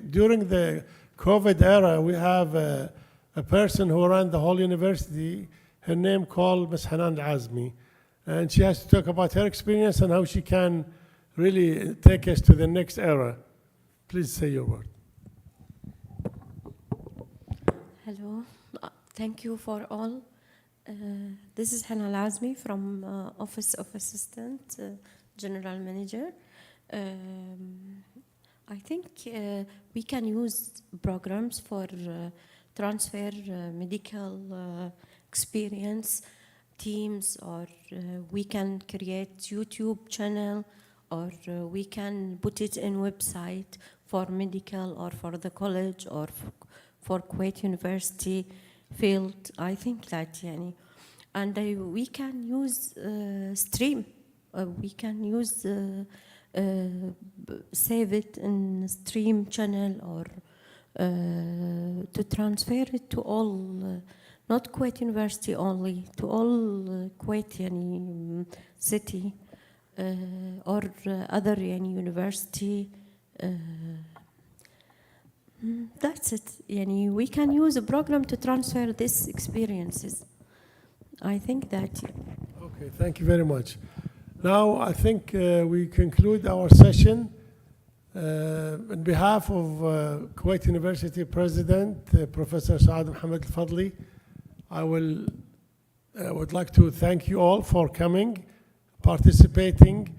C: During the COVID era, we have a person who ran the whole university, her name called Ms. Hanan Azmi. And she has to talk about her experience and how she can really take us to the next era. Please say your word.
V: Hello, thank you for all. This is Hanan Azmi from Office of Assistant General Manager. I think we can use programs for transfer medical experience teams, or we can create YouTube channel, or we can put it in website for medical or for the college or for Kuwait University field. I think that, and we can use stream. We can use save it in stream channel, or to transfer it to all, not Kuwait University only, to all Kuwait city or other university. That's it. We can use a program to transfer these experiences. I think that.
C: Okay, thank you very much. Now I think we conclude our session. On behalf of Kuwait University President, Professor Saad Mohammed Al-Fadli, I would like to thank you all for coming, participating,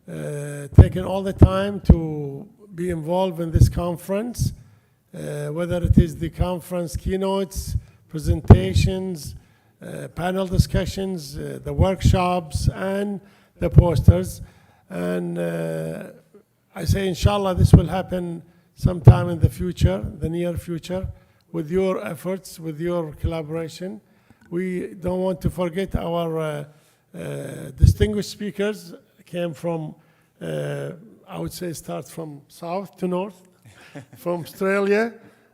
C: taking all the time to be involved in this conference, whether it is the conference keynotes, presentations, panel discussions, the workshops, and the posters. And I say, inshallah, this will happen sometime in the future, the near future, with your efforts, with your collaboration. We don't want to forget our distinguished speakers came from, I would say, start from south to north, from Australia,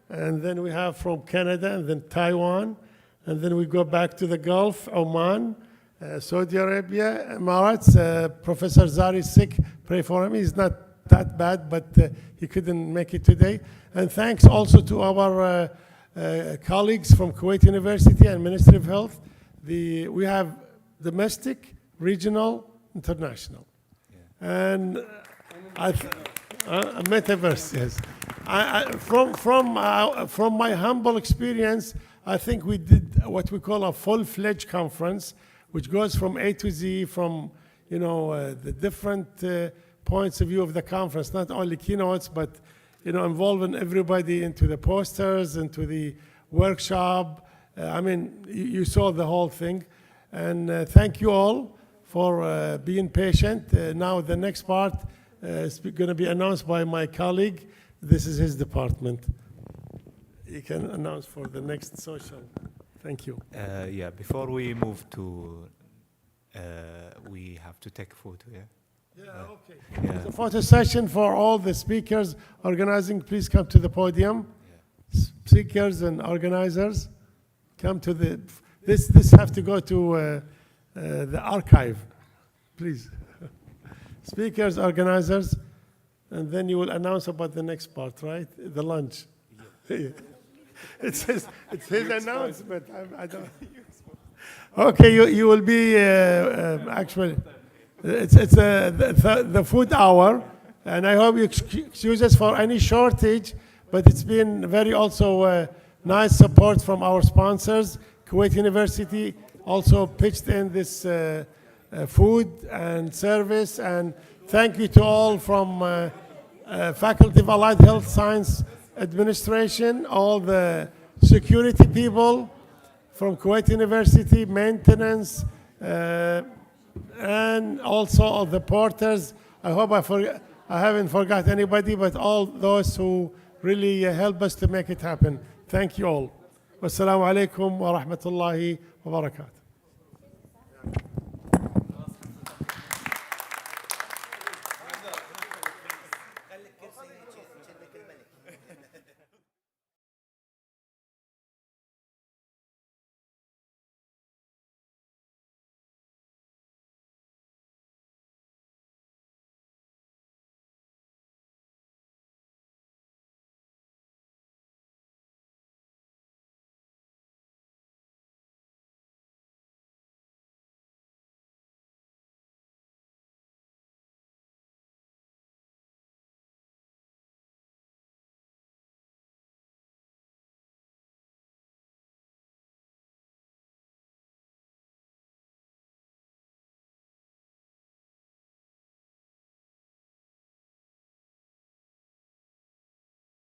C: and then we have from Canada, and then Taiwan, and then we go back to the Gulf, Oman, Saudi Arabia, Emirates. Professor Zari is sick, pray for him. He's not that bad, but he couldn't make it today. And thanks also to our colleagues from Kuwait University and Ministry of Health. We have domestic, regional, international. And metaverse, yes. From my humble experience, I think we did what we call a full-fledged conference, which goes from A to Z, from the different points of view of the conference, not only keynotes, but involving everybody into the posters, into the workshop. I mean, you saw the whole thing. And thank you all for being patient. Now the next part is going to be announced by my colleague. This is his department. You can announce for the next social. Thank you.
K: Yeah, before we move to, we have to take a photo, yeah?
C: Yeah, okay.
K: Yeah.
C: There's a photo session for all the speakers organizing. Please come to the podium. Yeah. Speakers and organizers, come to the, this have to go to the archive, please. Speakers, organizers, and then you will announce about the next part, right? The lunch. Yeah. It's his announcement. I don't. Okay, you will be actually. It's the food hour, and I hope you excuse us for any shortage, but it's been very also nice support from our sponsors. Kuwait University also pitched in this food and service, and thank you to all from Faculty of Allied Health Science Administration, all the security people from Kuwait University, maintenance, and also all the porters. I hope I haven't forgot anybody, but all those who really help us to make it happen. Thank you all. Wassalamu alaikum wa rahmatullahi wa barakatuh.